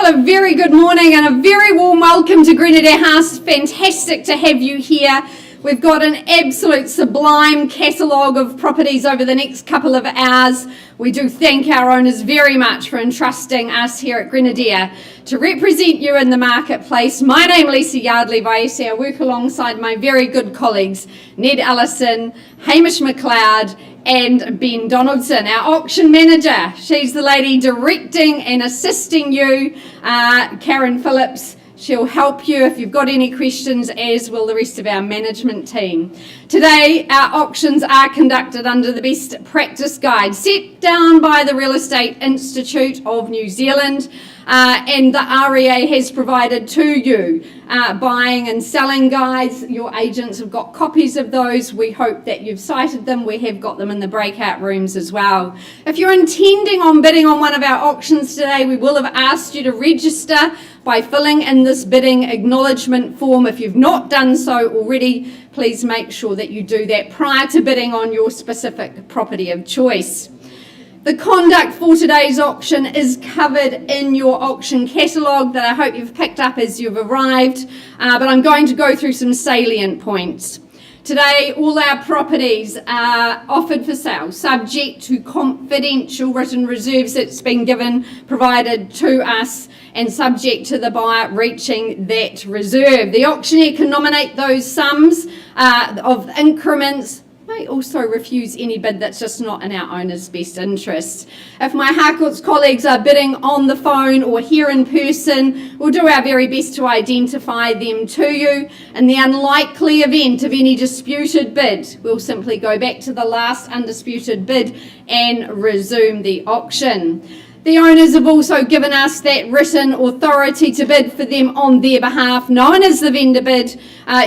a very good morning and a very warm welcome to Grenadier House. Fantastic to have you here. We've got an absolute sublime catalogue of properties over the next couple of hours. We do thank our owners very much for entrusting us here at Grenadier to represent you in the marketplace. My name is Lisa Yardley-Vaese. I work alongside my very good colleagues, Ned Allison, Hamish McLeod, and Ben Donaldson, our auction manager. She's the lady directing and assisting you, Karen Phillips. She'll help you if you've got any questions, as will the rest of our management team. Today, our auctions are conducted under the best practice guide set down by the Real Estate Institute of New Zealand, and the REA has provided to you buying and selling guides. Your agents have got copies of those. We hope that you've cited them. We have got them in the breakout rooms as well. If you're intending on bidding on one of our auctions today, we will have asked you to register by filling in this bidding acknowledgement form. If you've not done so already, please make sure that you do that prior to bidding on your specific property of choice. The conduct for today's auction is covered in your auction catalogue that I hope you've picked up as you've arrived, but I'm going to go through some salient points. Today, all our properties are offered for sale, subject to confidential written reserves that's been provided to us, and subject to the buyer reaching that reserve. The auctioneer can nominate those sums of increments, may also refuse any bid that's just not in our owner's best interest. If my Harcourts colleagues are bidding on the phone or here in person, we'll do our very best to identify them to you. In the unlikely event of any disputed bid, we'll simply go back to the last undisputed bid and resume the auction. The owners have also given us that written authority to bid for them on their behalf, known as the vendor bid.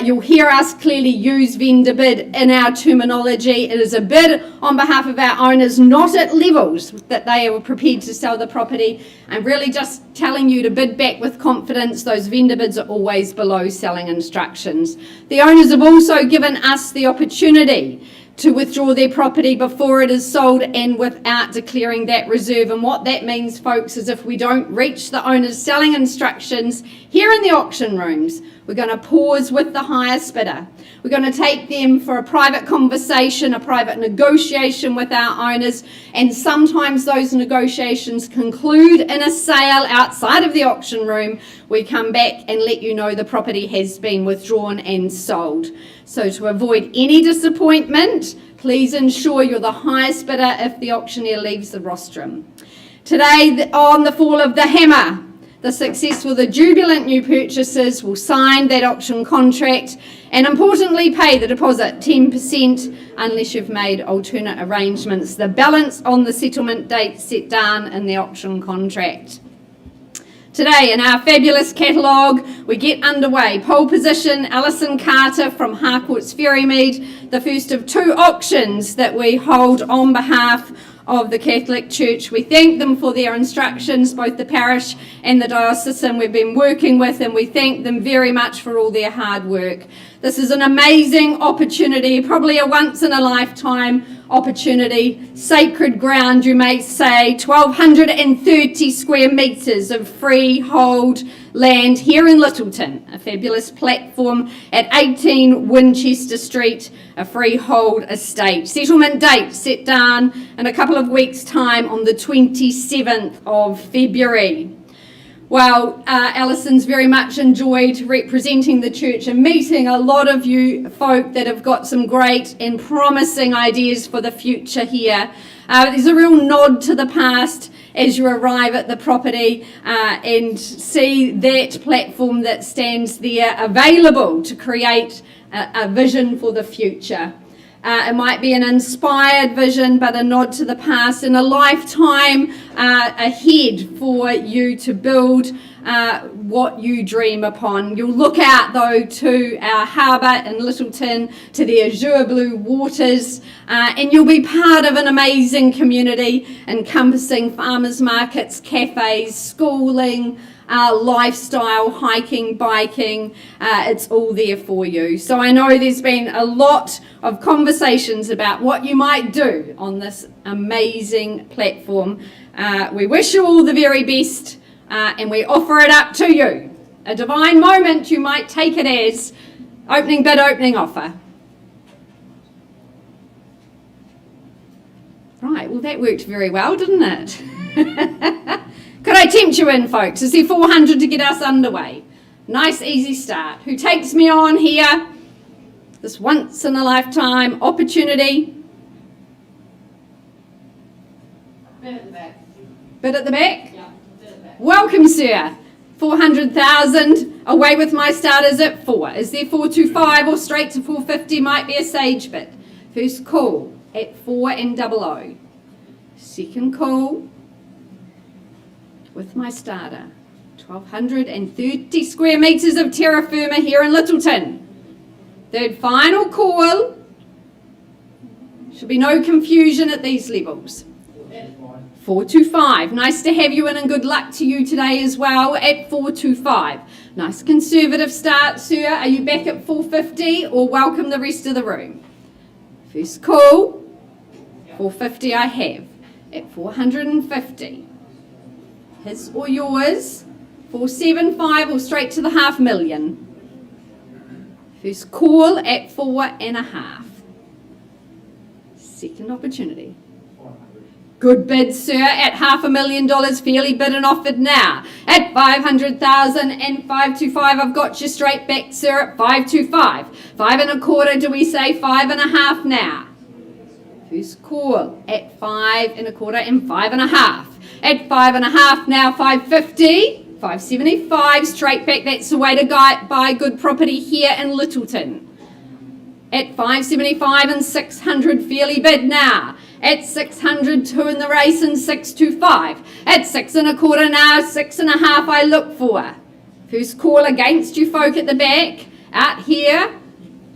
You'll hear us clearly use vendor bid in our terminology. It is a bid on behalf of our owners, not at levels that they are prepared to sell the property. I'm really just telling you to bid back with confidence. Those vendor bids are always below selling instructions. The owners have also given us the opportunity to withdraw their property before it is sold and without declaring that reserve. And what that means, folks, is if we don't reach the owner's selling instructions here in the auction rooms, we're going to pause with the highest bidder. We're going to take them for a private conversation, a private negotiation with our owners, and sometimes those negotiations conclude in a sale outside of the auction room. We come back and let you know the property has been withdrawn and sold. So to avoid any disappointment, please ensure you're the highest bidder if the auctioneer leaves the rostrum. Today, on the fall of the hammer, the jubilant new purchasers will sign that auction contract and importantly pay the deposit 10% unless you've made alternate arrangements. The balance on the settlement date set down in the auction contract. Today in our fabulous catalogue, we get underway. Pole position, Alison Carter from Harcourts Ferrymead, the first of two auctions that we hold on behalf of the Catholic Church. We thank them for their instructions, both the parish and the diocesan we've been working with, and we thank them very much for all their hard work. This is an amazing opportunity, probably a once-in-a-lifetime opportunity. Sacred ground, you may say, 1,230 square metres of freehold land here in Littleton, a fabulous platform at 18 Winchester Street, a freehold estate. Settlement date set down in a couple of weeks' time on the 27th of February. Well, Alison's very much enjoyed representing the church and meeting a lot of you folk that have got some great and promising ideas for the future here. There's a real nod to the past as you arrive at the property and see that platform that stands there available to create a vision for the future. It might be an inspired vision, but a nod to the past and a lifetime ahead for you to build what you dream upon. You'll look out though to our harbour in Littleton, to the azure blue waters, and you'll be part of an amazing community encompassing farmers markets, cafes, schooling, lifestyle, hiking, biking. It's all there for you. So I know there's been a lot of conversations about what you might do on this amazing platform. We wish you all the very best and we offer it up to you. A divine moment, you might take it as opening bid, opening offer. Right, well that worked very well, didn't it? Could I tempt you in, folks? Is there 400 to get us underway? Nice, easy start. Who takes me on here? This once in a lifetime opportunity. Bid at the back. Bid at the back? Yeah, bid at the back. Welcome, sir. 400,000. Away with my starters at 4. Is there 425 or straight to 450? Might be a sage bid. First call at 4 and 00. Second call with my starter. 1,230 square metres of terra firma here in Littleton. Third final call. Should be no confusion at these levels. 425. Nice to have you in and good luck to you today as well at 425. Nice conservative start, sir. Are you back at 450 or welcome the rest of the room? First call. 450 I have at 450. His or yours. 475 or straight to the $500,000. First call at 4.5. Second opportunity. Good bid, sir, at $500,000, fairly bid and offered now. At 500,000 and 525, I've got you straight back, sir, at 525. 5.25, do we say 5.5 now? First call at 5.25 and 5.5. At 5.5 now, 550. 575, straight back, that's the way to buy good property here in Littleton. At 575 and 600, fairly bid now. At 600, 2 in the race and 625. At 6.25 now, 6.5 I look for. First call against you folk at the back, out here,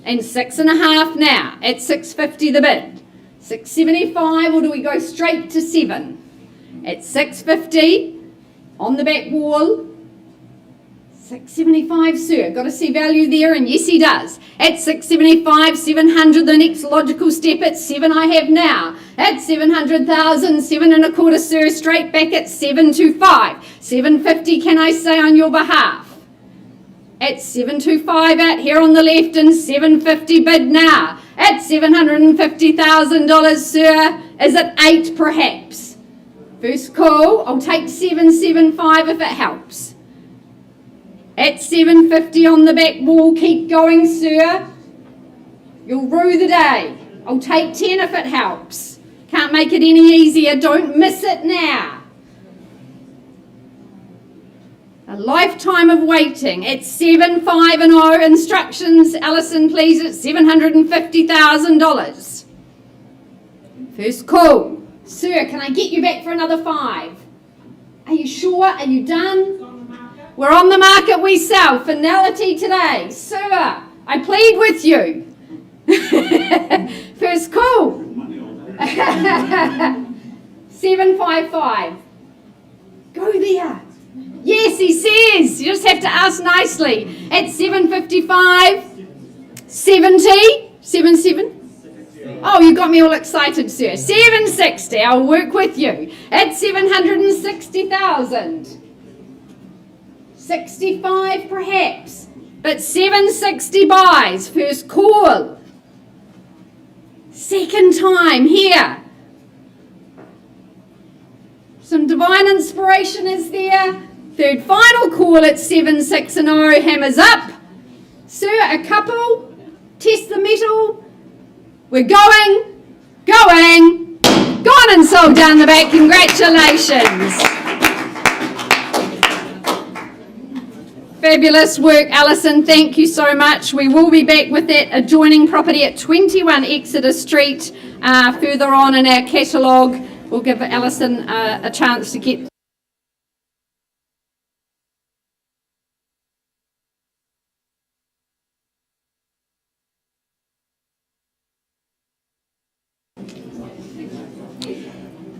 and 6.5 now. At 650 the bid. 675, or do we go straight to 7? At 650, on the back wall, 675, sir. Got to see value there, and yes, he does. At 675, 700, the next logical step at 7 I have now. At 700,000, 7.25, sir, straight back at 725. 750, can I say on your behalf? At 725 out here on the left, and 750 bid now. At $750,000, sir. Is it 8 perhaps? First call, I'll take 775 if it helps. At 750 on the back wall, keep going, sir. You'll rue the day. I'll take 10 if it helps. Can't make it any easier, don't miss it now. A lifetime of waiting at 750. Instructions, Alison, please, at $750,000. First call. Sir, can I get you back for another 5? Are you sure? Are you done? We're on the market, we sell. Finality today. Sir, I plead with you. First call. 755. Go there. Yes, he says. You just have to ask nicely. At 755. 70. 77. Oh, you got me all excited, sir. 760. I'll work with you. At 760,000. 65 perhaps. But 760 buys. First call. Second time here. Some divine inspiration is there. Third final call at 760. Hammers up. Sir, a couple. Test the metal. We're going, gone and sold down the back. Congratulations. Fabulous work, Alison. Thank you so much. We will be back with that adjoining property at 21 Exeter Street further on in our catalogue. We'll give Alison a chance to get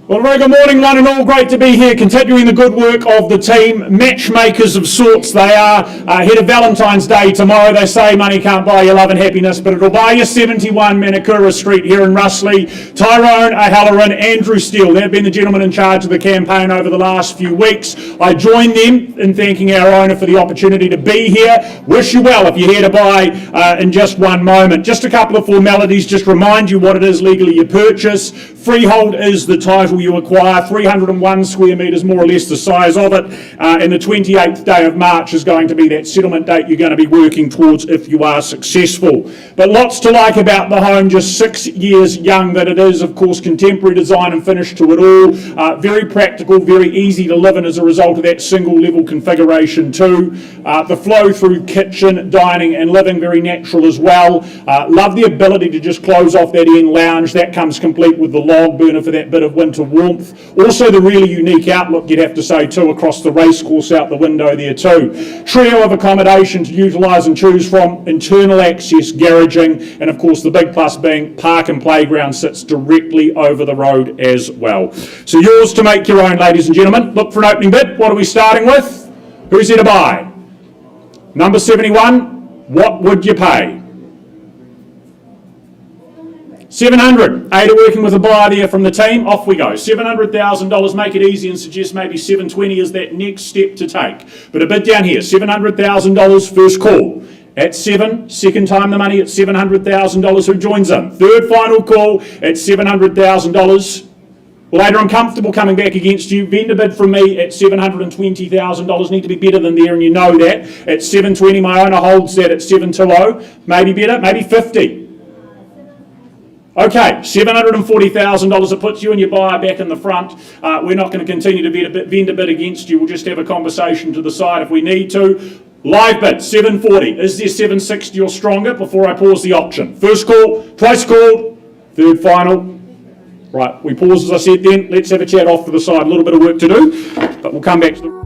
Well, a very good morning, one and all. Great to be here, continuing the good work of the team. Matchmakers of sorts they are. Ahead of Valentine's Day tomorrow, they say money can't buy you love and happiness, but it'll buy you 71 Manicura Street here in Russley. Tyrone O'Halloran, Andrew Steele, they've been the gentlemen in charge of the campaign over the last few weeks. I join them in thanking our owner for the opportunity to be here. Wish you well if you're here to buy in just one moment. Just a couple of formalities, just remind you what it is legally you purchase. Freehold is the title you acquire, 301 square metres, more or less the size of it, and the 28th day of March is going to be that settlement date you're going to be working towards if you are successful. But lots to like about the home, just 6 years young that it is, of course, contemporary design and finish to it all, very practical, very easy to live in as a result of that single level configuration too. The flow through kitchen, dining and living, very natural as well. Love the ability to just close off that end lounge, that comes complete with the log burner for that bit of winter warmth. Also the really unique outlook, you'd have to say too, across the racecourse out the window there too. Trio of accommodation to utilise and choose from, internal access, garaging, and of course the big plus being park and playground sits directly over the road as well. So yours to make your own, ladies and gentlemen. Look for an opening bid. What are we starting with? Who's here to buy? Number 71, what would you pay? 700. Ada working with a buyer there from the team. Off we go. $700,000. Make it easy and suggest maybe 720 is that next step to take. But a bid down here. $700,000 first call. At 7, second time the money at $700,000. Who joins in? Third final call at $700,000. Well, Ada, I'm comfortable coming back against you. Vendor bid from me at $720,000. Need to be better than there, and you know that. At 720, my owner holds that at 720. Maybe better, maybe 50. Okay, $740,000. It puts you and your buyer back in the front. We're not going to continue to vendor bid against you. We'll just have a conversation to the side if we need to. Live bid, 740. Is there 760 or stronger before I pause the auction? First call, twice called, third final. Right, we pause as I said then. Let's have a chat off to the side. A little bit of work to do, but we'll come back to the...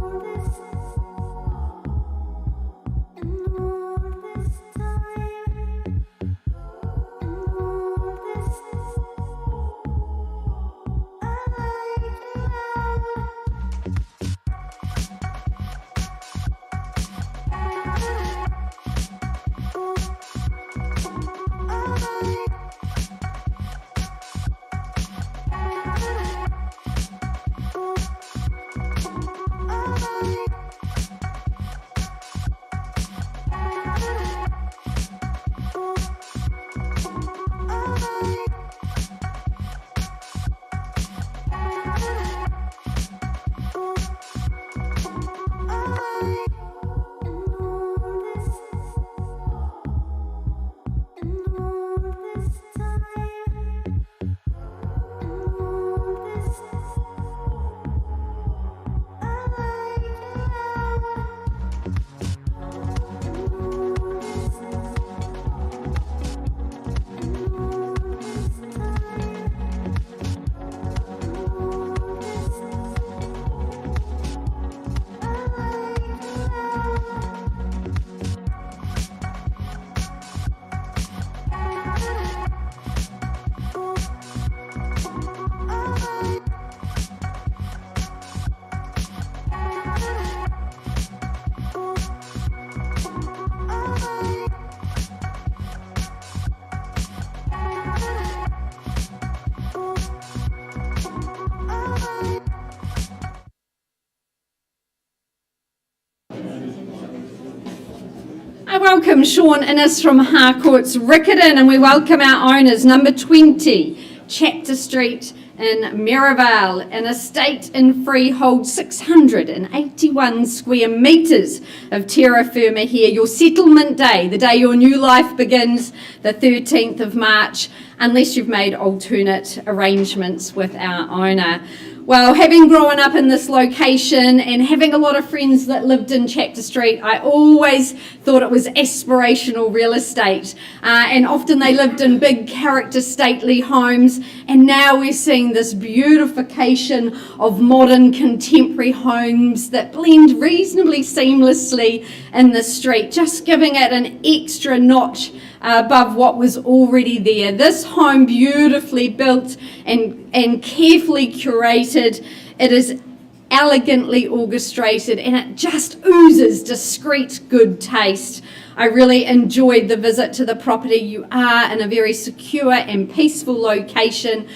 I welcome Sean Innes from Harcourts Riccarton, and we welcome our owners, number 20, Chapter Street in Merivale, an estate in freehold, 681 square metres of terra firma here. Your settlement day, the day your new life begins, the 13th of March, unless you've made alternate arrangements with our owner. Well, having grown up in this location and having a lot of friends that lived in Chapter Street, I always thought it was aspirational real estate. And often they lived in big character stately homes. And now we're seeing this beautification of modern contemporary homes that blend reasonably seamlessly in the street, just giving it an extra notch above what was already there. This home, beautifully built and carefully curated. It is elegantly orchestrated and it just oozes discreet good taste. I really enjoyed the visit to the property. You are in a very secure and peaceful location,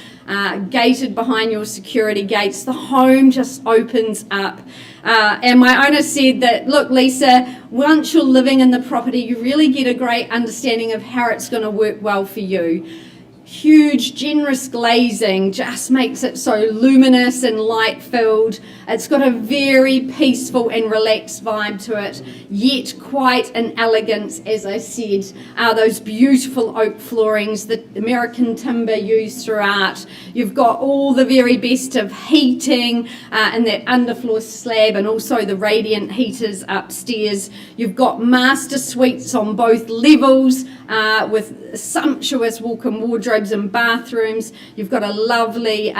gated behind your security gates. The home just opens up. And my owner said that, look, Lisa, once you're living in the property, you really get a great understanding of how it's going to work well for you. Huge, generous glazing just makes it so luminous and light-filled. It's got a very peaceful and relaxed vibe to it, yet quite an elegance, as I said. Those beautiful oak floorings, the American timber used throughout. You've got all the very best of heating in that underfloor slab and also the radiant heaters upstairs. You've got master suites on both levels with sumptuous walk-in wardrobes and bathrooms. You've got a lovely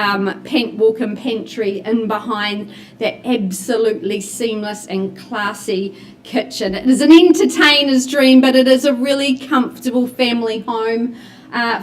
walk-in pantry in behind that absolutely seamless and classy kitchen. It is an entertainer's dream, but it is a really comfortable family home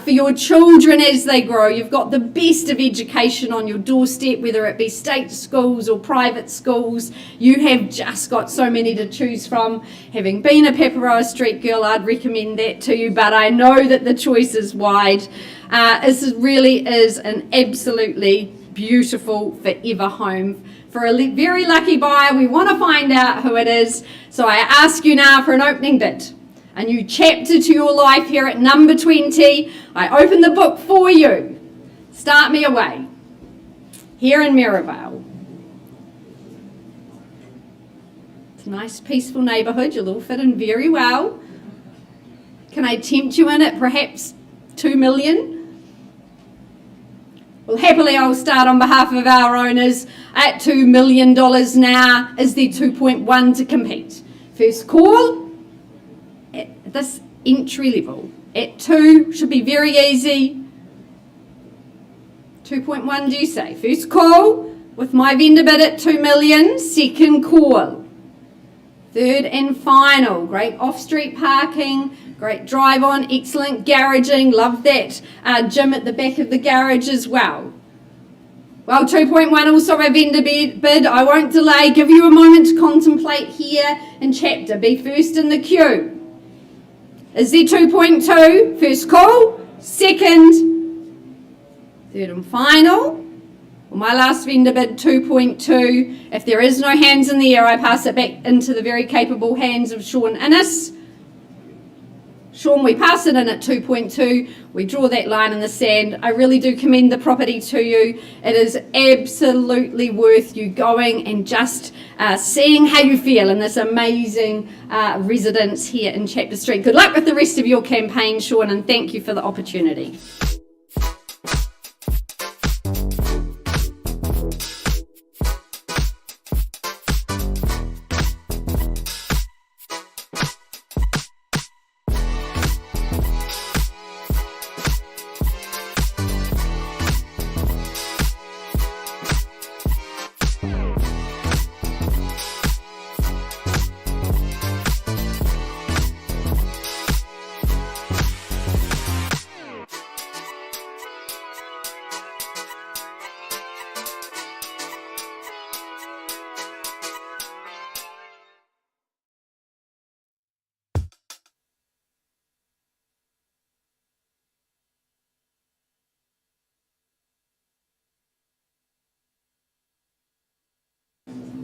for your children as they grow. You've got the best of education on your doorstep, whether it be state schools or private schools. You have just got so many to choose from. Having been a Paparoa Street girl, I'd recommend that to you, but I know that the choice is wide. This really is an absolutely beautiful forever home. For a very lucky buyer, we want to find out who it is. So I ask you now for an opening bid. A new chapter to your life here at number 20. I open the book for you. Start me away. Here in Merivale. It's a nice, peaceful neighbourhood. You'll all fit in very well. Can I tempt you in at perhaps 2 million? Well, happily, I'll start on behalf of our owners at $2 million now. Is there 2.1 to compete? First call at this entry level. At 2 should be very easy. 2.1, do you say? First call with my vendor bid at 2 million. Second call. Third and final. Great off-street parking. Great drive on, excellent garaging, love that gym at the back of the garage as well. Well, 2.1 also a vendor bid. I won't delay, give you a moment to contemplate here in chapter. Be first in the queue. Is there 2.2? First call, second, third and final. Well, my last vendor bid 2.2. If there is no hands in the air, I pass it back into the very capable hands of Sean Innes. Sean, we pass it in at 2.2. We draw that line in the sand. I really do commend the property to you. It is absolutely worth you going and just seeing how you feel in this amazing residence here in Chapter Street. Good luck with the rest of your campaign, Sean, and thank you for the opportunity.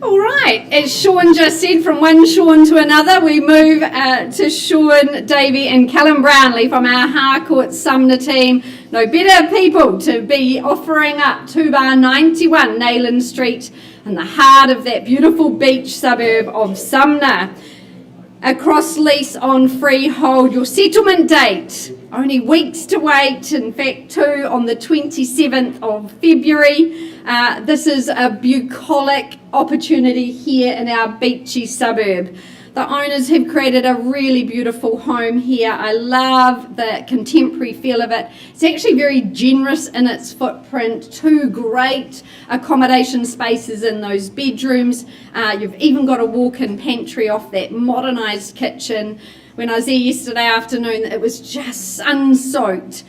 All right, as Sean just said, from one Sean to another, we move to Sean Davey and Callum Brownlee from our Harcourt Sumner team. No better people to be offering up 2 bar 91 Nayland Street in the heart of that beautiful beach suburb of Sumner. A cross lease on freehold. Your settlement date Only weeks to wait, in fact 2 on the 27th of February. This is a bucolic opportunity here in our beachy suburb. The owners have created a really beautiful home here. I love the contemporary feel of it. It's actually very generous in its footprint. 2 great accommodation spaces in those bedrooms. You've even got a walk-in pantry off that modernised kitchen. When I was there yesterday afternoon, it was just sun-soaked.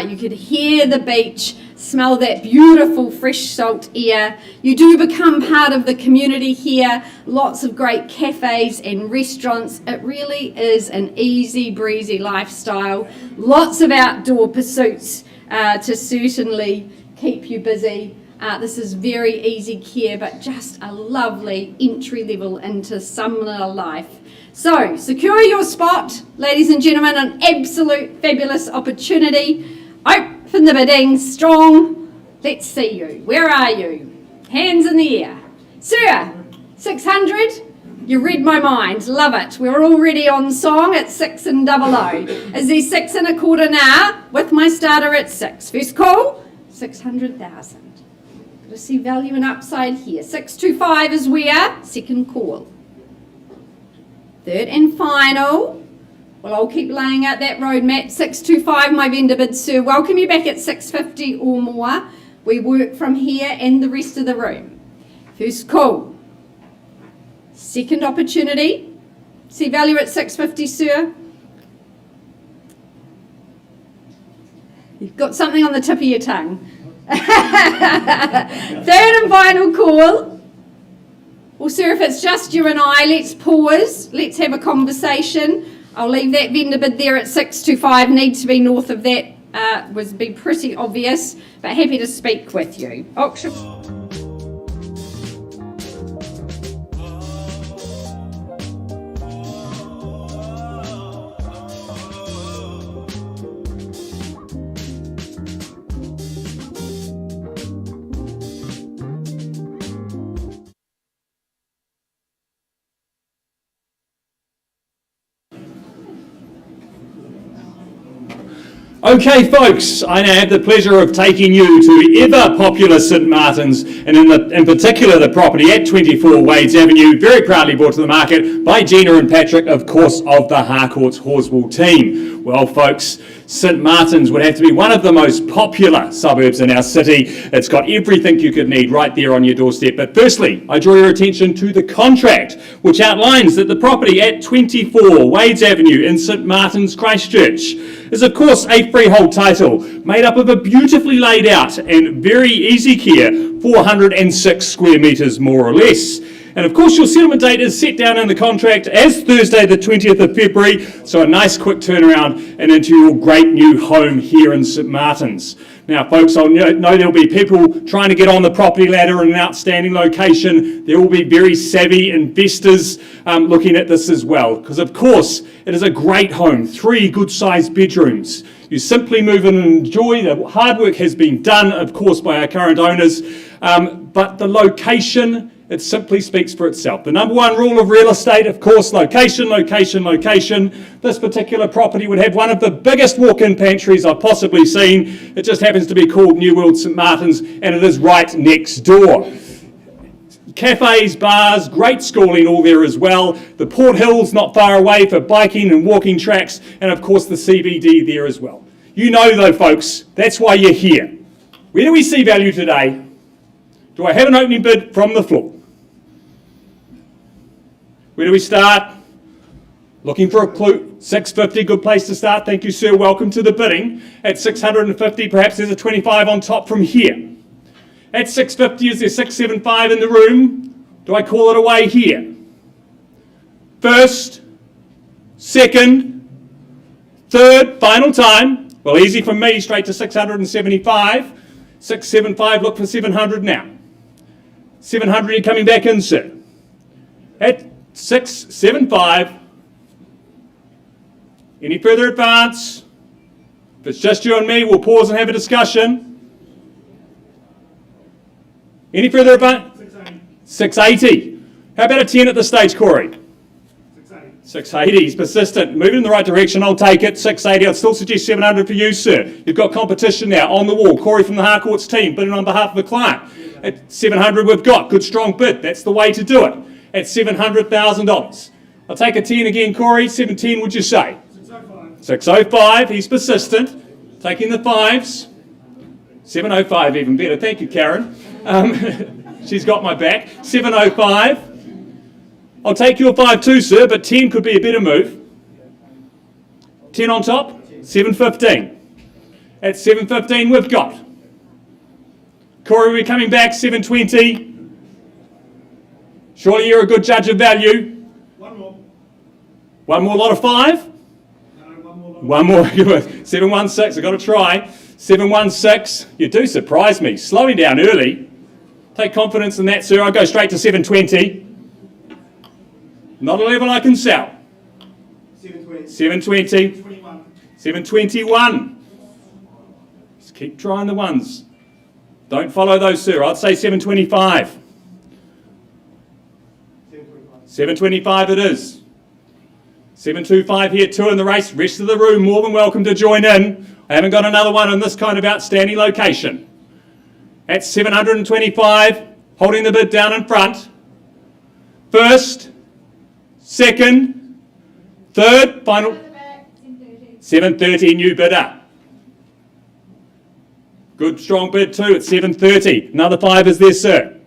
You could hear the beach, smell that beautiful fresh salt air. You do become part of the community here. Lots of great cafes and restaurants. It really is an easy breezy lifestyle. Lots of outdoor pursuits to certainly keep you busy. This is very easy care, but just a lovely entry level into summer life. So secure your spot, ladies and gentlemen, an absolute fabulous opportunity. Open the bidding strong. Let's see you. Where are you? Hands in the air. Sir, 600? You read my mind. Love it. We're already on song at 6 and 00. Is there 6 1/4 now? With my starter at 6. First call, 600,000. Got to see value and upside here. 625 is where? Second call. Third and final. Well, I'll keep laying out that roadmap. 625, my vendor bid, sir. Welcome you back at 650 or more. We work from here and the rest of the room. First call. Second opportunity. See value at 650, sir. You've got something on the tip of your tongue. Third and final call. Well, sir, if it's just you and I, let's pause. Let's have a conversation. I'll leave that vendor bid there at 625. Need to be north of that would be pretty obvious, but happy to speak with you. Auction. Okay, folks, I now have the pleasure of taking you to ever popular St Martin's, and in particular the property at 24 Wades Avenue, very proudly brought to the market by Gina and Patrick, of course, of the Harcourts Horswool team. Well, folks, St Martin's would have to be one of the most popular suburbs in our city. It's got everything you could need right there on your doorstep. But firstly, I draw your attention to the contract, which outlines that the property at 24 Wades Avenue in St Martin's, Christchurch, is of course a freehold title made up of a beautifully laid out and very easy care 406 square metres more or less. And of course your settlement date is set down in the contract as Thursday the 20th of February, so a nice quick turnaround and into your great new home here in St Martin's. Now folks, I know there'll be people trying to get on the property ladder in an outstanding location. There will be very savvy investors looking at this as well, because of course it is a great home, 3 good sized bedrooms. You simply move in and enjoy. The hard work has been done, of course, by our current owners, but the location, it simply speaks for itself. The number one rule of real estate, of course, location, location, location. This particular property would have one of the biggest walk-in pantries I've possibly seen. It just happens to be called New World St Martin's, and it is right next door. Cafes, bars, great schooling all there as well. The Port Hill's not far away for biking and walking tracks, and of course the CBD there as well. You know though, folks, that's why you're here. Where do we see value today? Do I have an opening bid from the floor? Where do we start? Looking for a clue. 650, good place to start. Thank you, sir. Welcome to the bidding. At 650, perhaps there's a 25 on top from here. At 650, is there 675 in the room? Do I call it away here? First, second, third, final time. Well, easy from me, straight to 675. 675, look for 700 now. 700, you're coming back in, sir. At 675. Any further advance? If it's just you and me, we'll pause and have a discussion. Any further advance? 680. 680. How about a 10 at this stage, Corey? 680. 680, he's persistent, moving in the right direction, I'll take it. 680, I'd still suggest 700 for you, sir. You've got competition now on the wall. Corey from the Harcourts team, bidding on behalf of a client. At 700 we've got, good strong bid, that's the way to do it. At $700,000. I'll take a 10 again, Corey, 710 would you say? 605. 605, he's persistent, taking the fives. 705 even better, thank you Karen. She's got my back. 705. I'll take your 5 too, sir, but 10 could be a better move. 10 on top, 715. At 715 we've got. Corey, we're coming back, 720. Surely you're a good judge of value. One more. One more lot of 5? No, one more. One more, 716, I've got to try. 716, you do surprise me. Slowing down early. Take confidence in that, sir. I'll go straight to 720. Not a level I can sell. 720. 720. 21. 721. Just keep trying the ones. Don't follow those, sir. I'd say 725. 725. 725 it is. 725 here, 2 in the race. Rest of the room more than welcome to join in. I haven't got another one in this kind of outstanding location. At 725, holding the bid down in front. First, second, third, final. 730, new bidder. Good strong bid too at 730. Another 5 is there, sir.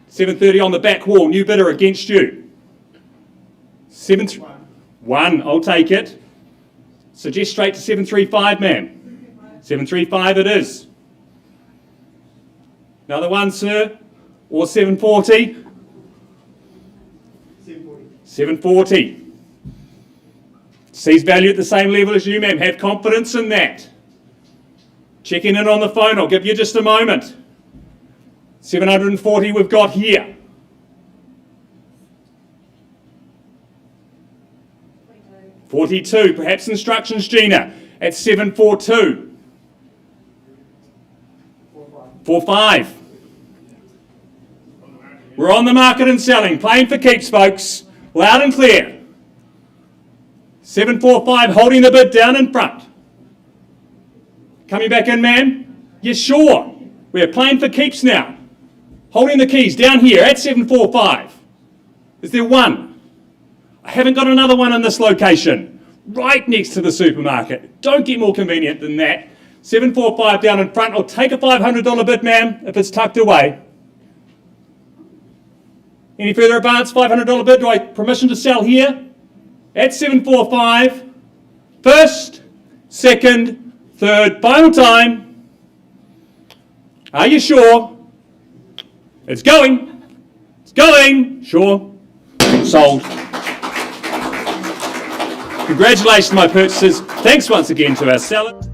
730 on the back wall, new bidder against you. 1, I'll take it. Suggest straight to 735, ma'am. 735 it is. Another one, sir. Or 740. 740. 740. Sees value at the same level as you, ma'am. Have confidence in that. Checking in on the phone. I'll give you just a moment. 740 we've got here. 42. Perhaps instructions, Gina. At 742. 45. We're on the market and selling. Playing for keeps, folks. Loud and clear. 745, holding the bid down in front. Coming back in, ma'am? Yes, sure. We're playing for keeps now. Holding the keys down here at 745. Is there one? I haven't got another one in this location. Right next to the supermarket. Don't get more convenient than that. 745 down in front. I'll take a $500 bid, ma'am, if it's tucked away. Any further advance? $500 bid. Do I permission to sell here? At 745. First, second, third, final time. Are you sure? It's going. It's going. Sure. Sold. Congratulations, my purchasers. Thanks once again to our sellers.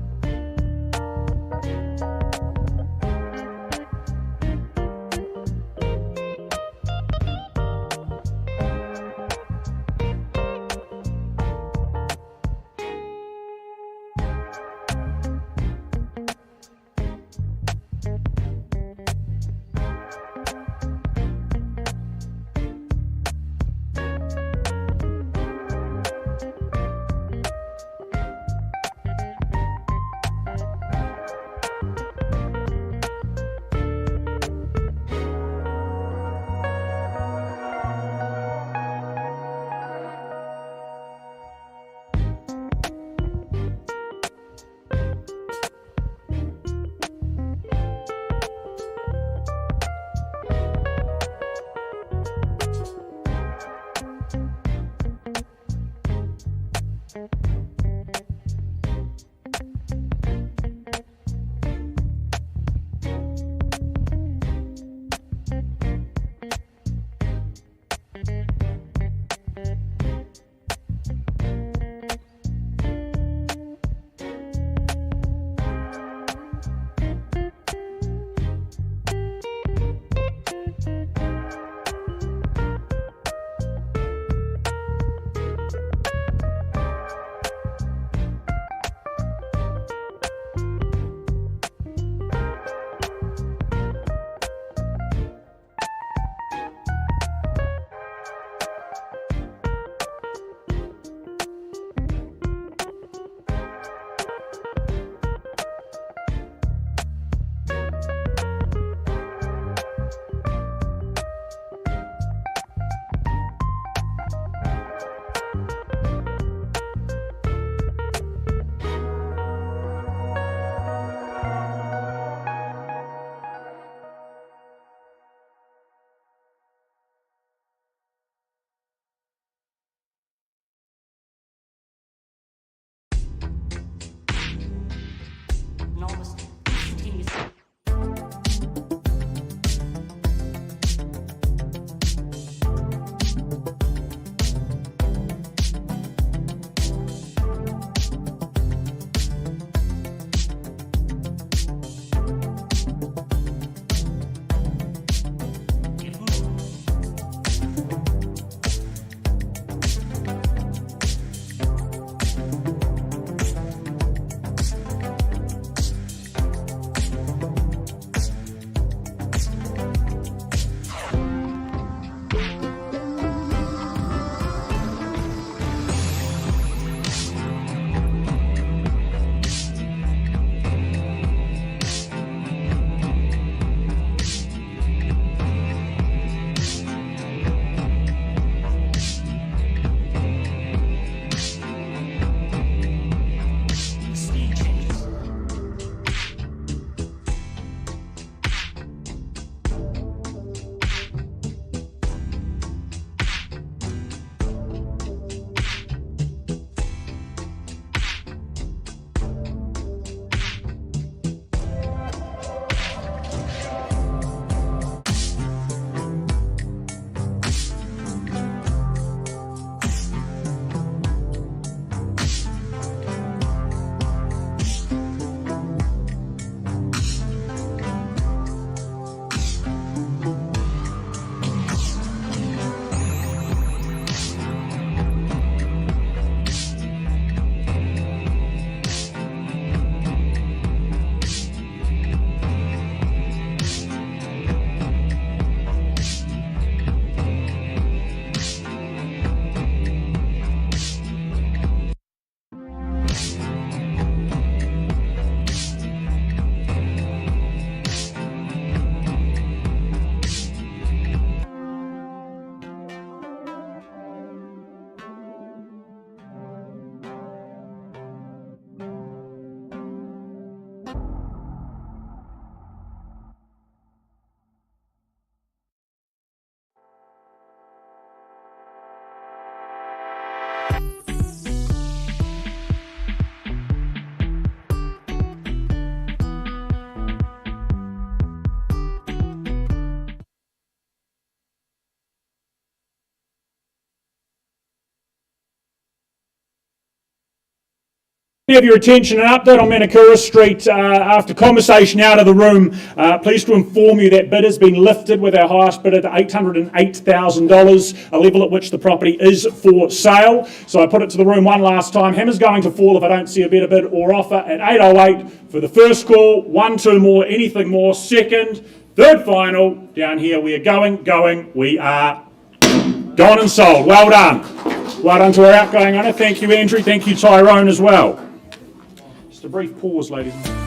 Have your attention, an update on Manakura Street after conversation out of the room. Pleased to inform you that bid has been lifted with our highest bid at $808,000, a level at which the property is for sale. So I put it to the room one last time. Hammer's going to fall if I don't see a better bid or offer at 808 for the first call. 1, 2 more, anything more. Second, third final. Down here we are going. We are gone and sold. Well done. Well done to our outgoing owner. Thank you, Andrew. Thank you, Tyrone, as well. Just a brief pause, ladies and gentlemen.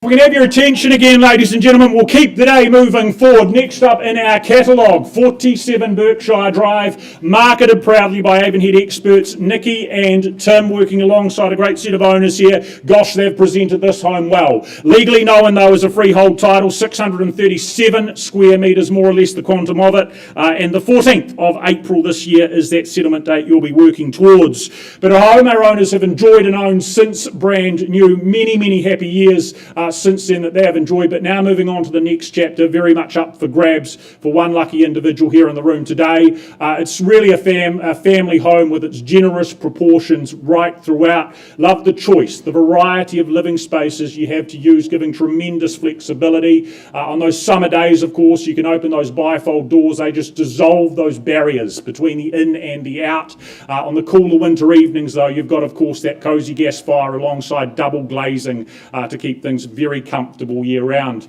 We can have your attention again, ladies and gentlemen. We'll keep the day moving forward. Next up in our catalogue, 47 Berkshire Drive, marketed proudly by Avonhead experts Nikki and Tim, working alongside a great set of owners here. Gosh, they've presented this home well. Legally known, though, as a freehold title, 637 square metres, more or less the quantum of it. And the 14th of April this year is that settlement date you'll be working towards. But a home our owners have enjoyed and owned since brand new. Many, many happy years since then that they have enjoyed, but now moving on to the next chapter, very much up for grabs for one lucky individual here in the room today. It's really a family home with its generous proportions right throughout. Love the choice, the variety of living spaces you have to use, giving tremendous flexibility. On those summer days, of course, you can open those bifold doors. They just dissolve those barriers between the in and the out. On the cooler winter evenings, though, you've got, of course, that cosy gas fire alongside double glazing to keep things very comfortable year round.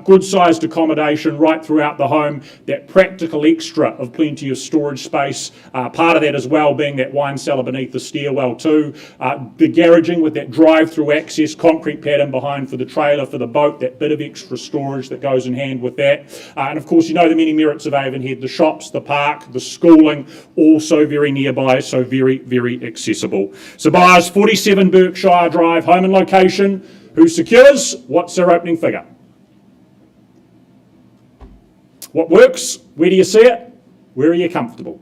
Good sized accommodation right throughout the home, that practical extra of plenty of storage space, part of that as well being that wine cellar beneath the stairwell too. The garaging with that drive-through access, concrete pattern behind for the trailer, for the boat, that bit of extra storage that goes in hand with that. And of course you know the many merits of Avonhead, the shops, the park, the schooling, also very nearby, so very, very accessible. So buyers, 47 Berkshire Drive, home and location. Who secures? What's their opening figure? What works? Where do you see it? Where are you comfortable?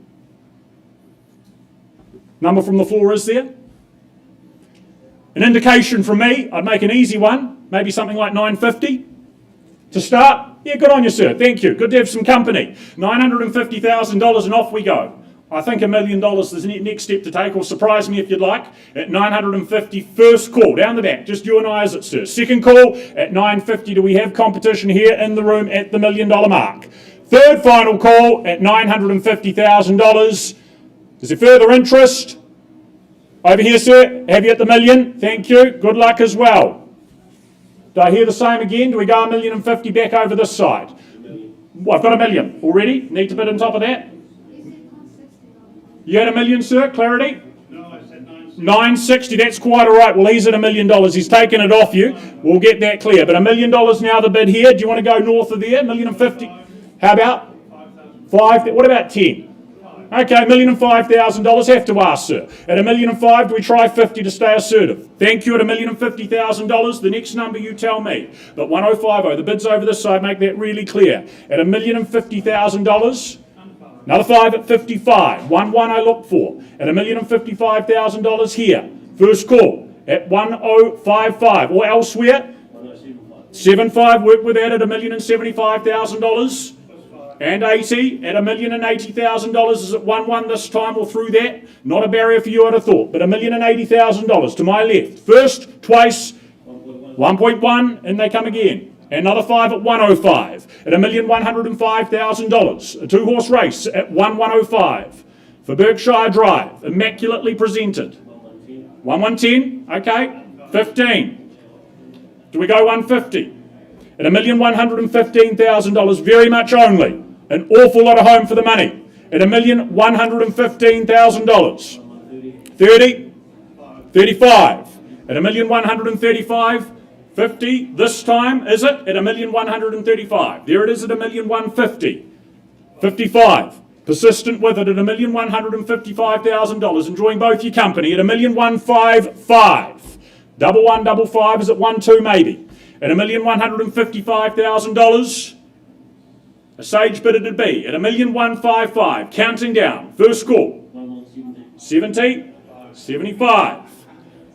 Number from the floor is there? An indication from me, I'd make an easy one, maybe something like 950 to start. Yeah, good on you, sir. Thank you. Good to have some company. $950,000 and off we go. I think $1 million is the next step to take, or surprise me if you'd like, at 950, first call, down the back, just you and I, is it, sir? Second call at 950, do we have competition here in the room at the $1 million mark? Third final call at $950,000. Is there further interest? Over here, sir, have you at the $1 million? Thank you, good luck as well. Do I hear the same again? Do we go $1,050,000 back over this side? Well, I've got $1 million already, need to bid on top of that? You had $1 million, sir? Clarity? No, I said 960. 960, that's quite all right. Well, he's at $1 million. He's taken it off you. We'll get that clear. But $1 million now the bid here. Do you want to go north of there? $1,050,000. How about? 5. What about 10? Okay, $1,005,000. Have to ask, sir. At $1,005,000, do we try 50 to stay assertive? Thank you. At $1,050,000. The next number you tell me. But 1050. The bid's over this side. Make that really clear. At $1,050,000. Another 5 at 55. 1 I look for. At $1,055,000 here. First call at 1055. Or elsewhere? 75. Work with that at $1,075,000. And 80 at $1,080,000. Is it 1 this time or through that? Not a barrier for you, I'd have thought. But $1,080,000 to my left. First, twice, 1.1, and they come again. Another 5 at 105 at $1,105,000. A 2-horse race at 105 for Berkshire Drive, immaculately presented. 110, okay. 15. Do we go 150 at $1,115,000? Very much only. An awful lot of home for the money at $1,115,000. 30, 35 at $1,135,000. 50 this time, is it? At $1,135,000. There it is at $1,150,000. 55. Persistent with it at $1,155,000. Enjoying both your company at $1,155,000. Double 1, double 5 is at 1, 2 maybe. At $1,155,000. A sage bid it'd be at 1,155,000, counting down. First call. 70, 75.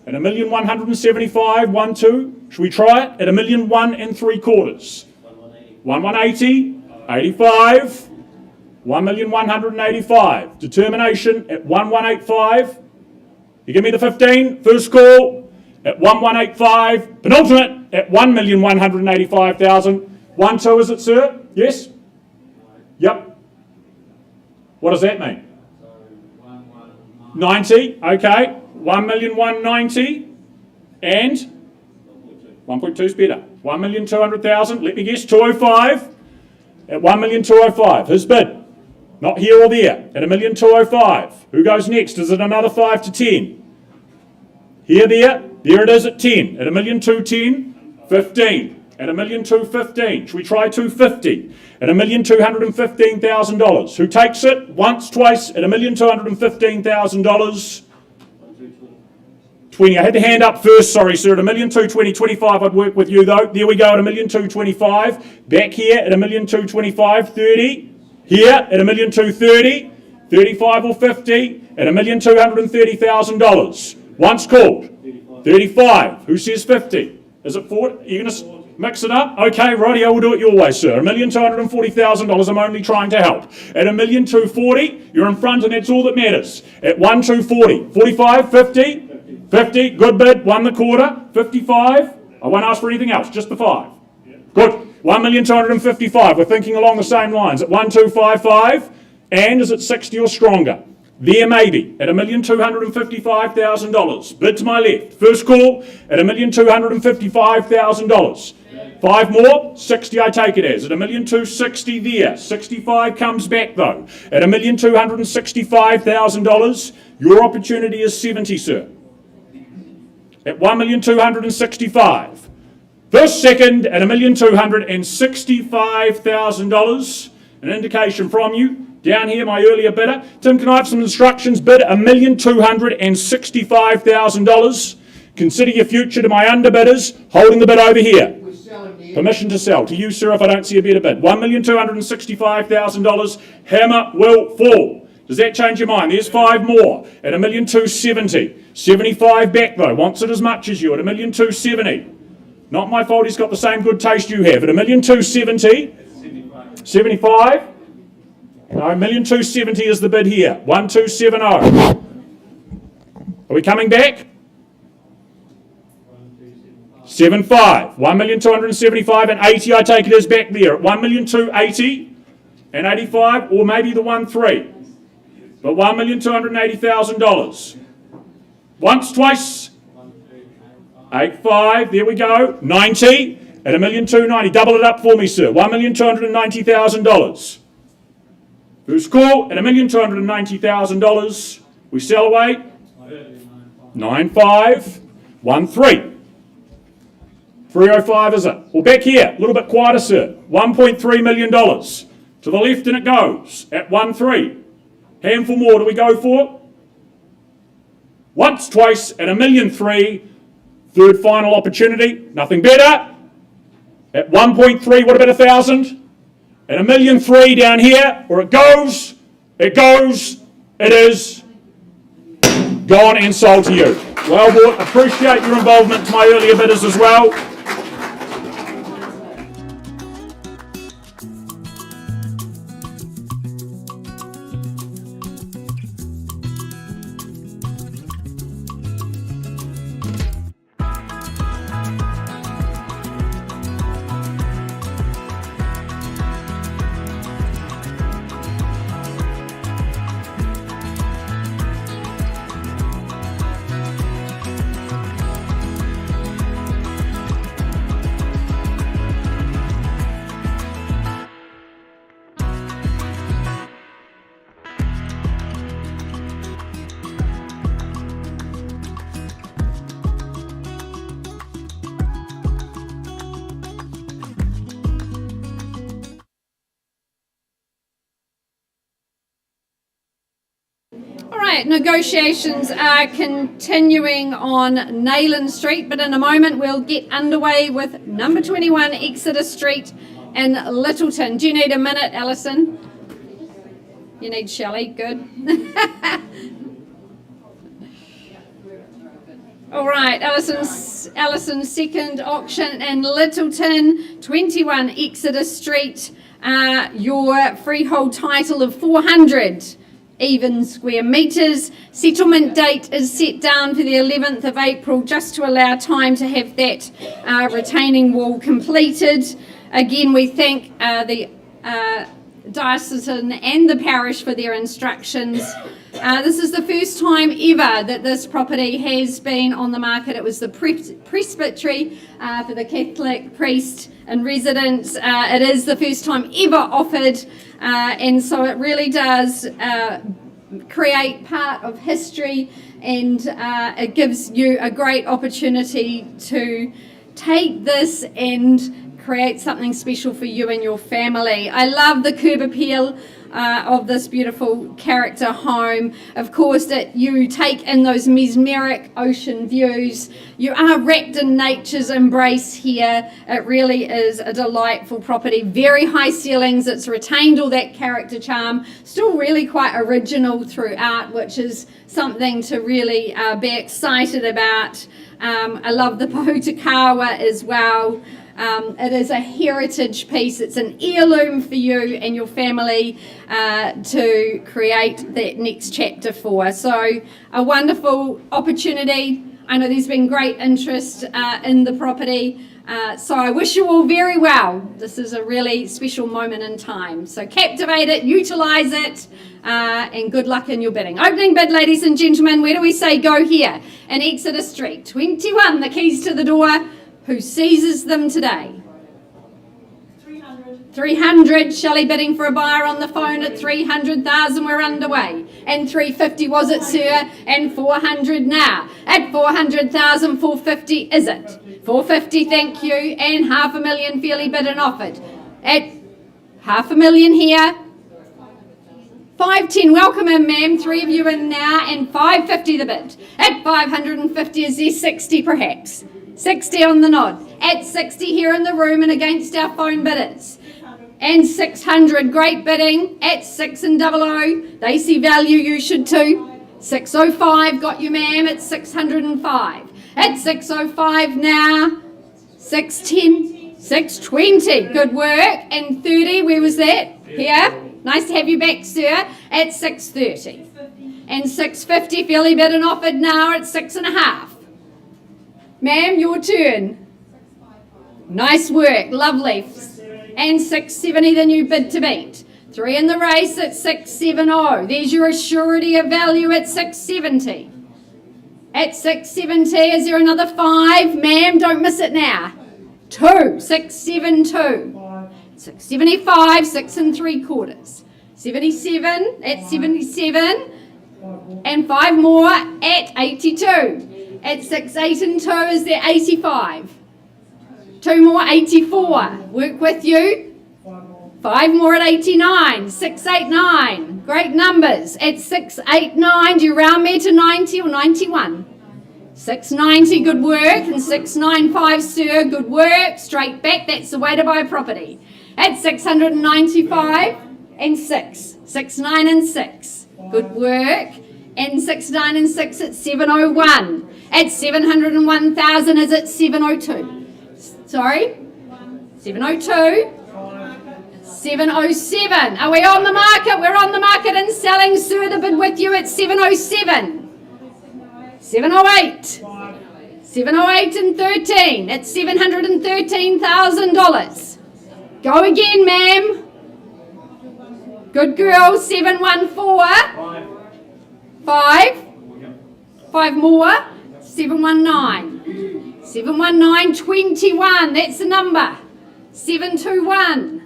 At 1,175,000, 1, 2. Should we try it? At 1,001 3/4. 1,180, 85. 1,185,000. Determination at 1,185. You give me the 15. First call at 1,185. Penultimate at 1,185,000. 1, 2, is it, sir? Yes? Yep. What does that mean? 90. Okay. 1,190,000 and 1.2 is better. 1,200,000. Let me guess. 205 at 1,205,000. His bid. Not here or there. At 1,205,000. Who goes next? Is it another 5 to 10? Here, there. There it is at 10. At 1,210,000. 15. At 1,215,000. Should we try 250? At $1,215,000. Who takes it? Once, twice. At $1,215,000. 20. I had the hand up first, sorry, sir. At 1,220,000, 25, I'd work with you though. There we go at 1,225,000. Back here at 1,225,000, 30. Here at 1,230,000, 35 or 50 at $1,230,000. Once called. 35. Who says 50? Is it 40? Are you going to mix it up? Okay, rightio, we'll do it your way, sir. $1,240,000, I'm only trying to help. At 1,240,000, you're in front and that's all that matters. At 1,240,000, 45, 50? 50, good bid, 1 1/4, 55. I won't ask for anything else, just the 5. Good. 1,255,000. We're thinking along the same lines. At 1,255,000, and is it 60 or stronger? There maybe. At $1,255,000. Bid to my left. First call at $1,255,000. 5 more, 60 I take it as. At 1,260,000 there. 65 comes back though. At $1,265,000, your opportunity is 70, sir. At 1,265,000. First, second at $1,265,000. An indication from you. Down here, my earlier bidder. Tim, can I have some instructions? Bid $1,265,000. Consider your future to my underbidders. Holding the bid over here. Permission to sell. To you, sir, if I don't see a better bid. $1,265,000. Hammer will fall. Does that change your mind? There's 5 more at $1,270,000. 75 back though. Wants it as much as you at $1,270,000. Not my fault. He's got the same good taste you have. At $1,270,000. 75. No, $1,270,000 is the bid here. 1,270. Are we coming back? 75. 1,275,000 and 80. I take it as back there at 1,280,000 and 85, or maybe the 1.3. But $1,280,000. Once, twice. 85. There we go. 90 at $1,290,000. Double it up for me, sir. $1,290,000. Who's call at $1,290,000. We sell away. 95. 13. 305 is it? Well, back here, a little bit quieter, sir. $1.3 million. To the left and it goes at 1.3. Handful more do we go for? Once, twice at $1,003,000. Third final opportunity. Nothing better. At 1.3, what about 1,000? At $1,003,000 down here, where it goes, it is gone and sold to you. Well bought. Appreciate your involvement to my earlier bidders as well. All right, negotiations are continuing on Nayland Street, but in a moment we'll get underway with number 21 Exeter Street in Littleton. Do you need a minute, Alison? You need Shelley, good. All right, Alison's second auction in Littleton, 21 Exeter Street. Your freehold title of 400 even square metres. Settlement date is set down for the 11th of April, just to allow time to have that retaining wall completed. Again, we thank the diocesan and the parish for their instructions. This is the first time ever that this property has been on the market. It was the presbytery for the Catholic priest and residents. It is the first time ever offered, and so it really does create part of history, and it gives you a great opportunity to take this and create something special for you and your family. I love the curb appeal of this beautiful character home. Of course, that you take in those mesmeric ocean views. You are wrapped in nature's embrace here. It really is a delightful property. Very high ceilings. It's retained all that character charm. Still really quite original throughout, which is something to really be excited about. I love the Pohutukawa as well. It is a heritage piece. It's an heirloom for you and your family to create that next chapter for. So a wonderful opportunity. I know there's been great interest in the property. So I wish you all very well. This is a really special moment in time. So captivate it, utilise it, and good luck in your bidding. Opening bid, ladies and gentlemen. Where do we say go here? In Exeter Street. 21, the keys to the door. Who seizes them today? 300. Shelley bidding for a buyer on the phone at 300,000. We're underway. And 350 was it, sir? And 400 now. At 400,000, 450 is it? 450, thank you. And 500,000 fairly bid and offered. At 500,000 here. 510, welcome in, ma'am. 3 of you in now. And 550 the bid. At 550, is there 60 perhaps? 60 on the nod. At 60 here in the room and against our phone bidders. And 600, great bidding. At 6 and 00, they see value, you should too. 605, got you, ma'am, at 605. At 605 now. 610, 620, good work. And 30, where was that? Here. Nice to have you back, sir. At 630. And 650, fairly bid and offered now at 6.5. Ma'am, your turn. Nice work, lovely. And 670, the new bid to beat. 3 in the race at 670. There's your assurity of value at 670. At 670, is there another 5? Ma'am, don't miss it now. 2, 672. 675, 6 3/4. 77, at 77. And 5 more at 82. At 6, 8 and 2, is there 85? 2 more, 84. Work with you. 5 more at 89. 6, 8, 9. Great numbers. At 6, 8, 9, do you round me to 90 or 91? 690, good work. And 695, sir, good work. Straight back, that's the way to buy property. At 695 and 6. 6, 9 and 6. Good work. And 6, 9 and 6 at 701. At 701,000 is at 702. Sorry? 702. 707. Are we on the market? We're on the market and selling, sir. The bid with you at 707. 708. 708 and 13. At $713,000. Go again, ma'am. Good girl. 714. 5. 5 more. 719. 719, 21. That's the number. 721.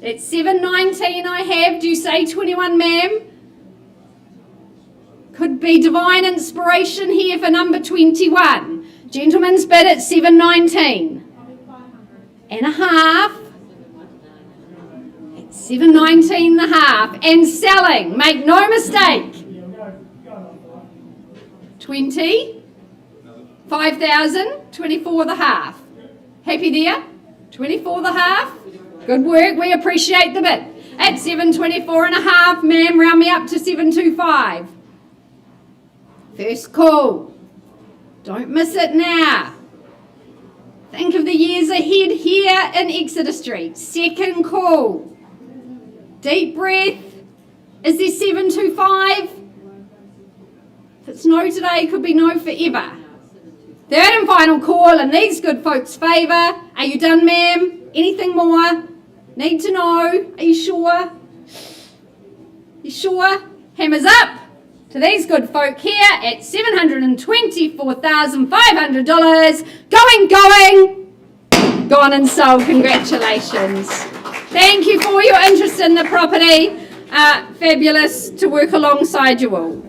It's 719 I have. Do you say 21, ma'am? Could be divine inspiration here for number 21. Gentleman's bid at 719. And a half. It's 719 and a half. And selling. Make no mistake. 20. 5,000. 24 the half. Happy there? 24 the half. Good work, we appreciate the bid. At 724 and a half, ma'am, round me up to 725. First call. Don't miss it now. Think of the years ahead here in Exeter Street. Second call. Deep breath. Is there 725? If it's no today, could be no forever. Third and final call in these good folks' favour. Are you done, ma'am? Anything more? Need to know. Are you sure? You sure? Hammers up to these good folk here at $724,500. Going. Gone and sold. Congratulations. Thank you for your interest in the property. Fabulous to work alongside you all.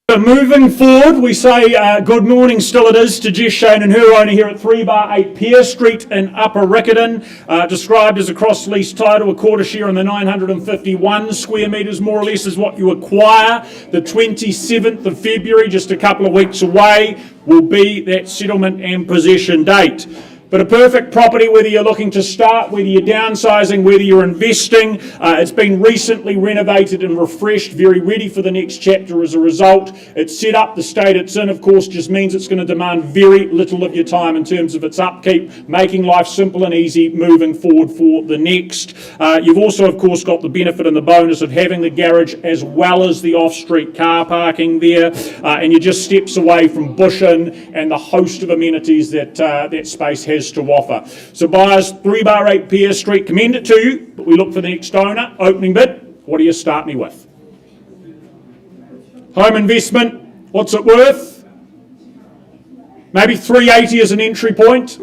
So moving forward, we say good morning still it is to Jess, Shane and her owner here at 3/8 Pier Street in Upper Riccarton, described as a cross-lease title, a quarter share on the 951 square metres more or less is what you acquire. The 27th of February, just a couple of weeks away, will be that settlement and possession date. But a perfect property, whether you're looking to start, whether you're downsizing, whether you're investing. It's been recently renovated and refreshed, very ready for the next chapter as a result. It's set up, the state it's in, of course, just means it's going to demand very little of your time in terms of its upkeep, making life simple and easy moving forward for the next. You've also, of course, got the benefit and the bonus of having the garage as well as the off-street car parking there, and you're just steps away from Bush Inn and the host of amenities that that space has to offer. So buyers, 3/8 Pier Street, commend it to you, but we look for the next owner. Opening bid, what do you start me with? Home investment, what's it worth? Maybe 380 as an entry point.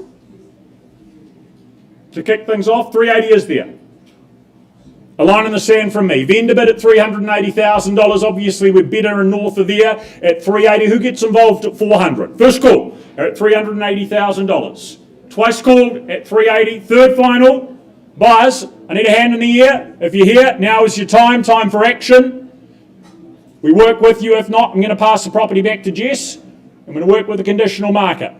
To kick things off, 380 is there. A line in the sand from me. Vendor bid at $380,000. Obviously, we're better and north of there at 380. Who gets involved at 400? First call at $380,000. Twice called at 380. Third final. Buyers, I need a hand in the air. If you're here, now is your time. Time for action. We work with you. If not, I'm going to pass the property back to Jess. I'm going to work with the conditional market.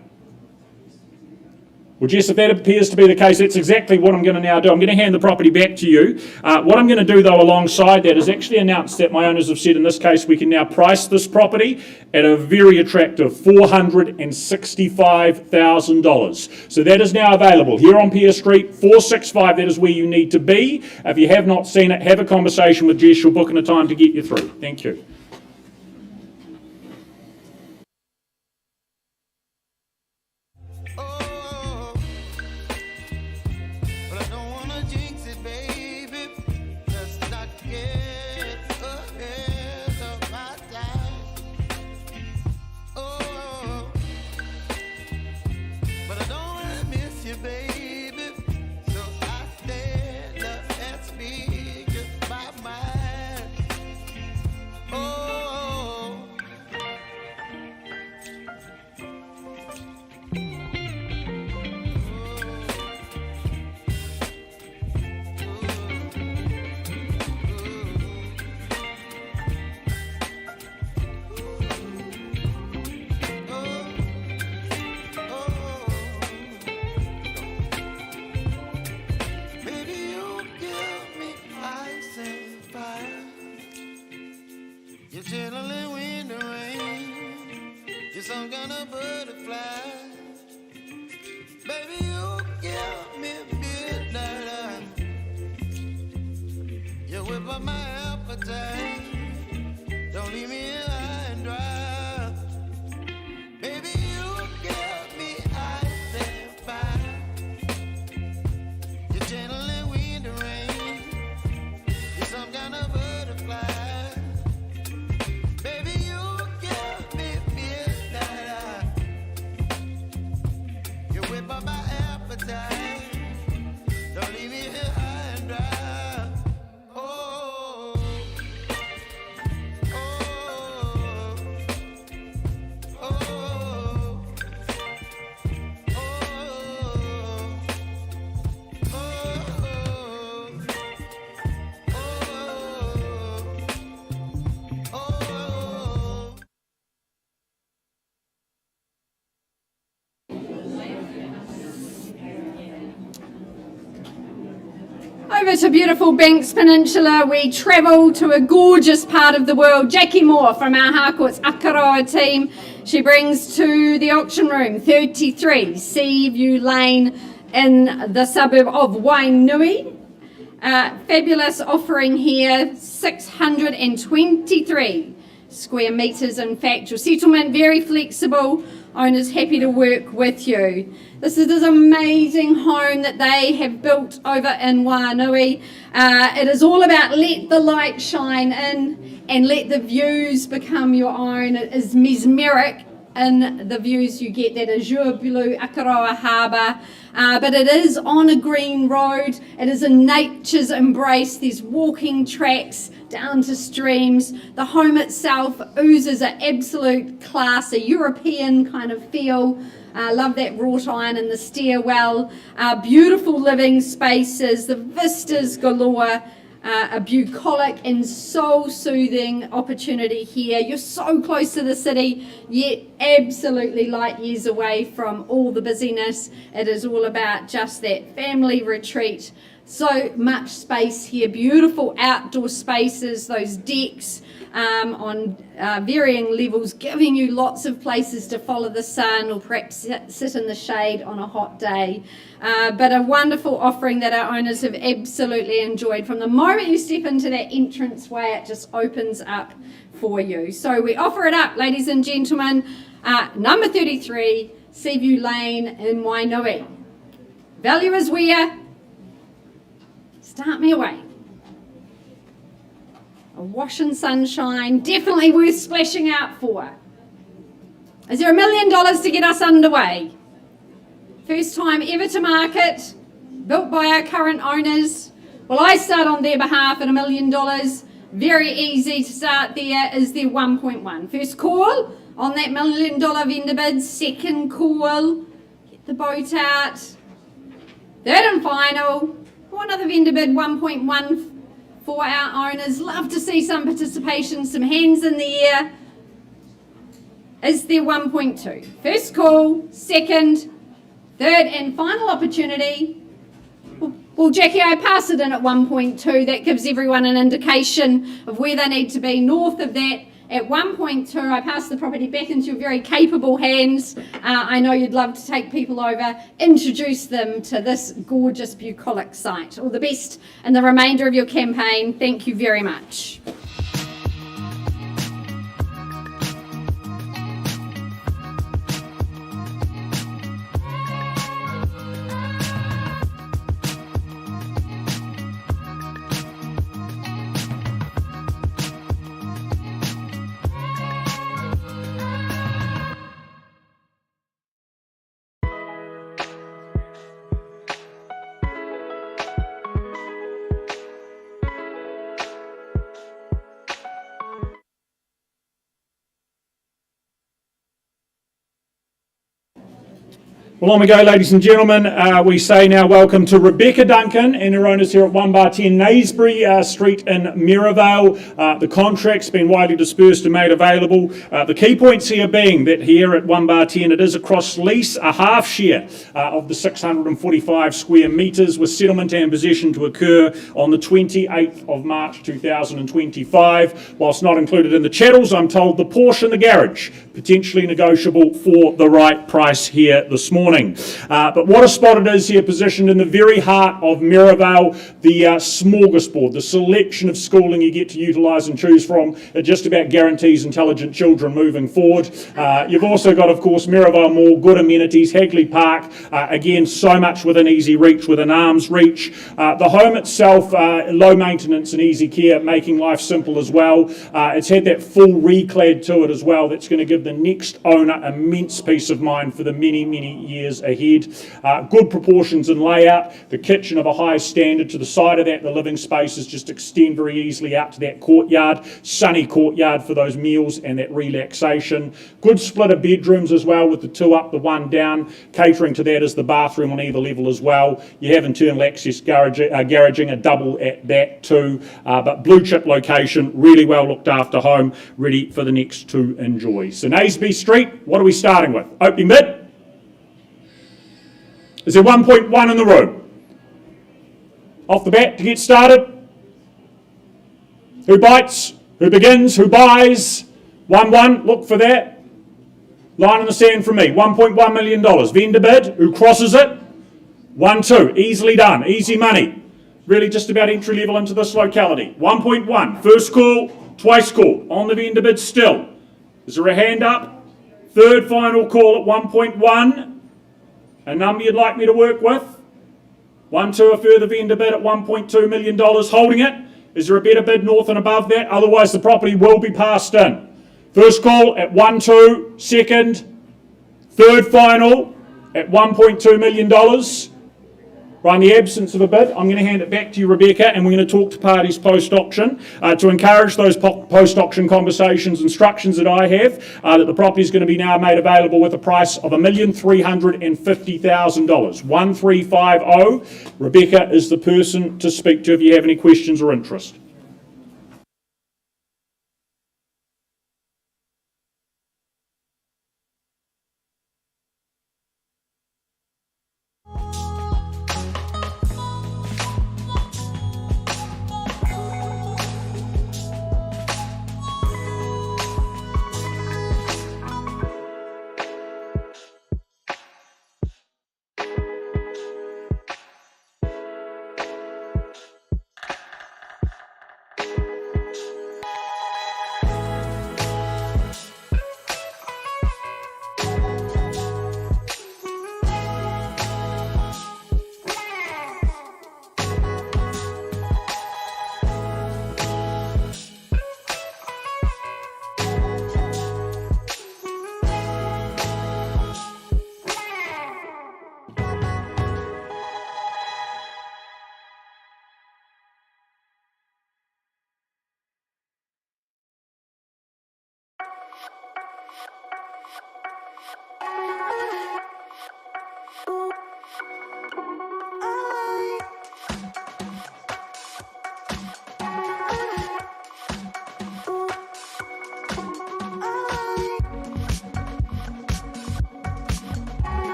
Well, Jess, if that appears to be the case, that's exactly what I'm going to now do. I'm going to hand the property back to you. What I'm going to do, though, alongside that is actually announce that my owners have said in this case we can now price this property at a very attractive $465,000. So that is now available here on Pier Street, 465. That is where you need to be. If you have not seen it, have a conversation with Jess. She'll book in a time to get you through. Thank you. You're chilling when the rain. You're some kind of butterfly. Baby, you give me midnight. You whip up my appetite. Don't leave me high and dry. Baby, you give me ice and fire. You're channeling wind and rain. You're some kind of butterfly. Don't leave me here high and dry. over to beautiful Banks Peninsula, we travel to a gorgeous part of the world. Jackie Moore from our Harcourts Akaroa team. She brings to the auction room 33 Seaview Lane in the suburb of Wainui. Fabulous offering here, 623 square metres. In fact, your settlement very flexible. Owners happy to work with you. This is this amazing home that they have built over in Wainui. It is all about let the light shine in and let the views become your own. It is mesmeric in the views you get, that azure blue Akaroa Harbour. But it is on a green road. It is in nature's embrace. There's walking tracks down to streams. The home itself oozes an absolute class, a European kind of feel. Love that wrought iron in the stairwell. Beautiful living spaces, the vistas galore. A bucolic and soul-soothing opportunity here. You're so close to the city, yet absolutely light years away from all the busyness. It is all about just that family retreat. So much space here, beautiful outdoor spaces, those decks on varying levels, giving you lots of places to follow the sun or perhaps sit in the shade on a hot day. But a wonderful offering that our owners have absolutely enjoyed. From the moment you step into that entranceway, it just opens up for you. So we offer it up, ladies and gentlemen. Number 33, Seaview Lane in Wainui. Value is where? Start me away. A wash in sunshine, definitely worth splashing out for. Is there $1 million to get us underway? First time ever to market, built by our current owners. Well, I start on their behalf at $1 million. Very easy to start there is their 1.1. First call on that $1 million vendor bid. Second call, get the boat out. Third and final, for another vendor bid, 1.1 for our owners. Love to see some participation, some hands in the air. Is there 1.2? First call, second, third and final opportunity. Well, Jackie, I pass it in at 1.2. That gives everyone an indication of where they need to be. North of that, at 1.2, I pass the property back into your very capable hands. I know you'd love to take people over, introduce them to this gorgeous bucolic site. All the best in the remainder of your campaign. Thank you very much. Well, on we go, ladies and gentlemen. We say now welcome to Rebecca Duncan and her owners here at 1 bar 10 Naysbury Street in Maryvale. The contract's been widely dispersed and made available. The key points here being that here at 1 bar 10 it is across lease, a half share of the 645 square metres, with settlement and possession to occur on the 28th of March 2025. Whilst not included in the chattels, I'm told the Porsche in the garage, potentially negotiable for the right price here this morning. But what a spot it is here, positioned in the very heart of Maryvale. The smorgasbord, the selection of schooling you get to utilise and choose from, it just about guarantees intelligent children moving forward. You've also got, of course, Maryvale Mall, good amenities, Hagley Park, again, so much within easy reach, within arm's reach. The home itself, low maintenance and easy care, making life simple as well. It's had that full reclad to it as well. That's going to give the next owner immense peace of mind for the many, many years ahead. Good proportions and layout. The kitchen of a high standard. To the side of that, the living spaces just extend very easily out to that courtyard. Sunny courtyard for those meals and that relaxation. Good split of bedrooms as well, with the two up, the one down. Catering to that is the bathroom on either level as well. You have internal access garaging, a double at that too. But blue chip location, really well looked after home, ready for the next to enjoy. So Naysbury Street, what are we starting with? Opening bid? Is there 1.1 in the room? off the bat to get started? Who bites? Who begins? Who buys? 1-1, look for that. Line in the sand from me, $1.1 million. Vendor bid, who crosses it? 1-2, easily done, easy money. Really just about entry level into this locality. 1.1, first call, twice call, on the vendor bid still. Is there a hand up? Third final call at 1.1. A number you'd like me to work with? 1-2, a further vendor bid at $1.2 million, holding it. Is there a better bid north and above that? Otherwise the property will be passed in. First call at 1-2, second, third final at $1.2 million. Right, in the absence of a bid, I'm going to hand it back to you, Rebecca, and we're going to talk to parties post-auction to encourage those post-auction conversations, instructions that I have, that the property is going to be now made available with a price of $1,350,000. 1350. Rebecca is the person to speak to if you have any questions or interest.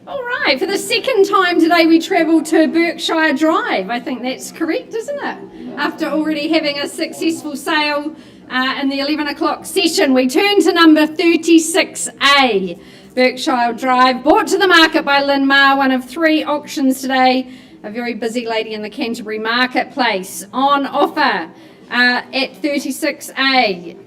All right, for the second time today we travel to Berkshire Drive. I think that's correct, isn't it? After already having a successful sale in the 11 o'clock session, we turn to number 36A, Berkshire Drive, brought to the market by Lynn Ma, one of 3 auctions today, a very busy lady in the Canterbury marketplace. On offer at 36A.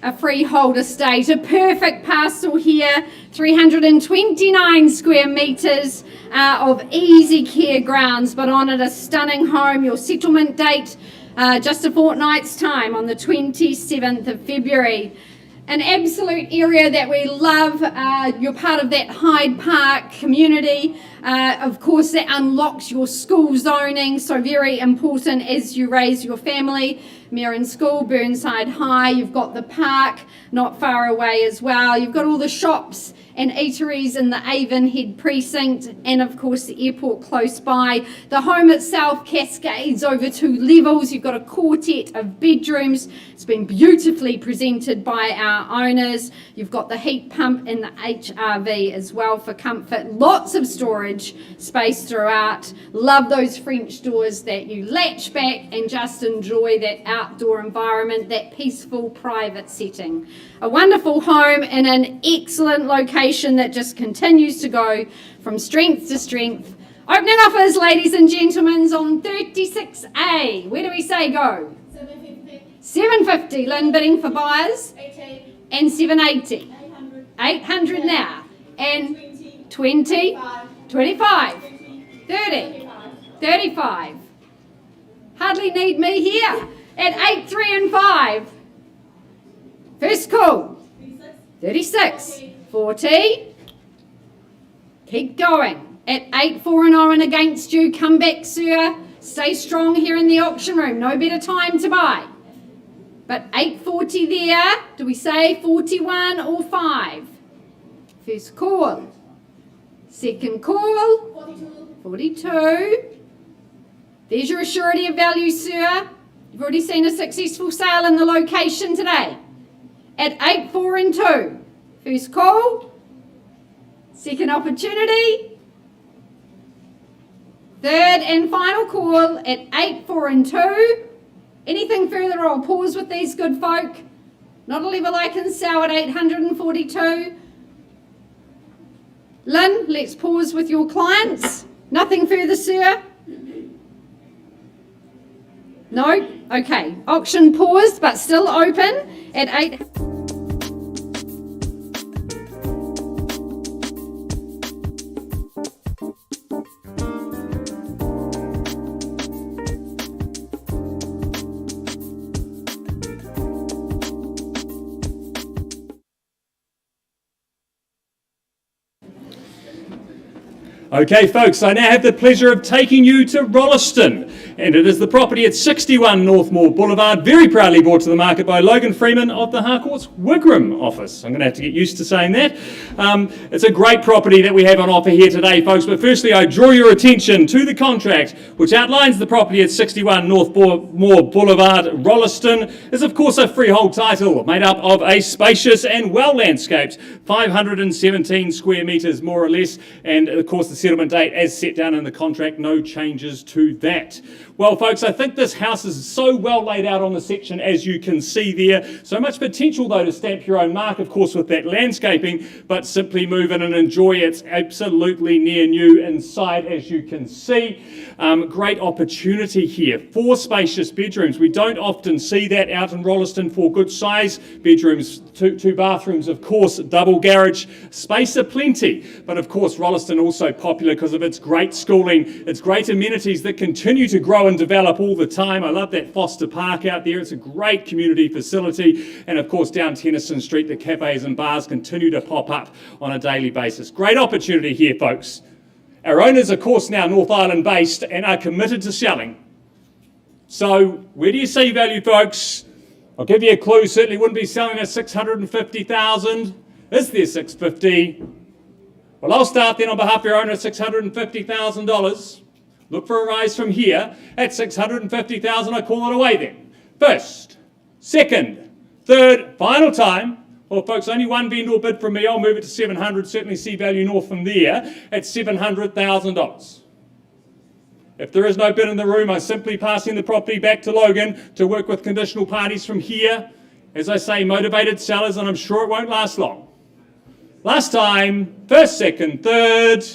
A freehold estate, a perfect parcel here, 329 square metres of easy care grounds, but on it a stunning home. Your settlement date just a fortnight's time on the 27th of February. An absolute area that we love. You're part of that Hyde Park community. Of course, that unlocks your school zoning, so very important as you raise your family. Merrin School, Burnside High, you've got the park not far away as well. You've got all the shops and eateries in the Avonhead precinct, and of course the airport close by. The home itself cascades over 2 levels. You've got a quartet of bedrooms. It's been beautifully presented by our owners. You've got the heat pump and the HRV as well for comfort. Lots of storage space throughout. Love those French doors that you latch back and just enjoy that outdoor environment, that peaceful private setting. A wonderful home in an excellent location that just continues to go from strength to strength. Opening offers, ladies and gentlemen, on 36A. Where do we say go? 750, 750. Lynn bidding for buyers. 80, And 780. 800, 800 now. And 20, 20, 5, 25, 50, 30, 35. 35. Hardly need me here. At 8, 3 and 5. First call. 36, 40. Keep going. At 8, 4 and 0 and against you. Come back, sir. Stay strong here in the auction room. No better time to buy. But 840 there. Do we say 41 or 5? First call. Second call. 42, 42. There's your assurity of value, sir. You've already seen a successful sale in the location today. At 8, 4 and 2. First call. Second opportunity. Third and final call at 8, 4 and 2. Anything further, I'll pause with these good folk. Not a level I can sell at 842. Lynn, let's pause with your clients. Nothing further, sir? No? Okay. Auction paused, but still open at 8. Okay, folks, I now have the pleasure of taking you to Rolleston, and it is the property at 61 Northmore Boulevard, very proudly brought to the market by Logan Freeman of the Harcourts Wigram office. I'm going to have to get used to saying that. It's a great property that we have on offer here today, folks, but firstly I draw your attention to the contract which outlines the property at 61 Northmore Boulevard, Rolleston. Is of course a freehold title made up of a spacious and well-landscaped 517 square metres more or less, and of course the settlement date as set down in the contract, no changes to that. Well, folks, I think this house is so well laid out on the section, as you can see there. So much potential, though, to stamp your own mark, of course, with that landscaping, but simply move in and enjoy. It's absolutely near new inside, as you can see. Great opportunity here. 4 spacious bedrooms. We don't often see that out in Rolleston for good size bedrooms. Two bathrooms, of course, double garage. Space aplenty. But, of course, Rolleston also popular because of its great schooling, its great amenities that continue to grow and develop all the time. I love that Foster Park out there. It's a great community facility. And of course, down Tennyson Street, the cafes and bars continue to pop up on a daily basis. Great opportunity here, folks. Our owners, of course, now North Island based and are committed to selling. So where do you see value, folks? I'll give you a clue. Certainly wouldn't be selling at 650,000. Is there 650? Well, I'll start then on behalf of your owner at $650,000. Look for a rise from here. At 650,000, I call it away then. First, second, third, final time. Well, folks, only one vendor bid from me. I'll move it to 700. Certainly see value north from there at $700,000. If there is no bid in the room, I'm simply passing the property back to Logan to work with conditional parties from here. As I say, motivated sellers, and I'm sure it won't last long. Last time, first, second, third.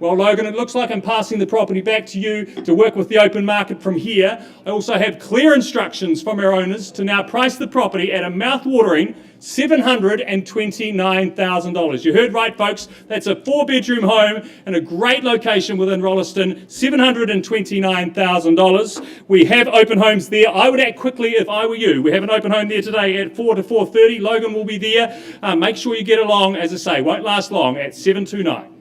Well, Logan, it looks like I'm passing the property back to you to work with the open market from here. I also have clear instructions from our owners to now price the property at a mouth-watering $729,000. You heard right, folks. That's a 4-bedroom home in a great location within Rolleston, $729,000. We have open homes there. I would act quickly if I were you. We have an open home there today at 4 to 4:30. Logan will be there. Make sure you get along. As I say, won't last long at 729.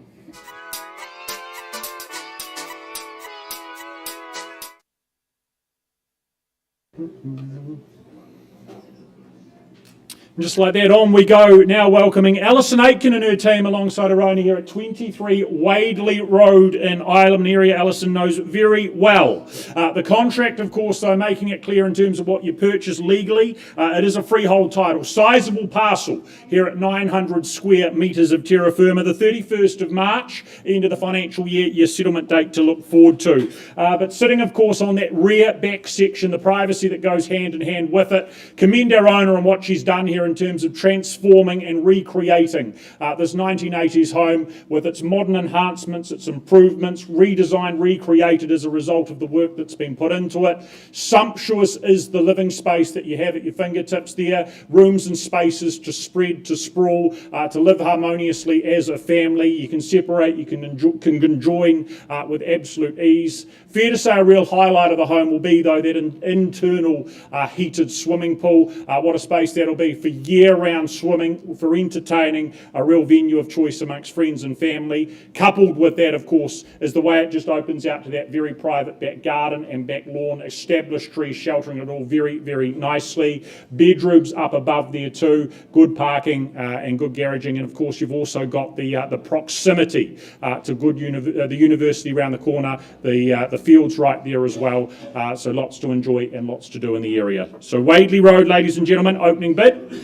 Just like that, on we go, now welcoming Alison Aitken and her team alongside Arona here at 23 Wadley Road in Ireland, an area Alison knows very well. The contract, of course, though, making it clear in terms of what you purchase legally, it is a freehold title. Sizable parcel here at 900 square metres of terra firma. The 31st of March, end of the financial year, your settlement date to look forward to. But sitting, of course, on that rear back section, the privacy that goes hand in hand with it, commend our owner on what she's done here in terms of transforming and recreating this 1980s home with its modern enhancements, its improvements, redesigned, recreated as a result of the work that's been put into it. Sumptuous is the living space that you have at your fingertips there. Rooms and spaces to spread, to sprawl, to live harmoniously as a family. You can separate, you can conjoin with absolute ease. Fair to say a real highlight of the home will be, though, that internal heated swimming pool. What a space that'll be for year-round swimming, for entertaining, a real venue of choice amongst friends and family. Coupled with that, of course, is the way it just opens out to that very private back garden and back lawn, established trees sheltering it all very, very nicely. Bedrooms up above there too, good parking and good garaging, and of course you've also got the proximity to good the university around the corner, the fields right there as well, so lots to enjoy and lots to do in the area. So Wadley Road, ladies and gentlemen, opening bid.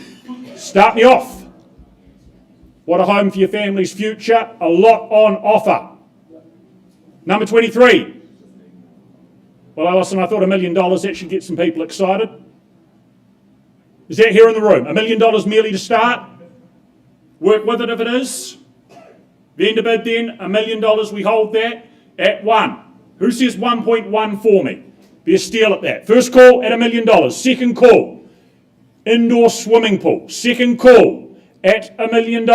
Start me off. What a home for your family's future. A lot on offer. Number 23. Well, Alison, I thought $1 million, that should get some people excited. Is that here in the room? $1 million merely to start? Work with it if it is. Vendor bid then, $1 million, we hold that at 1. Who says 1.1 for me? Be a steal at that. First call at $1 million. Second call, indoor swimming pool. Second call at $1 million.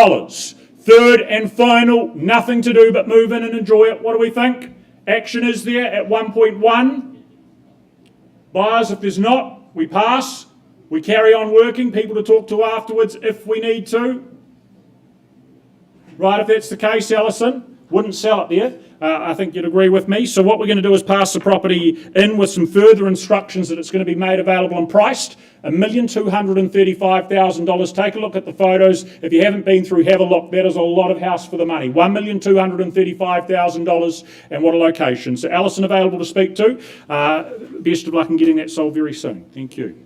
Third and final, nothing to do but move in and enjoy it. What do we think? Action is there at 1.1. Buyers, if there's not, we pass. We carry on working, people to talk to afterwards if we need to. Right, if that's the case, Alison, wouldn't sell it there. I think you'd agree with me. So what we're going to do is pass the property in with some further instructions that it's going to be made available and priced. $1,235,000. Take a look at the photos. If you haven't been through, have a look. That is a lot of house for the money. $1,235,000, and what a location. So Alison available to speak to. Best of luck in getting that sold very soon. Thank you.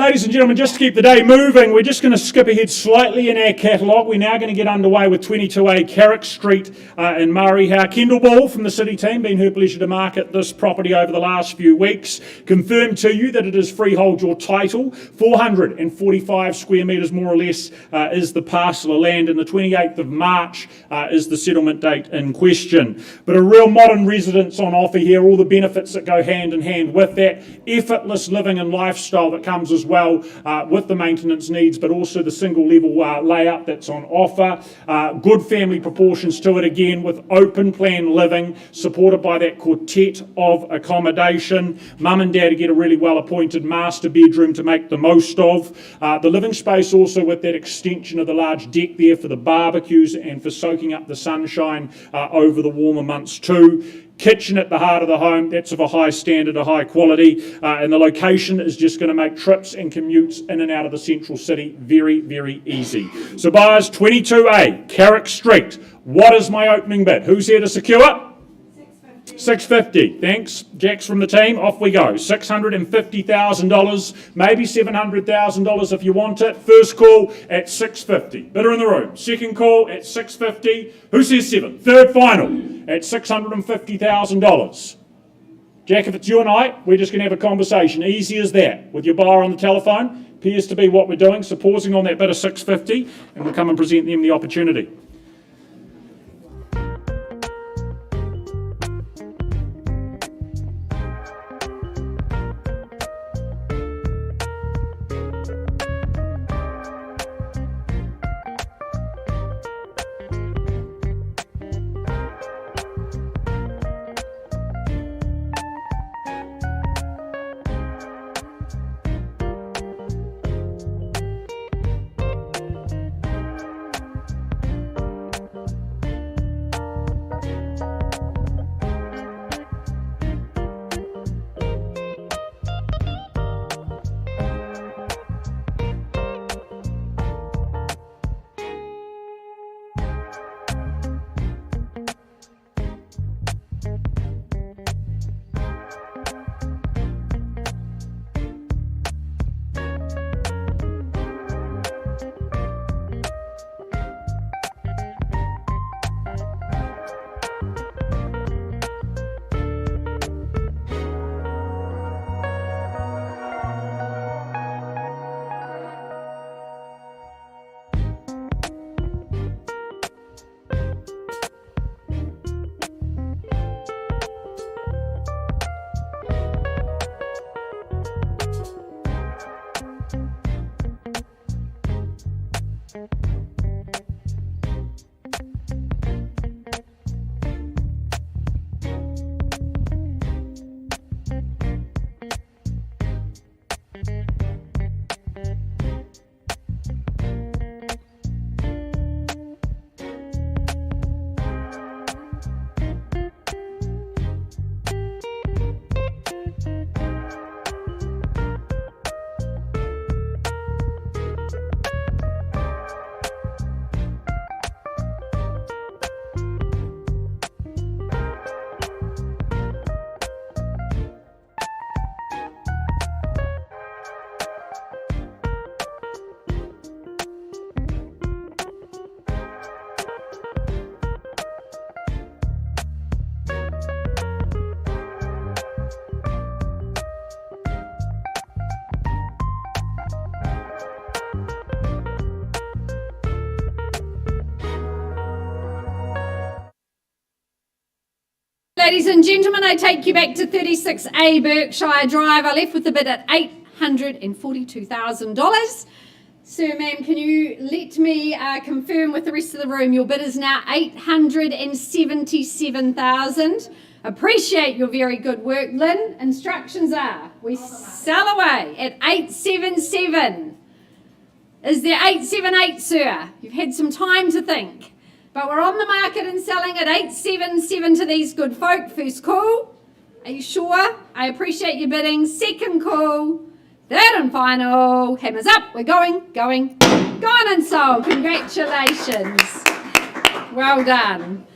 ladies and gentlemen, just to keep the day moving, we're just going to skip ahead slightly in our catalogue. We're now going to get underway with 22A Carrick Street in Murray. Kendall Ball from the City team, been her pleasure to market this property over the last few weeks. Confirmed to you that it is freehold your title. 445 square metres more or less is the parcel of land, and the 28th of March is the settlement date in question. But a real modern residence on offer here, all the benefits that go hand in hand with that, effortless living and lifestyle that comes as well with the maintenance needs, but also the single level layout that's on offer. Good family proportions to it again, with open plan living supported by that quartet of accommodation. Mum and dad get a really well appointed master bedroom to make the most of. The living space also with that extension of the large deck there for the barbecues and for soaking up the sunshine over the warmer months too. Kitchen at the heart of the home, that's of a high standard, a high quality, and the location is just going to make trips and commutes in and out of the central city very, very easy. So buyers, 22A, Carrick Street. What is my opening bid? Who's here to secure? 650. Thanks, Jax from the team. Off we go. $650,000, maybe $700,000 if you want it. First call at 650. Bidder in the room. Second call at 650. Who says 7? Third final at $650,000. Jack, if it's you and I, we're just going to have a conversation. Easy as that. With your buyer on the telephone. Appears to be what we're doing. So pausing on that bid of 650, and we'll come and present them the opportunity. Ladies and gentlemen, I take you back to 36A Berkshire Drive. I left with the bid at $842,000. Sir, ma'am, can you let me confirm with the rest of the room your bid is now $877,000. Appreciate your very good work, Lynn. Instructions are we sell away at 877. Is there 878, sir? You've had some time to think. But we're on the market and selling at 877 to these good folk. First call. Are you sure? I appreciate your bidding. Second call. Third and final. Hammers up. We're going and sold. Congratulations. Well done.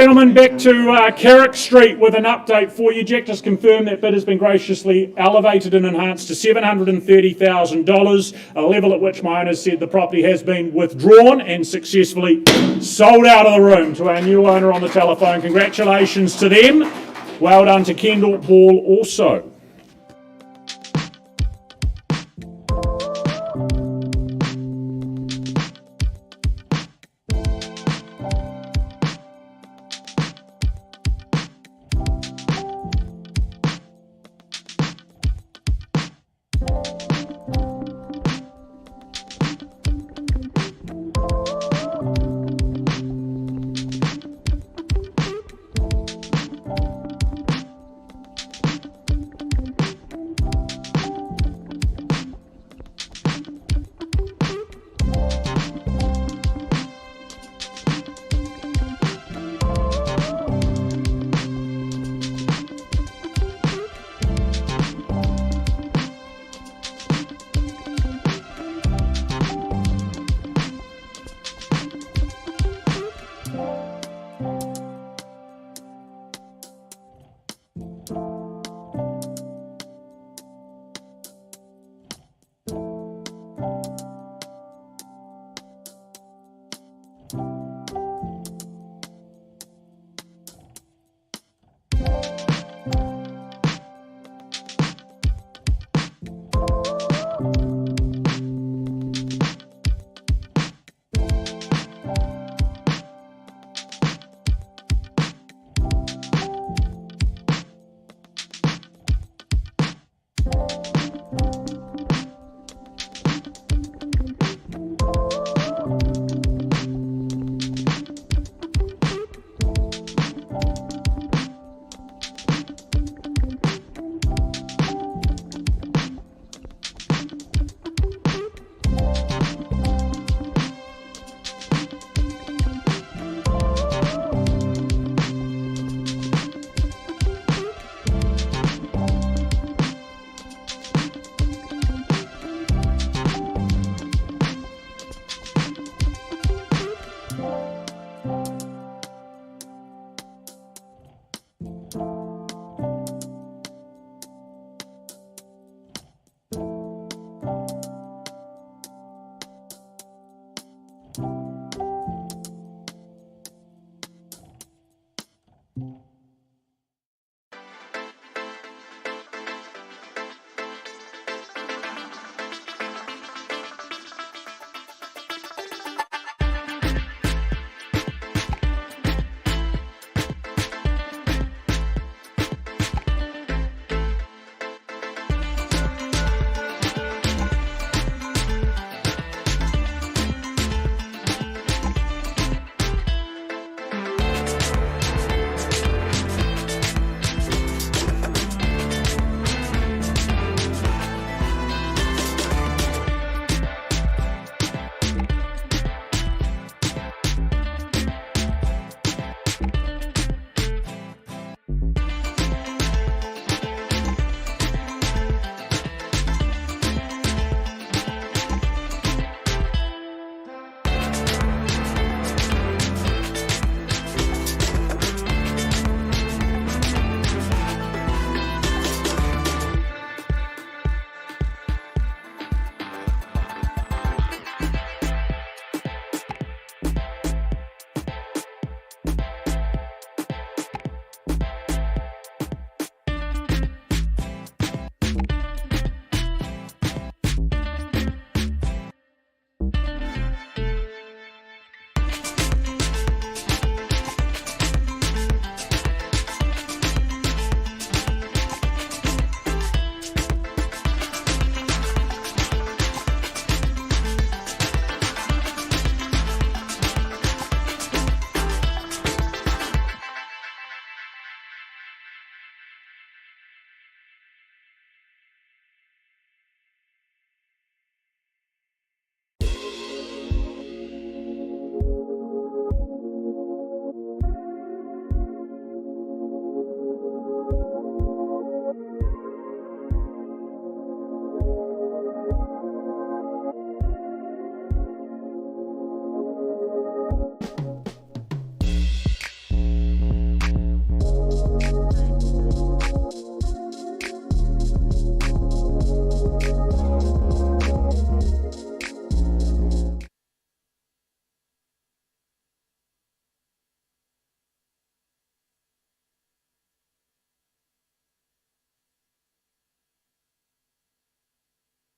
gentlemen, back to Carrick Street with an update for you. Jack just confirmed that bid has been graciously elevated and enhanced to $730,000, a level at which my owners said the property has been withdrawn and successfully sold out of the room. To our new owner on the telephone, congratulations to them. Well done to Kendall Ball also.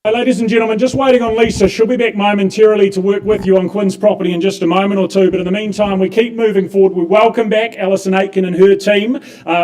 Ladies and gentlemen, just waiting on Lisa. She'll be back momentarily to work with you on Quinn's property in just a moment or two. But in the meantime, we keep moving forward. We welcome back Alison Aitken and her team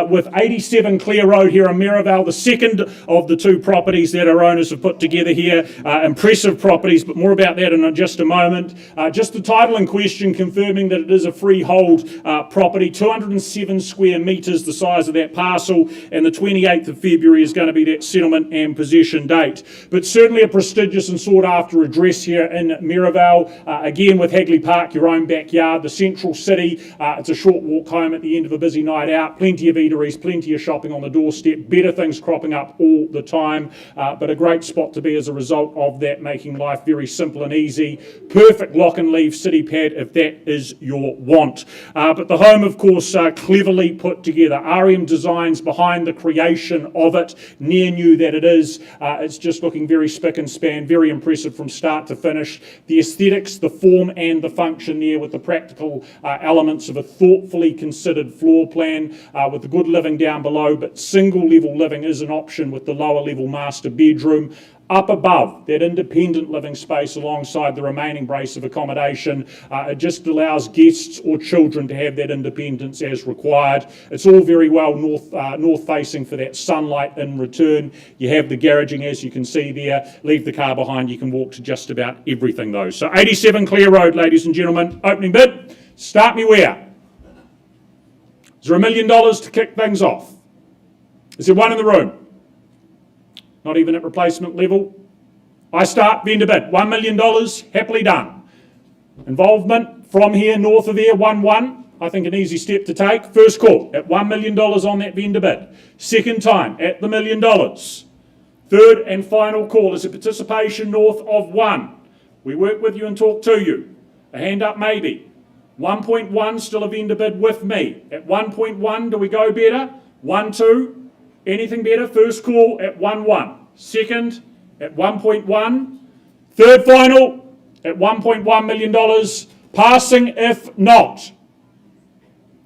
with 87 Clear Road here in Maryvale, the second of the two properties that our owners have put together here. Impressive properties, but more about that in just a moment. Just the title in question confirming that it is a freehold property, 207 square metres, the size of that parcel, and the 28th of February is going to be that settlement and possession date. But certainly a prestigious and sought after address here in Maryvale, again with Hagley Park, your own backyard, the central city. It's a short walk home at the end of a busy night out, plenty of eateries, plenty of shopping on the doorstep, better things cropping up all the time, but a great spot to be as a result of that, making life very simple and easy. Perfect lock and leave city pad if that is your want. But the home, of course, cleverly put together. REM Designs behind the creation of it, near new that it is. It's just looking very spick and span, very impressive from start to finish. The aesthetics, the form and the function there with the practical elements of a thoughtfully considered floor plan with the good living down below, but single level living is an option with the lower level master bedroom. Up above, that independent living space alongside the remaining brace of accommodation, it just allows guests or children to have that independence as required. It's all very well north facing for that sunlight in return. You have the garaging as you can see there. Leave the car behind, you can walk to just about everything though. So 87 Clear Road, ladies and gentlemen, opening bid, start me where? Is there $1 million to kick things off? Is there one in the room? Not even at replacement level. I start, vendor bid, $1 million, happily done. Involvement from here, north of there, 1-1. I think an easy step to take. First call at $1 million on that vendor bid. Second time at the $1 million. Third and final call is a participation north of 1. We work with you and talk to you. A hand up maybe. 1.1, still a vendor bid with me. At 1.1, do we go better? 1-2. Anything better? First call at 1-1. Second at 1.1. Third final at $1.1 million. Passing if not.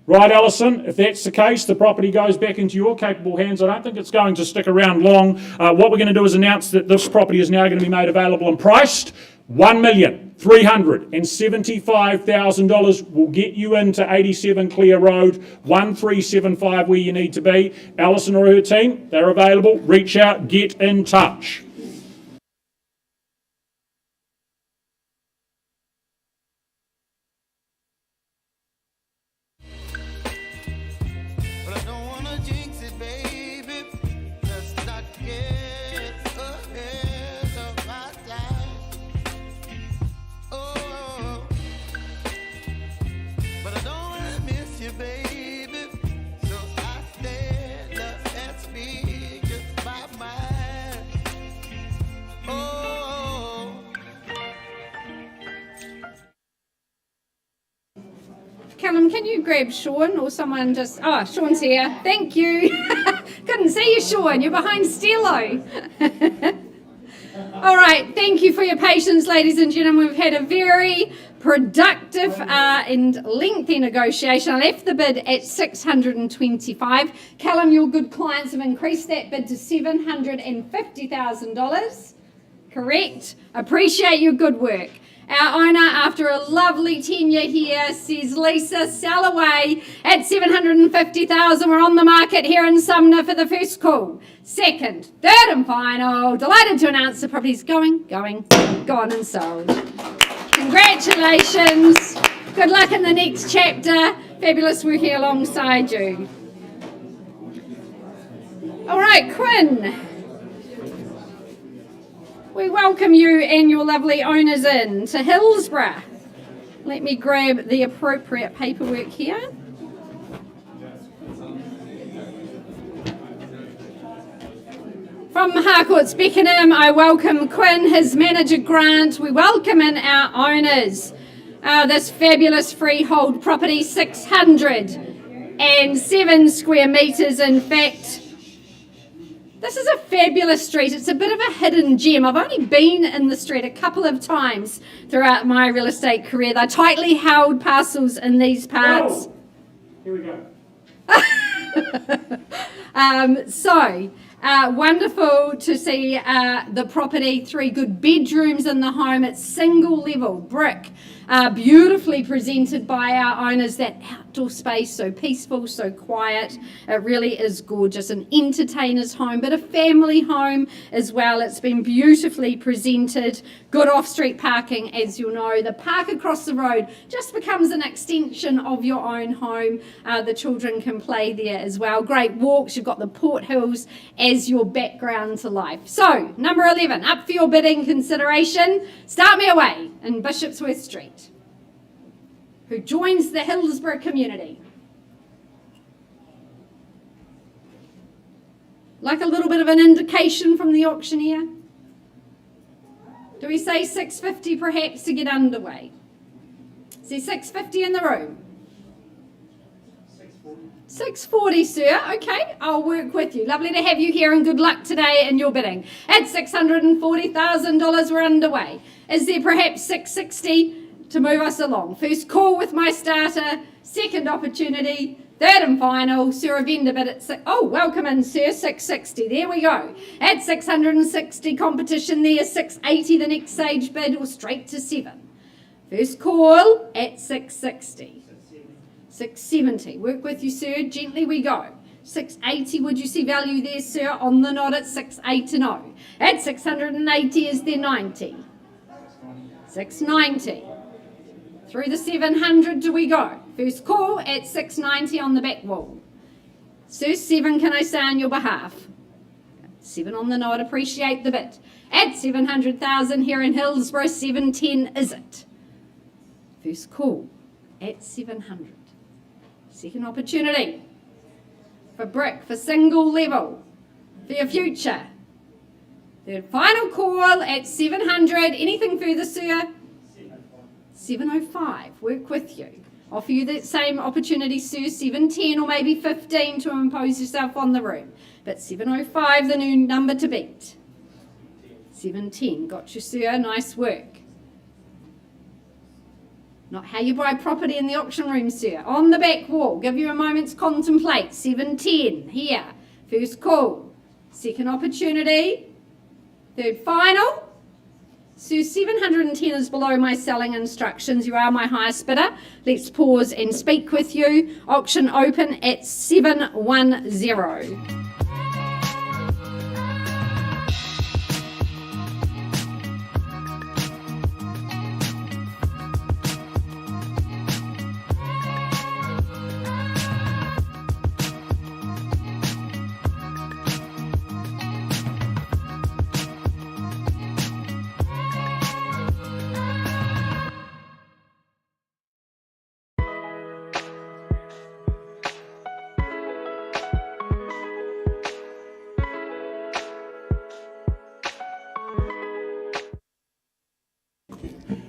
Right, Alison, if that's the case, the property goes back into your capable hands. I don't think it's going to stick around long. What we're going to do is announce that this property is now going to be made available and priced. $1,375,000 will get you into 87 Clear Road, 1375 where you need to be. Alison or her team, they're available. Reach out, get in touch. But I don't wanna jinx it, baby. Let's not get ahead of my time. Oh, but I don't wanna miss you, baby. So I stand up and speak just my mind. Oh. Callum, can you grab Sean or someone just... Oh, Sean's here. Thank you. Couldn't see you, Sean. You're behind Stello. All right. Thank you for your patience, ladies and gentlemen. We've had a very productive and lengthy negotiation. I left the bid at $625. Callum, your good clients have increased that bid to $750,000. Correct. Appreciate your good work. Our owner, after a lovely tenure here, says, Lisa, sell away at $750,000. We're on the market here in Sumner for the first call. Second, third and final. Delighted to announce the property's gone and sold. Congratulations. Good luck in the next chapter. Fabulous working alongside you. All right, Quinn. We welcome you and your lovely owners in to Hillsborough. Let me grab the appropriate paperwork here. From Harcourts Beckenham, I welcome Quinn, his manager Grant. We welcome in our owners. This fabulous freehold property, 607 square metres in fact. This is a fabulous street. It's a bit of a hidden gem. I've only been in the street a couple of times throughout my real estate career. They're tightly held parcels in these parts. Here we go. Wonderful to see the property, 3 good bedrooms in the home. It's single level brick, beautifully presented by our owners. That outdoor space, so peaceful, so quiet. It really is gorgeous. An entertainer's home, but a family home as well. It's been beautifully presented. Good off-street parking, as you'll know. The park across the road just becomes an extension of your own home. The children can play there as well. Great walks. You've got the Port Hills as your background to life. So, number 11, up for your bidding consideration. Start Me Away in Bishopsworth Street, who joins the Hillsborough community. Like a little bit of an indication from the auctioneer. Do we say 650 perhaps to get underway? See 650 in the room? 640, sir. Okay, I'll work with you. Lovely to have you here and good luck today in your bidding. At $640,000, we're underway. Is there perhaps 660 to move us along? First call with my starter, second opportunity, third and final. Sir, a vendor bid at welcome in, sir. 660. There we go. At 660 competition there, 680 the next stage bid, or straight to 7. First call at 660. 670. Work with you, sir. Gently we go. 680, would you see value there, sir? On the nod at 680. At 680 is there 90. 690. Through the 700 do we go. First call at 690 on the back wall. Sir, 7 can I say on your behalf? 7 on the nod, appreciate the bit. At 700,000 here in Hillsborough, 710 is it? First call at 700. Second opportunity for brick, for single level, for your future. Third final call at 700. Anything further, sir? 705. Work with you. Offer you the same opportunity, sir. 710 or maybe 15 to impose yourself on the room. But 705, the new number to beat. 710. Got you, sir. Nice work. Not how you buy property in the auction room, sir. On the back wall. Give you a moment's contemplate. 710. Here. First call. Second opportunity. Third final. Sir, 710 is below my selling instructions. You are my highest bidder. Let's pause and speak with you. Auction open at 710.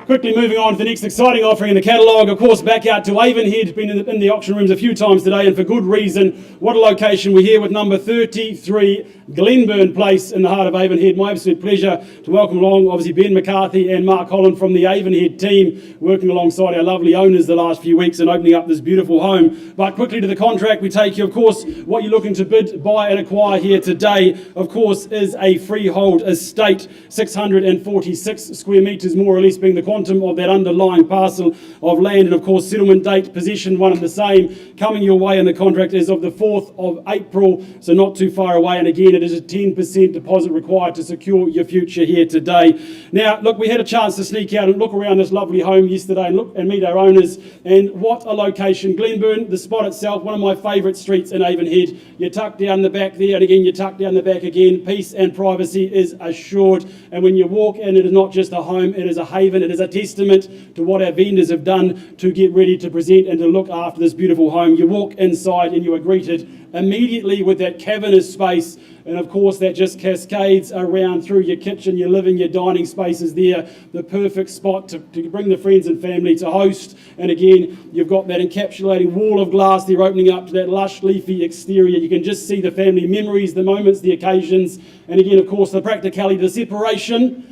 Quickly moving on to the next exciting offering in the catalogue, of course, back out to Avonhead. Been in the auction rooms a few times today, and for good reason. What a location. We're here with number 33 Glenburn Place in the heart of Avonhead. My absolute pleasure to welcome along, obviously, Ben McCarthy and Mark Holland from the Avonhead team, working alongside our lovely owners the last few weeks and opening up this beautiful home. But quickly to the contract, we take you, of course, what you're looking to bid, buy and acquire here today, of course, is a freehold estate, 646 square metres, more or less, being the quantity of that underlying parcel of land, and of course settlement date, possession, one and the same, coming your way, and the contract is of the 4th of April, so not too far away. And again, it is a 10% deposit required to secure your future here today. Now look, we had a chance to sneak out and look around this lovely home yesterday and look and meet our owners, and what a location. Glenburn, the spot itself, one of my favourite streets in Avonhead. You tuck down the back there, and again you tuck down the back again. Peace and privacy is assured, and when you walk in, it is not just a home, it is a haven. It is a testament to what our vendors have done to get ready to present and to look after this beautiful home. You walk inside and you are greeted immediately with that cavernous space, and of course that just cascades around through your kitchen, your living, your dining spaces there. The perfect spot to bring the friends and family to host. And again, you've got that encapsulating wall of glass there opening up to that lush leafy exterior. You can just see the family memories, the moments, the occasions, and again, of course, the practicality, the separation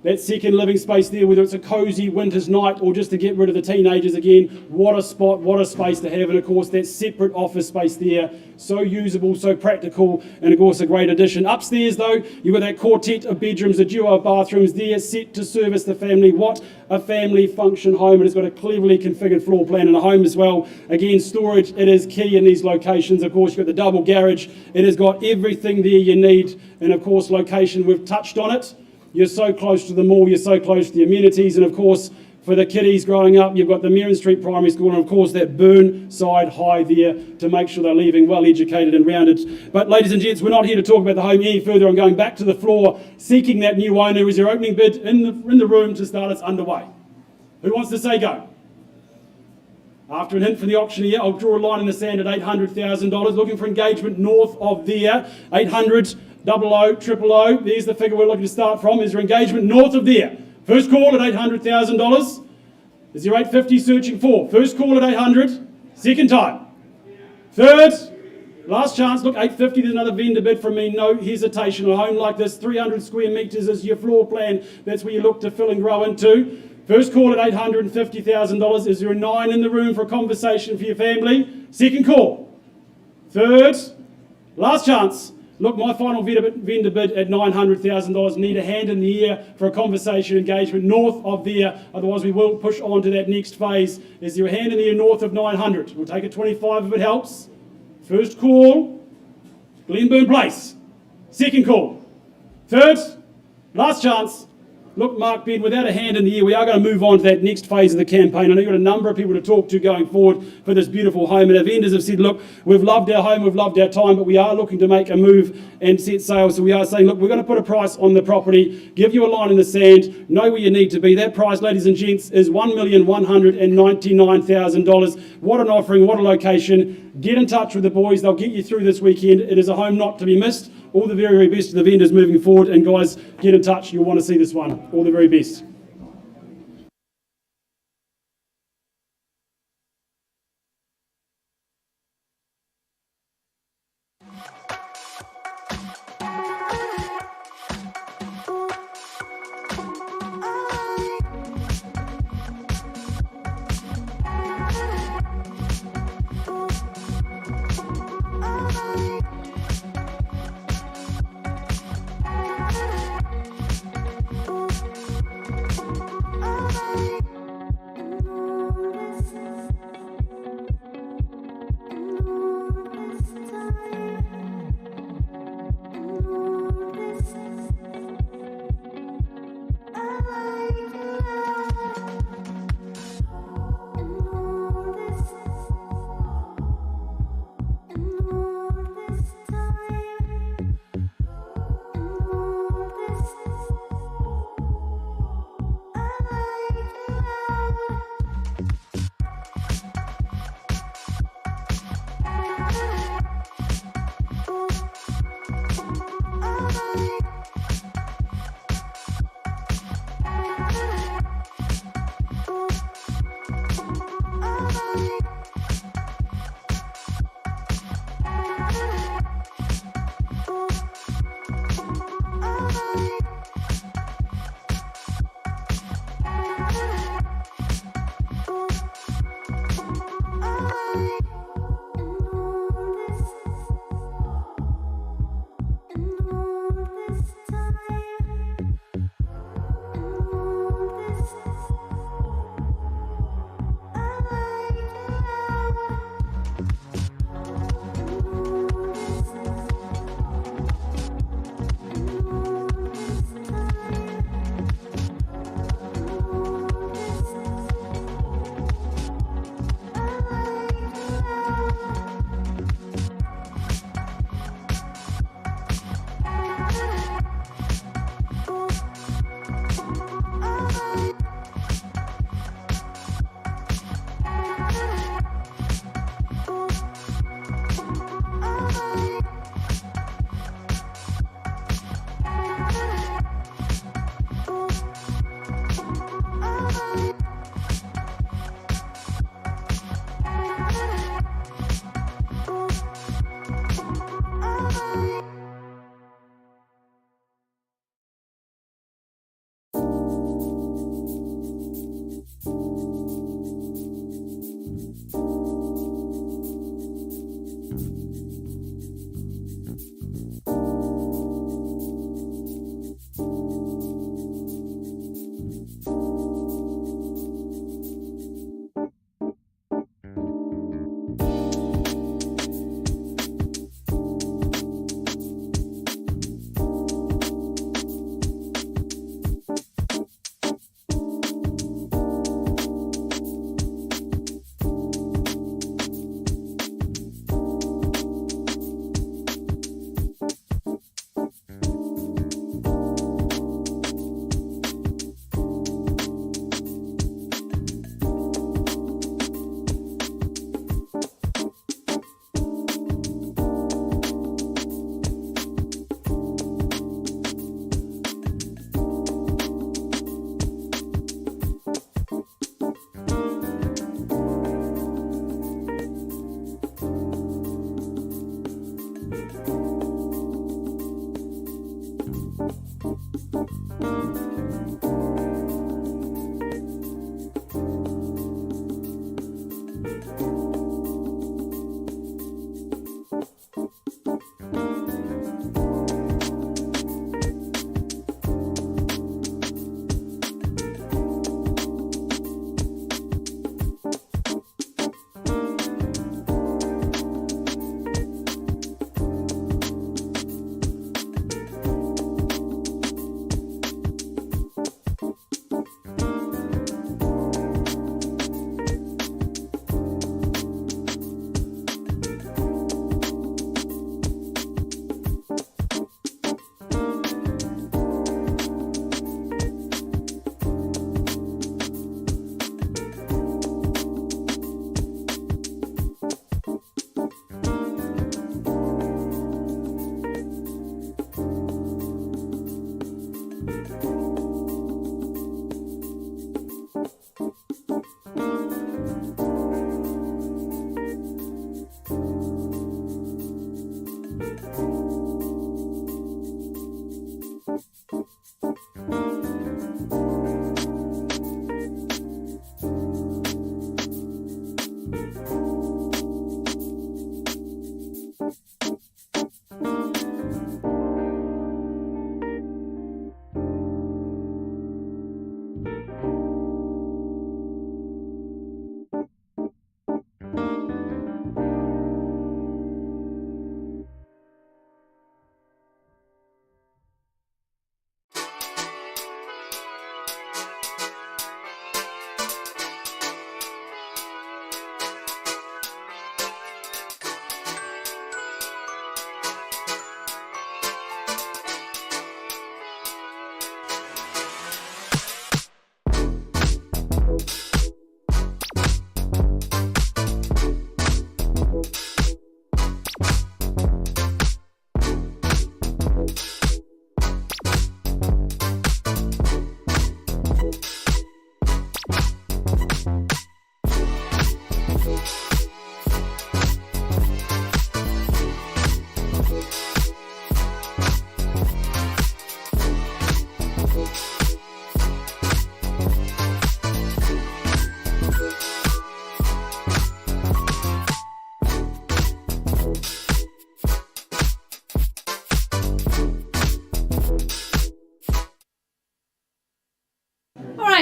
that second living space there, whether it's a cosy winter's night or just to get rid of the teenagers again. What a spot, what a space to have. And of course, that separate office space there, so usable, so practical, and of course, a great addition. Upstairs though, you've got that quartet of bedrooms, a duo of bathrooms there, set to service the family. What a family function home. It has got a cleverly configured floor plan and a home as well. Again, storage, it is key in these locations. Of course, you've got the double garage. It has got everything there you need. And of course, location, we've touched on it. You're so close to the mall, you're so close to the amenities, and of course, for the kiddies growing up, you've got the Merrin Street Primary School, and of course that Burnside High there to make sure they're leaving well educated and rounded. But ladies and gents, we're not here to talk about the home any further. I'm going back to the floor, seeking that new owner. Is your opening bid in the room to start us underway? Who wants to say go? After a hint from the auctioneer, I'll draw a line in the sand at $800,000. Looking for engagement north of there, 800 00 000. There's the figure we're looking to start from. Is your engagement north of there? First call at $800,000. Is your 850 searching for? First call at 800. Second time. Third. Last chance. Look, 850. There's another vendor bid from me. No hesitation. A home like this, 300 square metres is your floor plan. That's where you look to fill and grow into. First call at $850,000. Is there a 9 in the room for a conversation for your family? Second call. Third. Last chance. Look, my final vendor bid at $900,000. Need a hand in the air for a conversation engagement north of there. Otherwise, we will push on to that next phase. Is there a hand in the air north of 900? We'll take a 25 if it helps. First call, Glenburn Place. Second call. Third, last chance. Look, Mark Ben, without a hand in the air, we are going to move on to that next phase of the campaign. I know you've got a number of people to talk to going forward for this beautiful home. And our vendors have said, look, we've loved our home, we've loved our time, but we are looking to make a move and set sail. So we are saying, look, we're going to put a price on the property, give you a line in the sand, know where you need to be. That price, ladies and gents, is $1,199,000. What an offering, what a location. Get in touch with the boys. They'll get you through this weekend. It is a home not to be missed. All the very, very best to the vendors moving forward. And guys, get in touch. You'll want to see this one. All the very best.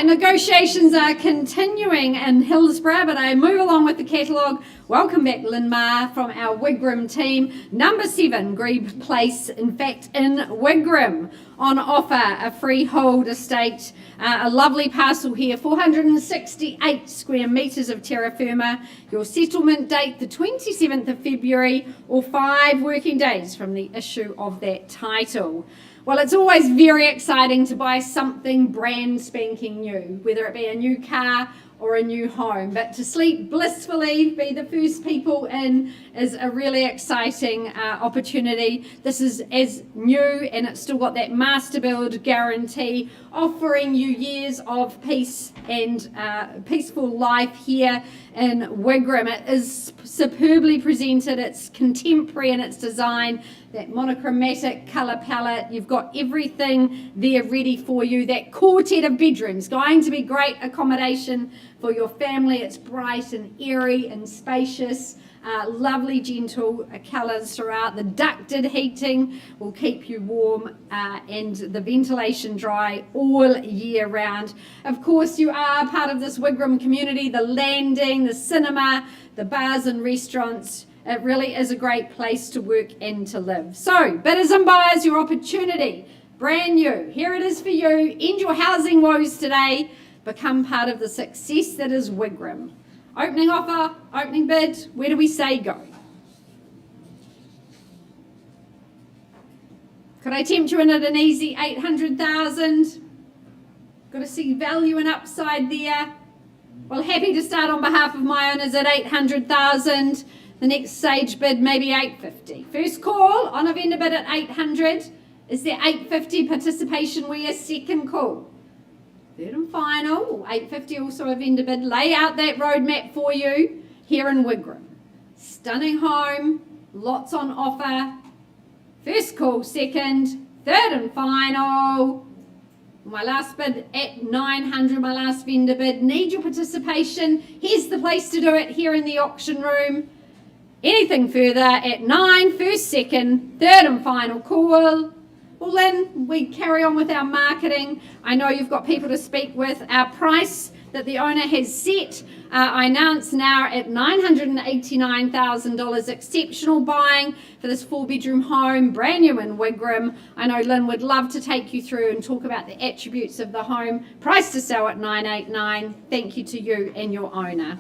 right, negotiations are continuing in Hillsborough, but I move along with the catalogue. Welcome back, Lynn Marr from our Wigram team. Number 7, Grebe Place, in fact, in Wigram. On offer, a freehold estate, a lovely parcel here, 468 square metres of terra firma. Your settlement date, the 27th of February, or 5 working days from the issue of that title. Well, it's always very exciting to buy something brand spanking new, whether it be a new car or a new home. But to sleep blissfully, be the first people in, is a really exciting opportunity. This is as new, and it's still got that master build guarantee, offering you years of peace and peaceful life here in Wigram. It is superbly presented. It's contemporary in its design, that monochromatic colour palette. You've got everything there ready for you. That quartet of bedrooms, going to be great accommodation for your family. It's bright and airy and spacious. Lovely gentle colours throughout. The ducted heating will keep you warm and the ventilation dry all year round. Of course, you are part of this Wigram community, the landing, the cinema, the bars and restaurants. It really is a great place to work and to live. So, bidders and buyers, your opportunity, brand new. Here it is for you. End your housing woes today. Become part of the success that is Wigram. Opening offer, opening bid, where do we say go? Could I tempt you in at an easy 800,000? Got to see value and upside there. Well, happy to start on behalf of my owners at 800,000. The next sage bid, maybe 850. First call on a vendor bid at 800. Is there 850 participation? We are second call. Third and final, 850 also a vendor bid. Lay out that roadmap for you here in Wigram. Stunning home, lots on offer. First call, second, third and final. My last bid at 900, my last vendor bid. Need your participation. Here's the place to do it, here in the auction room. Anything further at 9, first, second, third and final call. Well, Lynn, we carry on with our marketing. I know you've got people to speak with. Our price that the owner has set, I announce now at $989,000. Exceptional buying for this 4-bedroom home, brand new in Wigram. I know Lynn would love to take you through and talk about the attributes of the home. Price to sell at $989,000. Thank you to you and your owner.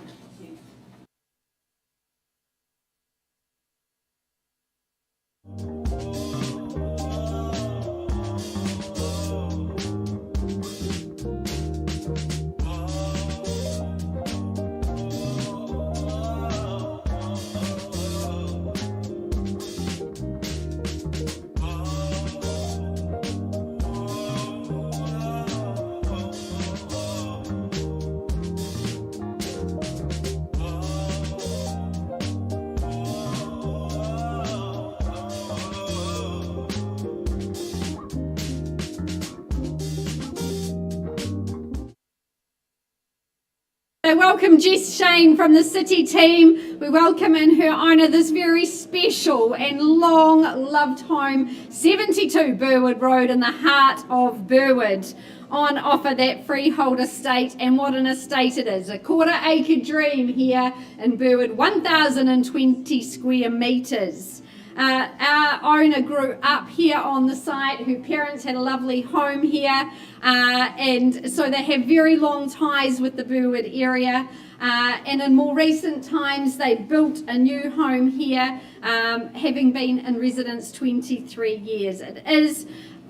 I welcome Jess Shane from the City team. We welcome in her owner this very special and long-loved home, 72 Burwood Road in the heart of Burwood. On offer, that freehold estate, and what an estate it is. A quarter-acre dream here in Burwood, 1,020 square metres. Our owner grew up here on the site. Her parents had a lovely home here, and so they have very long ties with the Burwood area. And in more recent times, they built a new home here, having been in residence 23 years. It is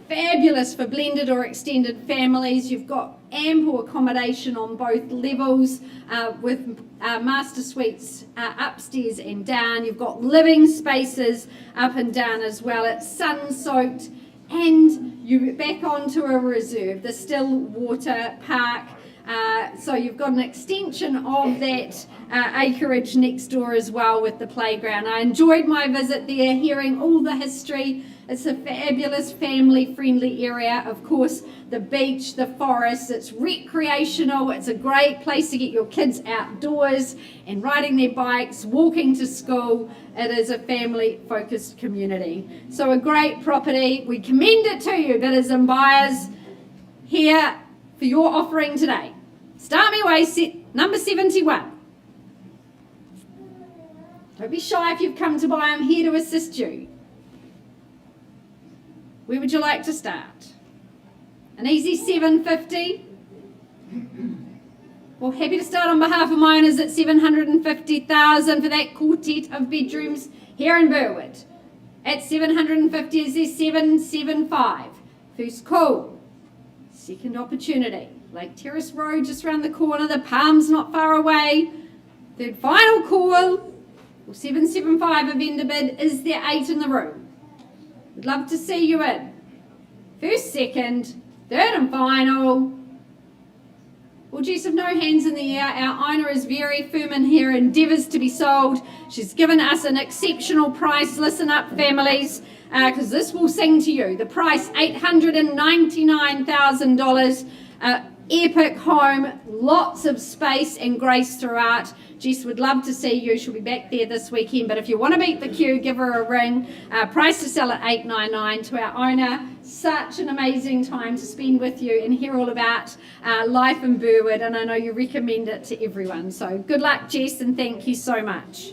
fabulous for blended or extended families. You've got ample accommodation on both levels with master suites upstairs and down. You've got living spaces up and down as well. It's sun-soaked, and you're back onto a reserve, the still water park. So you've got an extension of that acreage next door as well with the playground. I enjoyed my visit there, hearing all the history. It's a fabulous family-friendly area. Of course, the beach, the forest, it's recreational. It's a great place to get your kids outdoors and riding their bikes, walking to school. It is a family-focused community. So a great property. We commend it to you, bidders and buyers. Here for your offering today. Start me away, set number 71. Don't be shy if you've come to buy, I'm here to assist you. Where would you like to start? An easy 750? Well, happy to start on behalf of my owners at 750,000 for that quartet of bedrooms here in Burwood. At 750 is there 775. First call. Second opportunity. Lake Terrace Road just round the corner. The Palms not far away. Third final call. Well, 775 a vendor bid. Is there 8 in the room? We'd love to see you in. First, second, third and final. Well, Jess, of no hands in the air, our owner is very firm in her endeavours to be sold. She's given us an exceptional price. Listen up, families, because this will sing to you. The price, $899,000. Epic home, lots of space and grace throughout. Jess would love to see you. She'll be back there this weekend. But if you want to beat the queue, give her a ring. Price to sell at $899 to our owner. Such an amazing time to spend with you and hear all about life in Burwood. And I know you recommend it to everyone. So good luck, Jess, and thank you so much.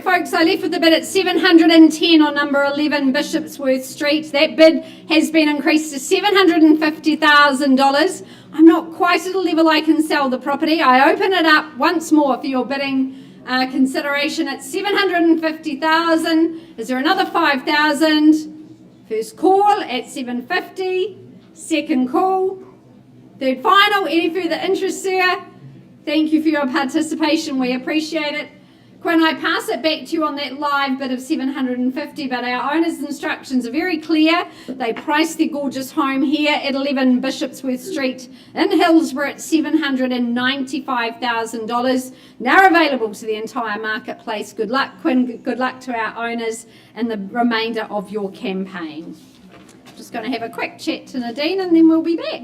right, folks, I left with the bid at 710 on number 11 Bishopsworth Street. That bid has been increased to $750,000. I'm not quite at a level I can sell the property. I open it up once more for your bidding consideration at $750,000. Is there another $5,000? First call at $750,000. Second call. Third final. Any further interest, sir? Thank you for your participation. We appreciate it. Quinn, I pass it back to you on that live bid of $750,000, but our owner's instructions are very clear. They priced their gorgeous home here at 11 Bishopsworth Street in Hillsborough at $795,000. Now available to the entire marketplace. Good luck, Quinn. Good luck to our owners and the remainder of your campaign. Just going to have a quick chat to Nadine and then we'll be back.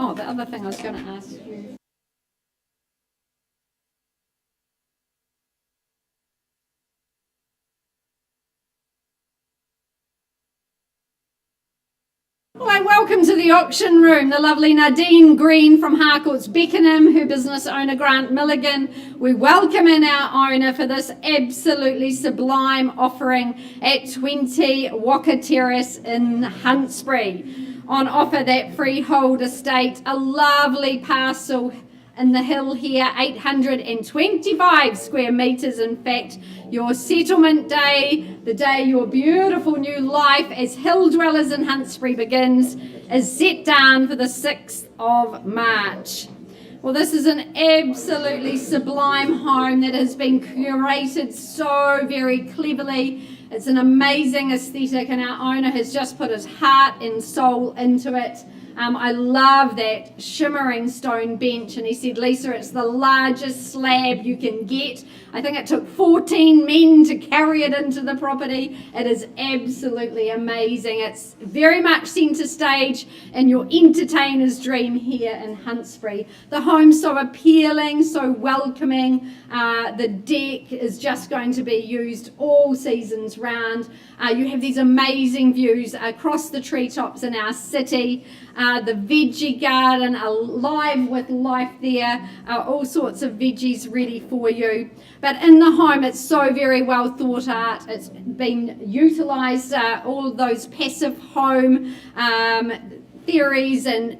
Oh, the other thing I was going to ask you. Well, welcome to the auction room, the lovely Nadine Green from Harcourt's Beckenham, her business owner Grant Milligan. We welcome in our owner for this absolutely sublime offering at 20 Walker Terrace in Huntsbury. On offer, that freehold estate, a lovely parcel in the hill here, 825 square metres. In fact, your settlement day, the day your beautiful new life as hill dwellers in Huntsbury begins, is set down for the 6th of March. Well, this is an absolutely sublime home that has been curated so very cleverly. It's an amazing aesthetic and our owner has just put his heart and soul into it. I love that shimmering stone bench, and he said, Lisa, it's the largest slab you can get. I think it took 14 men to carry it into the property. It is absolutely amazing. It's very much centre stage in your entertainer's dream here in Huntsbury. The home's so appealing, so welcoming. The deck is just going to be used all seasons round. You have these amazing views across the treetops in our city. The veggie garden alive with life there, all sorts of veggies ready for you. But in the home, it's so very well thought out. It's been utilised, all of those passive home theories, and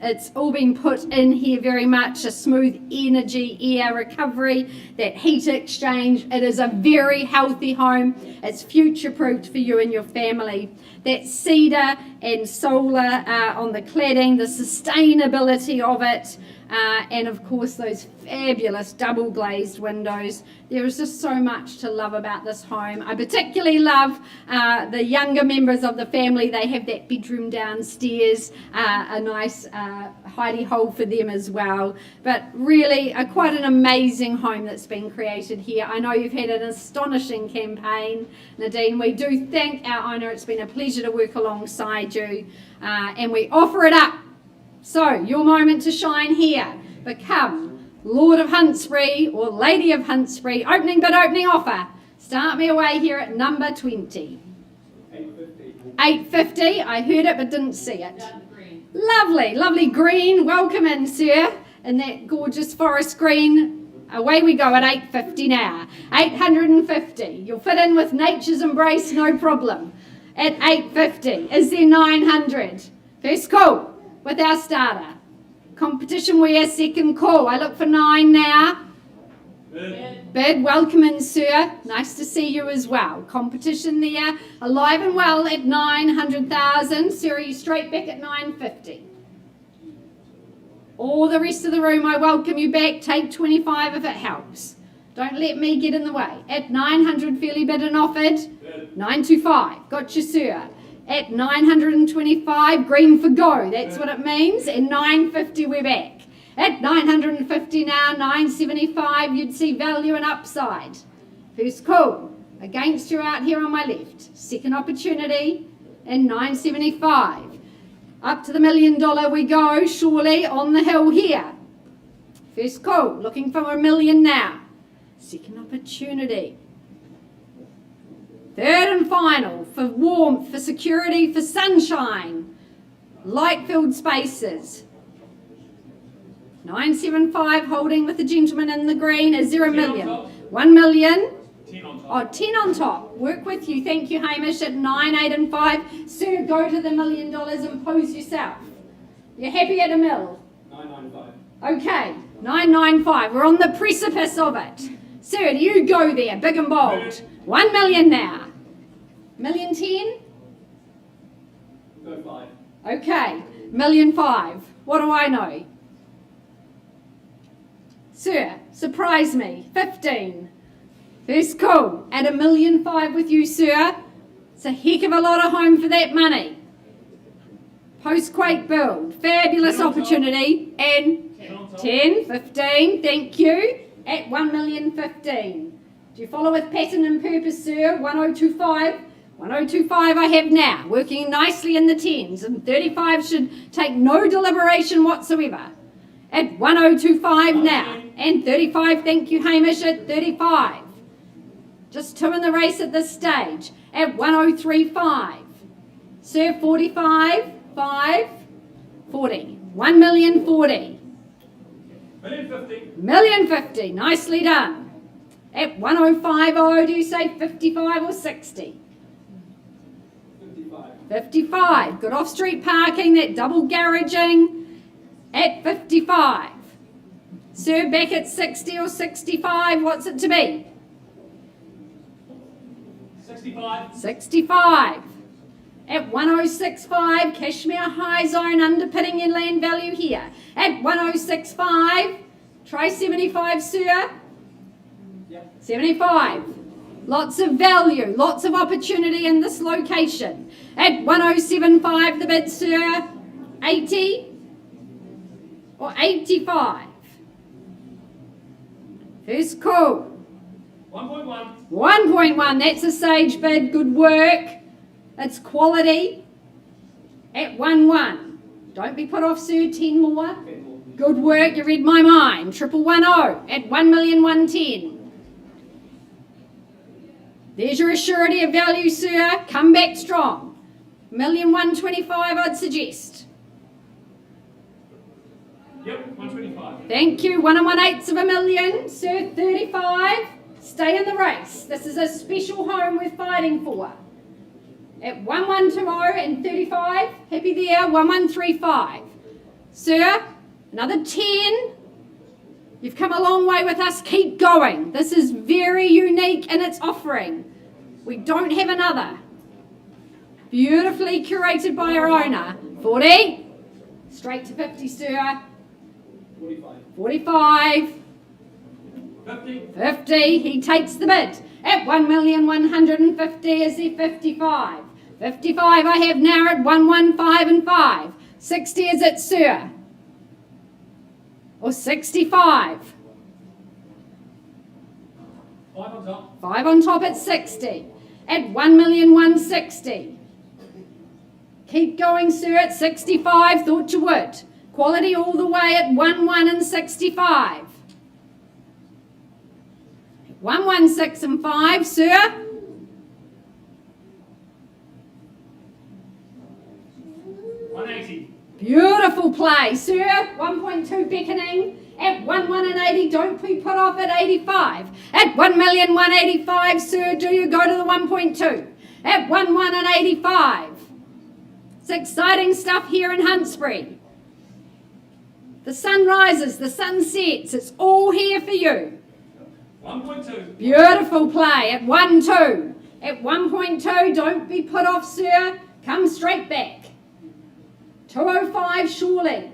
it's all been put in here very much. A smooth energy air recovery, that heat exchange. It is a very healthy home. It's future proofed for you and your family. That cedar and solar on the cladding, the sustainability of it, and of course those fabulous double glazed windows. There is just so much to love about this home. I particularly love the younger members of the family. They have that bedroom downstairs, a nice hidey hole for them as well. But really quite an amazing home that's been created here. I know you've had an astonishing campaign, Nadine. We do thank our owner. It's been a pleasure to work alongside you, and we offer it up. So, your moment to shine here. Become Lord of Huntsbury or Lady of Huntsbury. Opening bid, opening offer. Start me away here at number 20. 850. I heard it but didn't see it. Lovely, lovely green. Welcome in, sir. In that gorgeous forest green. Away we go at 850 now. 850. You'll fit in with nature's embrace, no problem. At 850. Is there 900? First call with our starter. Competition wear, second call. I look for 9 now. Bid, welcome in, sir. Nice to see you as well. Competition there, alive and well at 900,000. Sir, are you straight back at 950? All the rest of the room, I welcome you back. Take 25 if it helps. Don't let me get in the way. At 900, fairly bid and offered. 925. Got you, sir. At 925, green for go. That's what it means. And 950, we're back. At 950 now, 975, you'd see value and upside. First call against you out here on my left. Second opportunity in 975. Up to the $1 million we go, surely on the hill here. First call, looking for $1 million now. Second opportunity. Third and final, for warmth, for security, for sunshine. Light-filled spaces. 975 holding with the gentleman in the green. Is there $1 million? 1 million. 10 on top. Oh, 10 on top. Work with you. Thank you, Hamish. At 9, 8 and 5. Sir, go to the $1 million and pose yourself. You're happy at $1 million? 995. Okay, 995. We're on the precipice of it. Sir, do you go there, big and bold. 1 million now. 1,010,000? Go 5. Okay, 1,005,000. What do I know? Sir, surprise me. 15. First call at 1,005,000 with you, sir. It's a heck of a lot of home for that money. Post-quake build. Fabulous opportunity. And 10, 15, thank you. At 1,015,000. Do you follow with pattern and purpose, sir? 1025. 1025 I have now. Working nicely in the 10s. And 35 should take no deliberation whatsoever. At 1025 now. And 35, thank you, Hamish, at 35. Just 2 in the race at this stage. At 1035. Sir, 45, 5, 40. 1,040,000. 1,050,000. 1,050,000. Nicely done. At 1050, do you say 55 or 60? 55. 55. Good off-street parking, that double garaging. At 55. Sir, back at 60 or 65, what's it to be? 65. 65. At 1065, Kashmir High Zone underpinning your land value here. At 1065, try 75, sir. Yep. 75. Lots of value, lots of opportunity in this location. At 1075, the bid, sir. 80 or 85. First call. 1.1. 1.1, that's a sage bid, good work. It's quality. At 1.1. Don't be put off, sir, 10 more. Good work, you read my mind. 1,110 at 1,110,000. There's your assurity of value, sir. Come back strong. 1,125,000 I'd suggest. Yep, 125. Thank you. 1 1/8 of a million. Sir, 35. Stay in the race. This is a special home we're fighting for. At 1120 and 35. Happy there. 1135. Sir, another 10. You've come a long way with us. Keep going. This is very unique in its offering. We don't have another. Beautifully curated by our owner. 40. Straight to 50, sir. 45. 45. 50. 50. He takes the bid. At 1,150,000 is he 55. 55 I have now at 115 and 5. 60 is it, sir? Or 65. 5 on top. 5 on top at 60. At 1,160,000. Keep going, sir, at 65. Thought you would. Quality all the way at 11 and 65. 116 and 5, sir. 180. Beautiful play, sir. 1.2 beckoning. At 1,180, don't be put off at 85. At 1,185,000, sir, do you go to the 1.2? At 1,185. It's exciting stuff here in Huntsbury. The sun rises, the sun sets. It's all here for you. 1.2. Beautiful play at 1.2. At 1.2, don't be put off, sir. Come straight back. 205 surely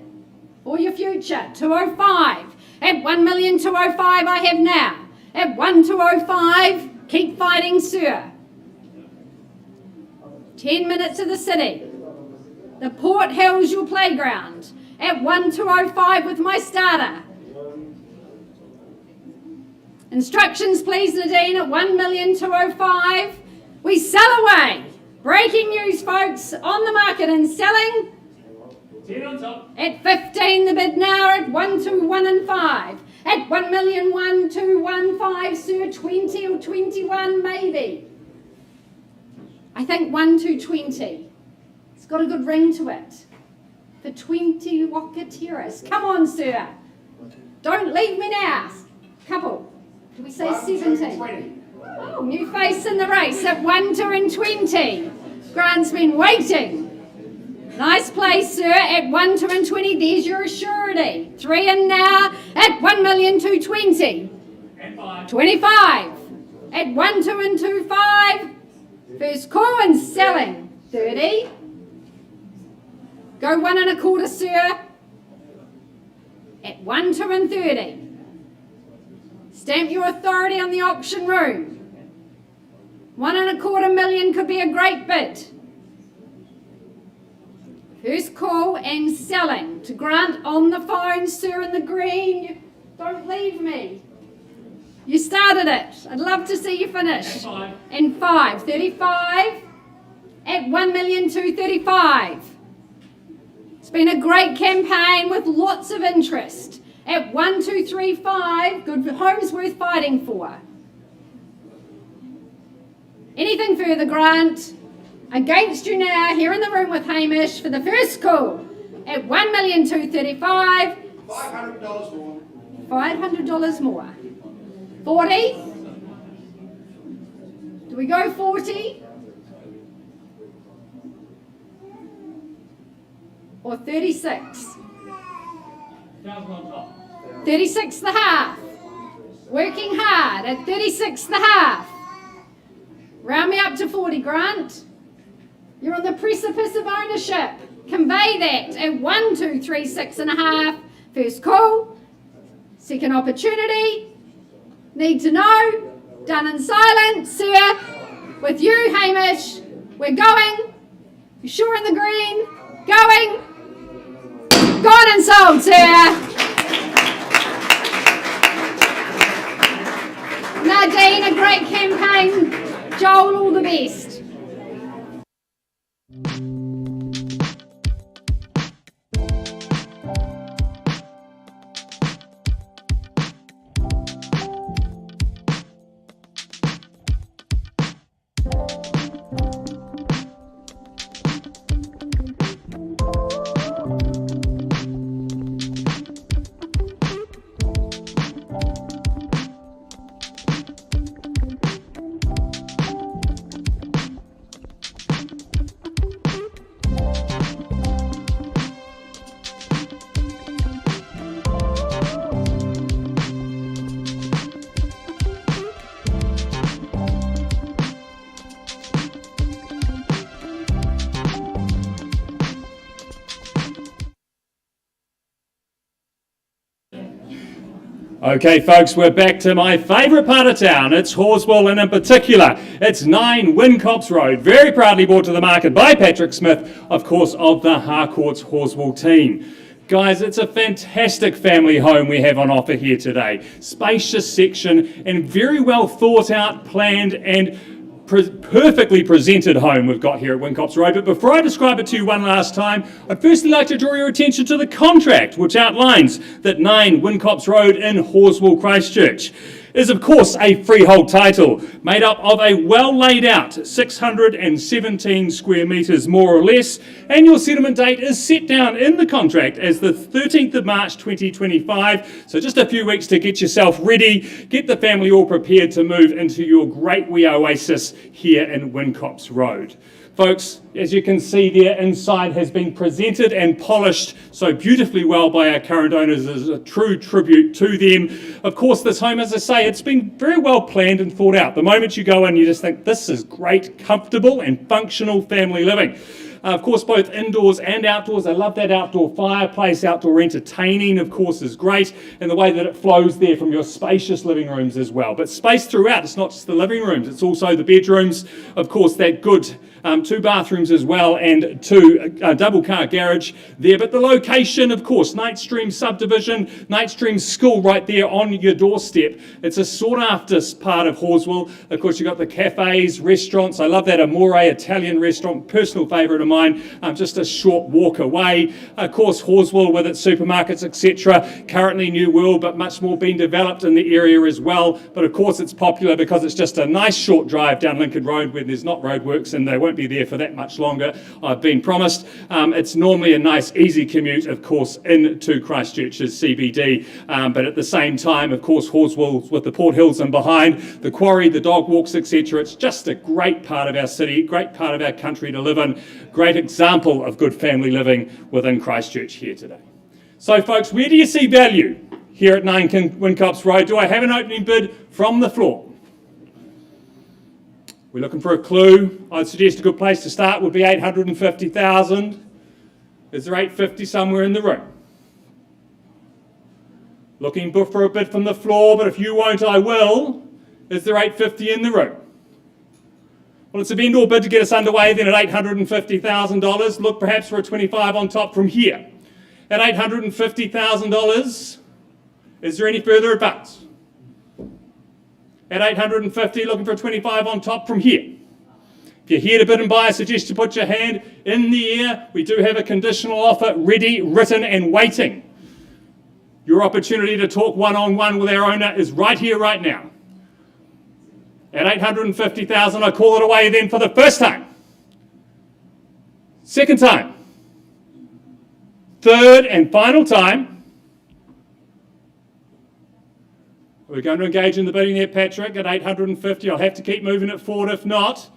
for your future. 205. At 1,205,000 I have now. At 1,205, keep fighting, sir. 10 minutes to the city. The Port Hills your playground at 1205 with my starter. Instructions please Nadine at 1,205,000. We sell away. Breaking news folks, on the market and selling. 10 on top. At 15 the bid now at 121,500. At 1,1215,000 sir, 20 or 21 maybe. I think 1,220. It's got a good ring to it. For 20 Waka Terrace. Come on sir. Don't leave me now. Couple. Can we say 17? Oh, new face in the race at 1,220. Grant's been waiting. Nice place, sir, at 1,220. There's your surety. 3 in now at 1,220,000. And 5. 25 at 1,225. First call and selling. 30. Go 1 1/4, sir. At 1,230. Stamp your authority on the auction room. 1 1/4 million could be a great bid. First call and selling. To Grant on the phone, sir, in the green. Don't leave me. You started it. I'd love to see you finish. And 5. 35 at 1,235,000. It's been a great campaign with lots of interest. At 1,235, good home's worth fighting for. Anything further, Grant? Against you now, here in the room with Hamish for the first call at 1,235,000. $500 more. $500 more. 40? Do we go 40? Or 36? 36 the half. Working hard at 36 the half. Round me up to 40, Grant. You're on the precipice of ownership. Convey that at 1,236.5. First call. Second opportunity. Need to know. Done in silence, sir. With you, Hamish. We're going. You sure in the green? Going. Gone and sold, sir. Nadine, a great campaign. Joel, all the best. Okay, folks, we're back to my favourite part of town. It's Horswell, and in particular, it's 9 Wincops Road, very proudly brought to the market by Patrick Smith, of course, of the Harcourts Horswell team. Guys, it's a fantastic family home we have on offer here today. Spacious section and very well thought out, planned and perfectly presented home we've got here at Wincops Road. But before I describe it to you one last time, I'd firstly like to draw your attention to the contract, which outlines that 9 Wincops Road in Horswell, Christchurch is of course a freehold title made up of a well laid out 617 square metres more or less, and your settlement date is set down in the contract as the 13th of March 2025, so just a few weeks to get yourself ready, get the family all prepared to move into your great wee oasis here in Wincops Road. Folks, as you can see there, inside has been presented and polished so beautifully well by our current owners as a true tribute to them. Of course, this home, as I say, it's been very well planned and thought out. The moment you go in, you just think this is great, comfortable and functional family living. Of course, both indoors and outdoors. I love that outdoor fireplace. Outdoor entertaining, of course, is great, and the way that it flows there from your spacious living rooms as well. But space throughout, it's not just the living rooms, it's also the bedrooms. Of course, that good 2 bathrooms as well, and 2 double car garage there. But the location, of course, Knightstream subdivision, Knightstream school right there on your doorstep. It's a sought after part of Horswell. Of course, you've got the cafes, restaurants. I love that Amore Italian restaurant, personal favourite of mine, just a short walk away. Of course, Horswell with its supermarkets, etc. Currently New World, but much more being developed in the area as well. But of course, it's popular because it's just a nice short drive down Lincoln Road where there's not roadworks, and they won't be there for that much longer, I've been promised. It's normally a nice, easy commute, of course, into Christchurch's CBD. But at the same time, of course, Horswell with the Port Hills and behind, the quarry, the dog walks, etc. It's just a great part of our city, great part of our country to live in, great example of good family living within Christchurch here today. So folks, where do you see value here at 9 Wincops Road? Do I have an opening bid from the floor? We're looking for a clue. I'd suggest a good place to start would be 850,000. Is there 850 somewhere in the room? Looking for a bid from the floor, but if you won't, I will. Is there 850 in the room? Well, it's a vendor bid to get us underway then at $850,000. Look perhaps for a 25 on top from here. At $850,000, is there any further advance? At 850, looking for a 25 on top from here. If you're here to bid and buy, I suggest you put your hand in the air. We do have a conditional offer ready, written and waiting. Your opportunity to talk one-on-one with our owner is right here, right now. At 850,000, I call it away then for the first time. Second time. Third and final time. We're going to engage in the bidding there, Patrick, at 850. I'll have to keep moving it forward if not.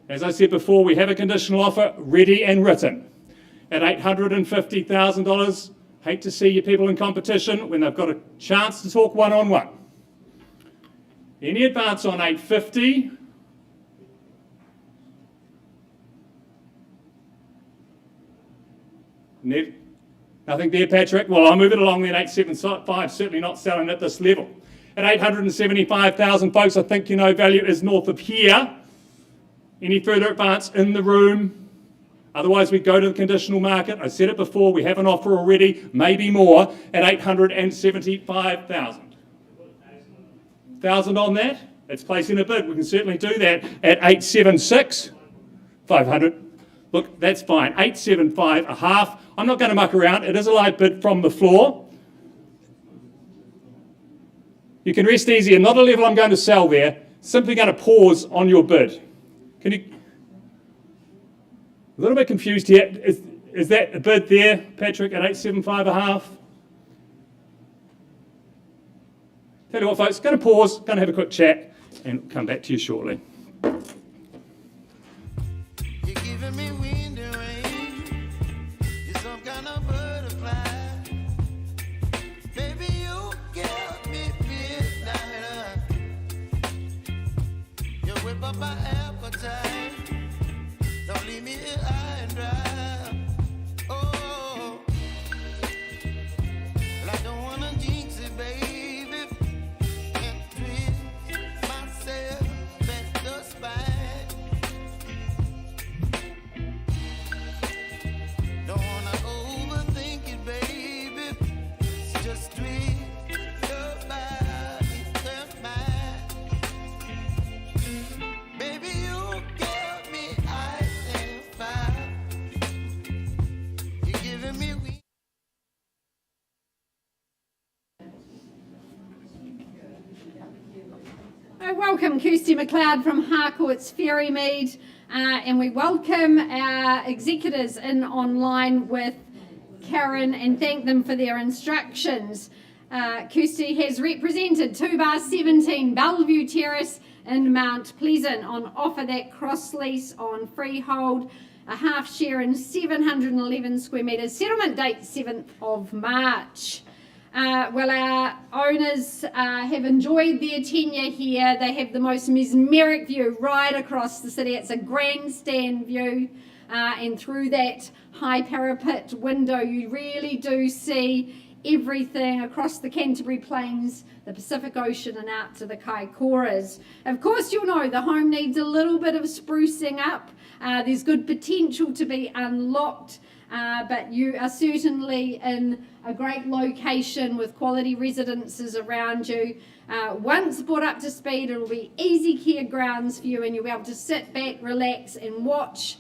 As I said before, we have a conditional offer ready and written. At $850,000, hate to see you people in competition when they've got a chance to talk one-on-one. Any advance on 850? Nothing there, Patrick. Well, I'll move it along then. 875, certainly not selling at this level. At 875,000, folks, I think you know value is north of here. Any further advance in the room? Otherwise, we go to the conditional market. I said it before, we have an offer already, maybe more, at 875,000. 1,000 on that? It's placing a bid. We can certainly do that at 876, 500. Look, that's fine. 875, a half. I'm not going to muck around. It is a live bid from the floor. You can rest easy, and not a level I'm going to sell there. Simply going to pause on your bid. Can you? A little bit confused here. Is that a bid there, Patrick, at 875 a half? Tell you what, folks, going to pause, going to have a quick chat, and come back to you shortly. You're giving me wind and rain. You're some kind of butterfly. Baby, you give me midnight. You whip up my appetite. Don't leave me here high and dry. Oh, well, I don't wanna jinx it, baby, and twist myself at the spine. Don't wanna overthink it, baby. It's just twist your body and mine. Baby, you give me ice and fire. You're giving me weak. Welcome Kirsty McLeod from Harcourt's Ferrymead, and we welcome our executors in online with Karen and thank them for their instructions. Kirsty has represented 2 bar 17 Bellevue Terrace in Mount Pleasant on offer that cross lease on freehold, a half share in 711 square metres, settlement date 7th of March. Well, our owners have enjoyed their tenure here. They have the most mesmeric view right across the city. It's a grandstand view, and through that high parapet window you really do see everything across the Canterbury Plains, the Pacific Ocean and out to the Kaikoras. Of course, you'll know the home needs a little bit of sprucing up. There's good potential to be unlocked, but you are certainly in a great location with quality residences around you. Once brought up to speed, it'll be easy care grounds for you and you'll be able to sit back, relax and watch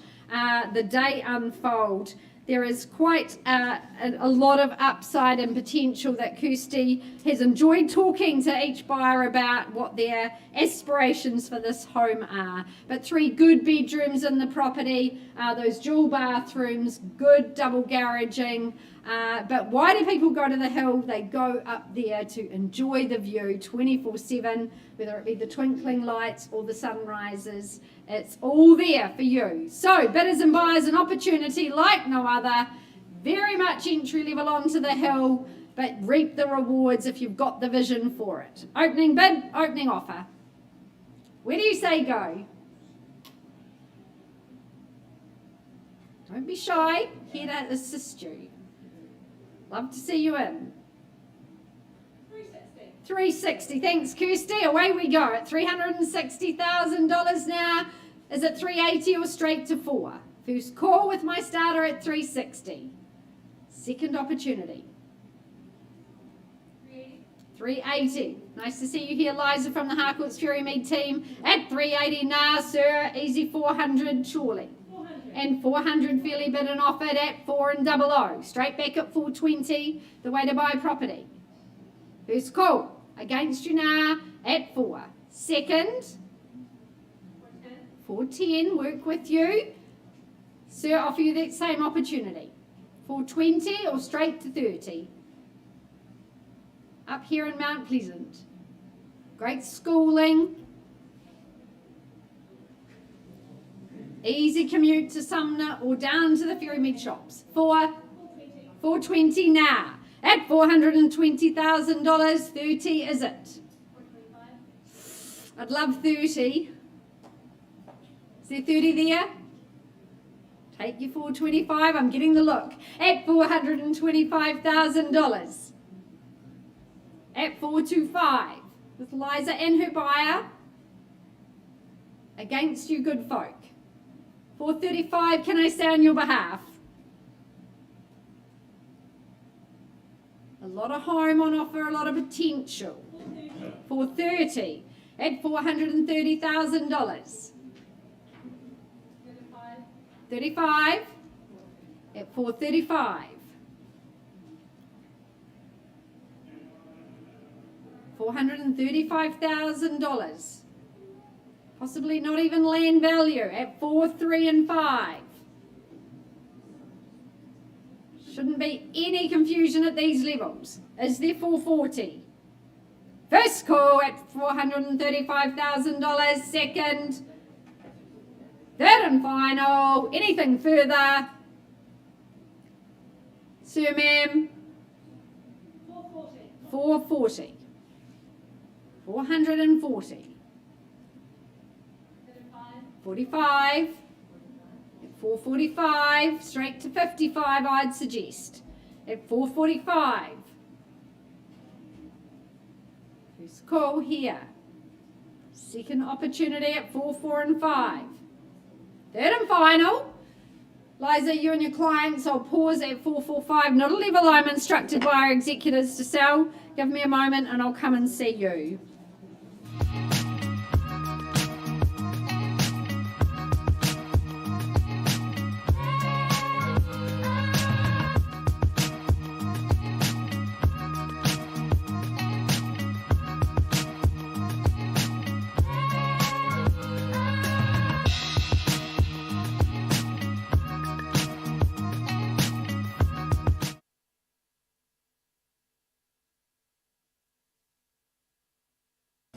the day unfold. There is quite a lot of upside and potential that Kirsty has enjoyed talking to each buyer about what their aspirations for this home are. But 3 good bedrooms in the property, those dual bathrooms, good double garaging. But why do people go to the hill? They go up there to enjoy the view 24/7, whether it be the twinkling lights or the sunrises. It's all there for you. So bidders and buyers, an opportunity like no other. Very much entry level onto the hill, but reap the rewards if you've got the vision for it. Opening bid, opening offer. Where do you say go? Don't be shy. Here to assist you. Love to see you in. 360. Thanks, Kirsty. Away we go at $360,000 now. Is it 380 or straight to 4? First call with my starter at 360. Second opportunity. 380. Nice to see you here, Liza from the Harcourt's Fury Mead team. At 380 now, sir. Easy 400, surely. And 400 fairly bid and offered at 400. Straight back at 420. The way to buy property. First call against you now at 4. Second, 410, work with you. Sir, offer you that same opportunity. 420 or straight to 30. Up here in Mount Pleasant. Great schooling. Easy commute to Sumner or down to the Fury Mead shops. 420 now. At $420,000, 30 is it? I'd love 30. Is there 30 there? Take your 425. I'm getting the look. At $425,000. At 425. With Liza and her buyer. Against you good folk. 435, can I say on your behalf? A lot of home on offer, a lot of potential. 430 at $430,000. 35 at 435. $435,000. Possibly not even land value at 4, 3 and 5. Shouldn't be any confusion at these levels. Is there 440? First call at $435,000. Second. Third and final. Anything further? Sir, ma'am? 440. 440. 45. At 445, straight to 55, I'd suggest. At 445. First call here. Second opportunity at 4, 4 and 5. Third and final. Liza, you and your clients, I'll pause at 445. Not a level I'm instructed by our executives to sell. Give me a moment and I'll come and see you.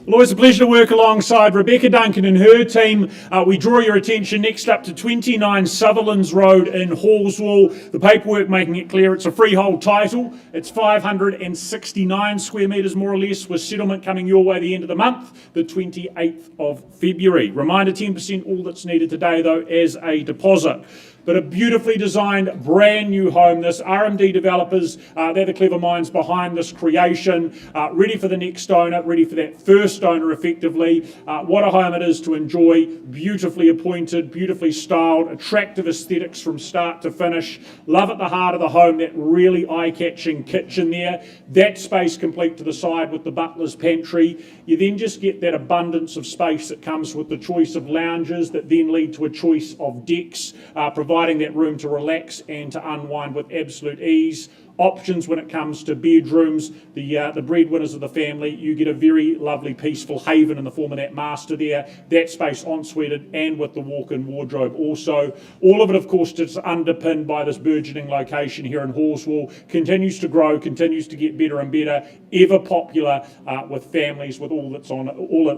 Well, always a pleasure to work alongside Rebecca Duncan and her team. We draw your attention next up to 29 Sutherlands Road in Hallswell. The paperwork making it clear it's a freehold title. It's 569 square metres more or less, with settlement coming your way the end of the month, the 28th of February. Reminder, 10% all that's needed today though as a deposit. but a beautifully designed brand new home. This RMD Developers, they're the clever minds behind this creation, ready for the next owner, ready for that first owner effectively. What a home it is to enjoy, beautifully appointed, beautifully styled, attractive aesthetics from start to finish. Love at the heart of the home, that really eye-catching kitchen there, that space complete to the side with the butler's pantry. You then just get that abundance of space that comes with the choice of lounges that then lead to a choice of decks, providing that room to relax and to unwind with absolute ease. Options when it comes to bedrooms, the breadwinners of the family, you get a very lovely peaceful haven in the form of that master there, that space ensuited and with the walk-in wardrobe also. All of it, of course, just underpinned by this burgeoning location here in Horswall. Continues to grow, continues to get better and better, ever popular with families, with all that's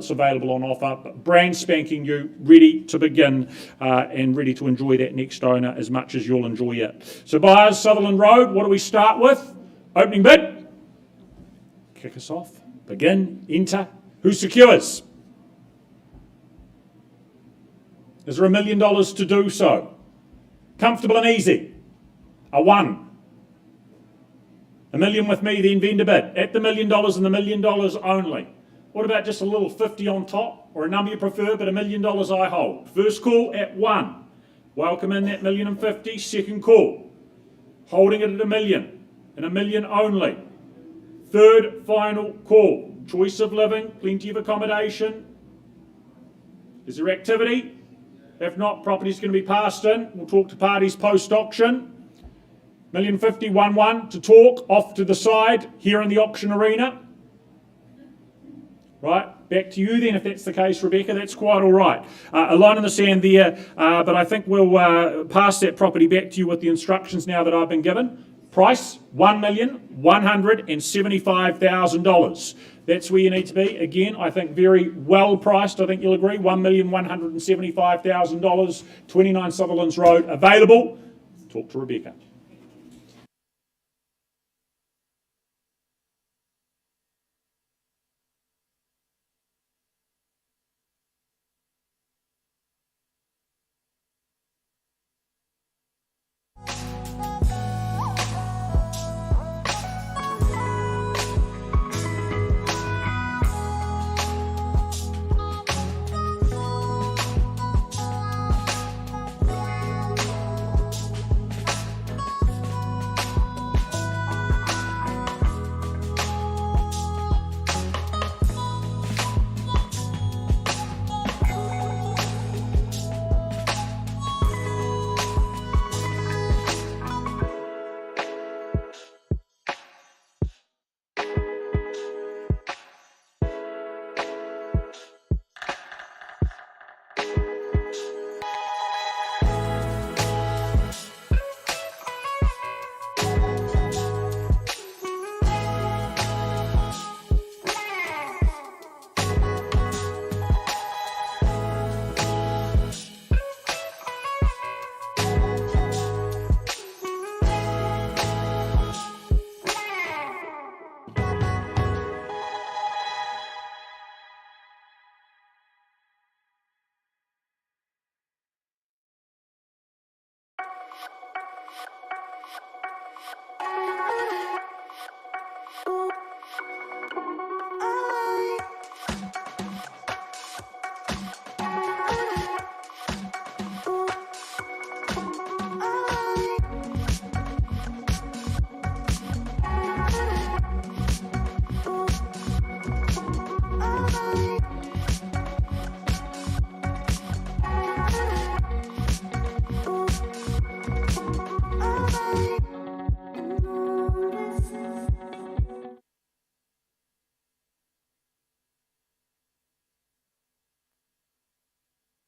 available on offer. But brand spanking new, ready to begin and ready to enjoy that next owner as much as you'll enjoy it. So buyers, Sutherland Road, what do we start with? Opening bid. Kick us off. Begin. Enter. Who secures? Is there $1 million to do so? Comfortable and easy. A 1. $1 million with me, then vendor bid. At the $1 million and the $1 million only. What about just a little 50 on top, or a number you prefer, but $1 million I hold? First call at 1. Welcome in that $1,050,000. Second call. Holding it at $1 million. And $1 million only. Third final call. Choice of living, plenty of accommodation. Is there activity? If not, property's going to be passed in. We'll talk to parties post-auction. $1,050,000, 1-1 to talk, off to the side, here in the auction arena. Right, back to you then if that's the case, Rebecca, that's quite all right. A line in the sand there, but I think we'll pass that property back to you with the instructions now that I've been given. Price, $1,175,000. That's where you need to be. Again, I think very well priced. I think you'll agree. $1,175,000, 29 Sutherlands Road, available. Talk to Rebecca.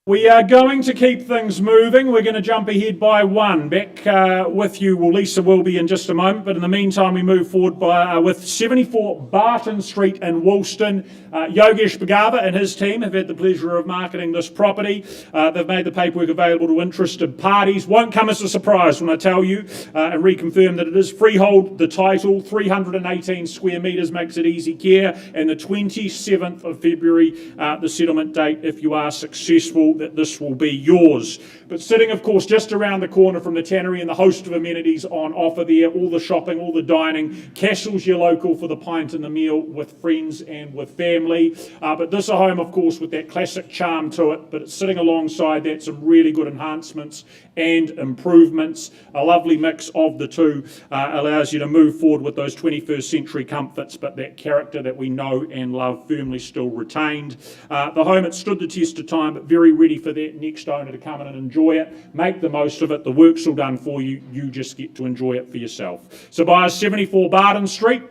We are going to keep things moving. We're going to jump ahead by 1. Back with you, well, Lisa will be in just a moment, but in the meantime we move forward with 74 Barton Street in Woolston. Yogesh Bhagava and his team have had the pleasure of marketing this property. They've made the paperwork available to interested parties. Won't come as a surprise when I tell you and reconfirm that it is freehold. The title, 318 square metres, makes it easy care, and the 27th of February, the settlement date if you are successful. that this will be yours. But sitting, of course, just around the corner from the tannery and the host of amenities on offer there, all the shopping, all the dining. Cashels, your local for the pint and the meal with friends and with family. But this a home, of course, with that classic charm to it, but it's sitting alongside that some really good enhancements and improvements. A lovely mix of the two allows you to move forward with those 21st century comforts, but that character that we know and love firmly still retained. The home, it stood the test of time, but very ready for that next owner to come in and enjoy it. Make the most of it. The work's all done for you. You just get to enjoy it for yourself. So buyers, 74 Barton Street.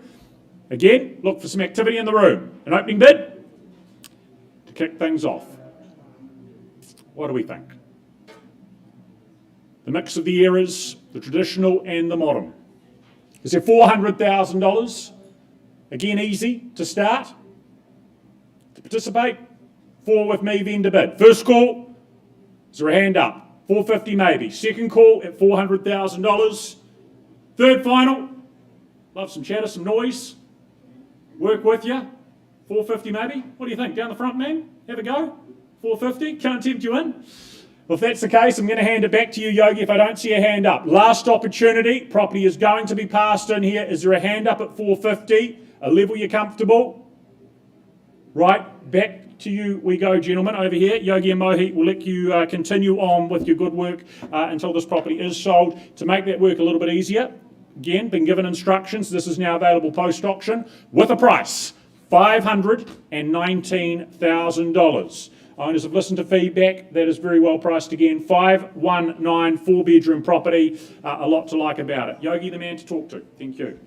Again, look for some activity in the room. An opening bid to kick things off. What do we think? The mix of the eras, the traditional and the modern. Is there $400,000? Again, easy to start. To participate, 4 with me, vendor bid. First call, is there a hand up? 450 maybe. Second call at $400,000. Third final, love some chatter, some noise. Work with you. 450 maybe. What do you think? Down the front, man? Have a go? 450? Can't tempt you in? Well, if that's the case, I'm going to hand it back to you, Yogi, if I don't see a hand up. Last opportunity. Property is going to be passed in here. Is there a hand up at 450? A level you're comfortable? Right, back to you we go, gentlemen, over here. Yogi and Mohit will let you continue on with your good work until this property is sold. To make that work a little bit easier, again, been given instructions. This is now available post-auction with a price, $519,000. Owners have listened to feedback. That is very well priced again. 519, 4-bedroom property. A lot to like about it. Yogi, the man to talk to. Thank you.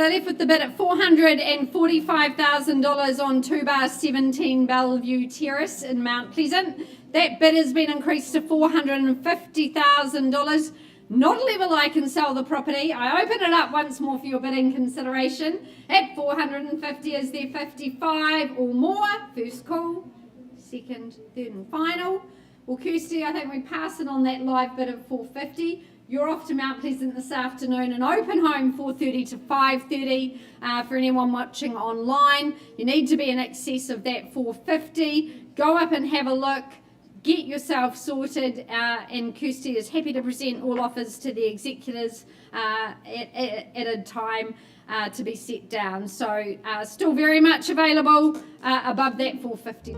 I left with the bid at $445,000 on 2 bar 17 Bellevue Terrace in Mount Pleasant. That bid has been increased to $450,000. Not a level I can sell the property. I open it up once more for your bidding consideration. At 450, is there 55 or more? First call, second, third and final. Well, Kirsty, I think we pass it on that live bid of 450. You're off to Mount Pleasant this afternoon, an open home 4:30 to 5:30 for anyone watching online. You need to be in excess of that 450. Go up and have a look. Get yourself sorted, and Kirsty is happy to present all offers to the executors at a time to be set down. So still very much available above that 450.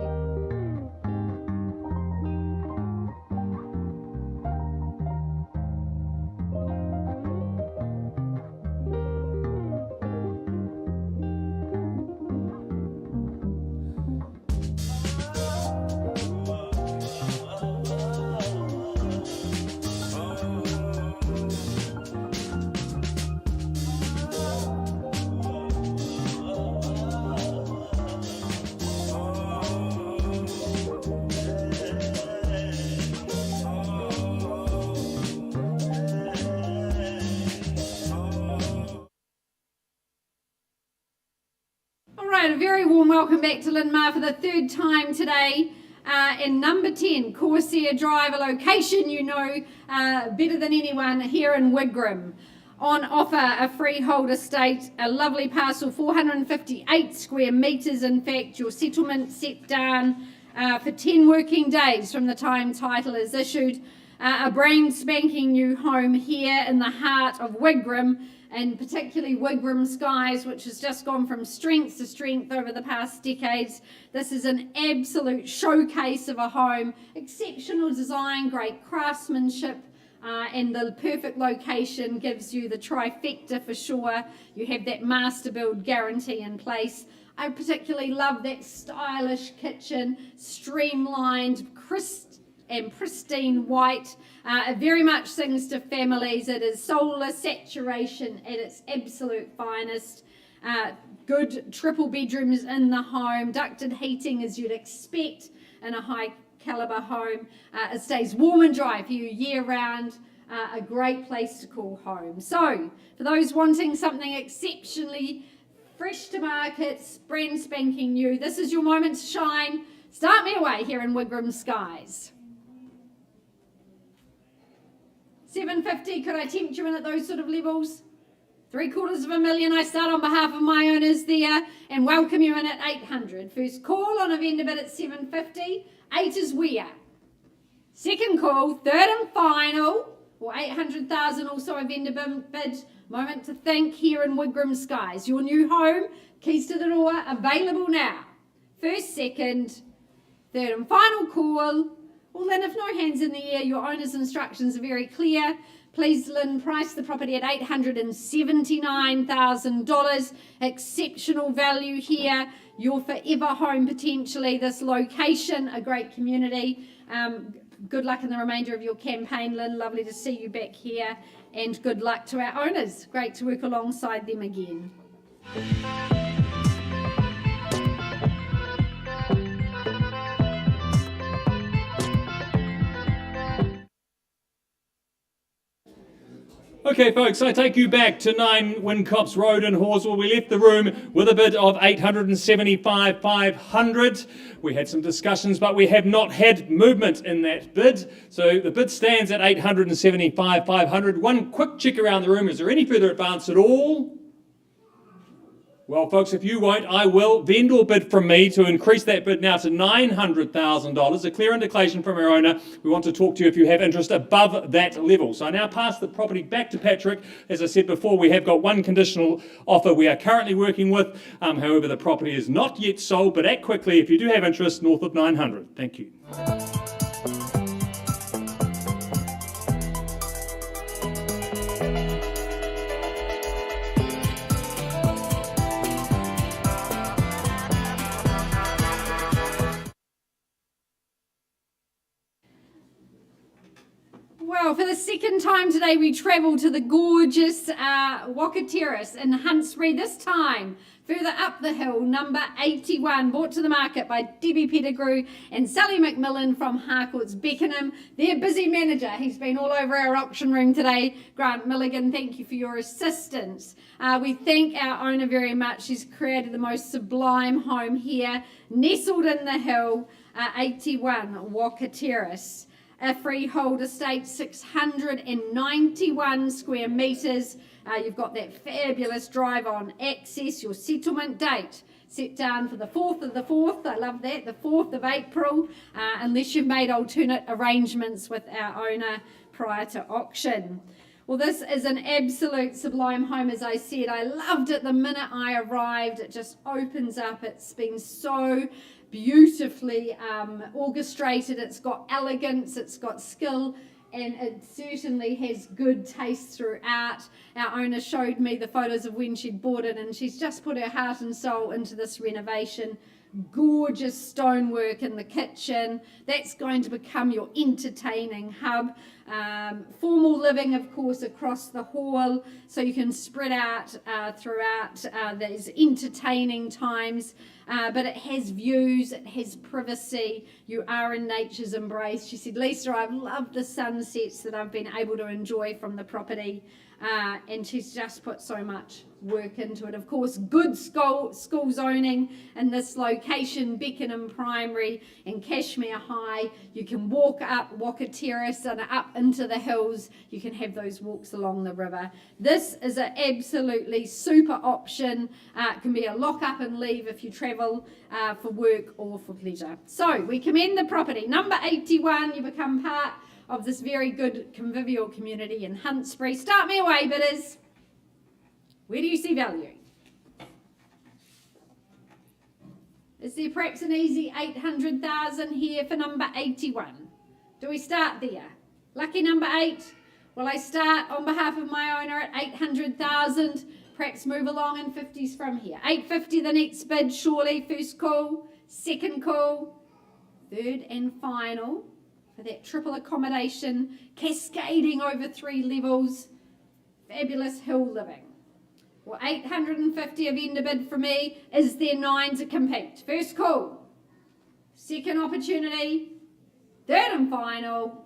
A very warm welcome back to Linmar for the third time today. In number 10, Corsair Drive, a location you know better than anyone here in Wigram. On offer, a freehold estate, a lovely parcel, 458 square metres. In fact, your settlement set down for 10 working days from the time title is issued. A brand spanking new home here in the heart of Wigram, and particularly Wigram Skies, which has just gone from strength to strength over the past decades. This is an absolute showcase of a home, exceptional design, great craftsmanship, and the perfect location gives you the trifecta for sure. You have that master build guarantee in place. I particularly love that stylish kitchen, streamlined, crisp and pristine white. It very much sings to families. It is solar saturation at its absolute finest. Good triple bedrooms in the home, ducted heating as you'd expect in a high caliber home. It stays warm and dry for you year round. A great place to call home. So for those wanting something exceptionally fresh to market, brand spanking new, this is your moment to shine. Start me away here in Wigram Skies. 750, could I tempt you in at those sort of levels? $750,000, I start on behalf of my owners there and welcome you in at 800. First call on a vendor bid at 750, 8 is where? Second call, third and final, or 800,000, also a vendor bid. Moment to think here in Wigram Skies. Your new home, keys to the door, available now. First, second, third and final call. Well, then, if no hands in the air, your owner's instructions are very clear. Please, Lynn, price the property at $879,000. Exceptional value here. Your forever home, potentially. This location, a great community. Good luck in the remainder of your campaign, Lynn. Lovely to see you back here. And good luck to our owners. Great to work alongside them again. Okay, folks, I take you back to 9 Wincops Road in Horswell. We left the room with a bid of $875,500. We had some discussions, but we have not had movement in that bid. So the bid stands at $875,500. One quick check around the room. Is there any further advance at all? Well, folks, if you won't, I will. Vendor bid from me to increase that bid now to $900,000. A clear indication from our owner. We want to talk to you if you have interest above that level. So I now pass the property back to Patrick. As I said before, we have got one conditional offer we are currently working with. However, the property is not yet sold, but act quickly if you do have interest north of 900. Thank you. Well, for the second time today, we travel to the gorgeous Waka Terrace in Huntsbury. This time, further up the hill, number 81, brought to the market by Debbie Pettigrew and Sally McMillan from Harcourts Beckenham. Their busy manager, he's been all over our auction room today. Grant Milligan, thank you for your assistance. We thank our owner very much. He's created the most sublime home here, nestled in the hill, 81 Waka Terrace. A freehold estate, 691 square metres. You've got that fabulous drive-on access. Your settlement date set down for the 4th of the 4th. I love that, the 4th of April, unless you've made alternate arrangements with our owner prior to auction. Well, this is an absolute sublime home, as I said. I loved it the minute I arrived. It just opens up. It's been so beautifully orchestrated. It's got elegance, it's got skill, and it certainly has good taste throughout. Our owner showed me the photos of when she'd bought it, and she's just put her heart and soul into this renovation. Gorgeous stonework in the kitchen. That's going to become your entertaining hub. Formal living, of course, across the hall, so you can spread out throughout these entertaining times. But it has views, it has privacy. You are in nature's embrace. She said, Lisa, I've loved the sunsets that I've been able to enjoy from the property. And she's just put so much work into it. Of course, good school zoning in this location, Beckenham Primary and Cashmere High. You can walk up Waka Terrace and up into the hills. You can have those walks along the river. This is an absolutely super option. It can be a lock up and leave if you travel for work or for pleasure. So we commend the property. Number 81, you become part of this very good convivial community in Huntsbury. Start me away, bidders. Where do you see value? Is there perhaps an easy 800,000 here for number 81? Do we start there? Lucky number 8? Well, I start on behalf of my owner at 800,000. Perhaps move along in 50s from here. 850 the next bid, surely. First call, second call, third and final. For that triple accommodation, cascading over 3 levels, fabulous hill living. Well, 850 have ended bid for me. Is there 9 to compete? First call, second opportunity, third and final.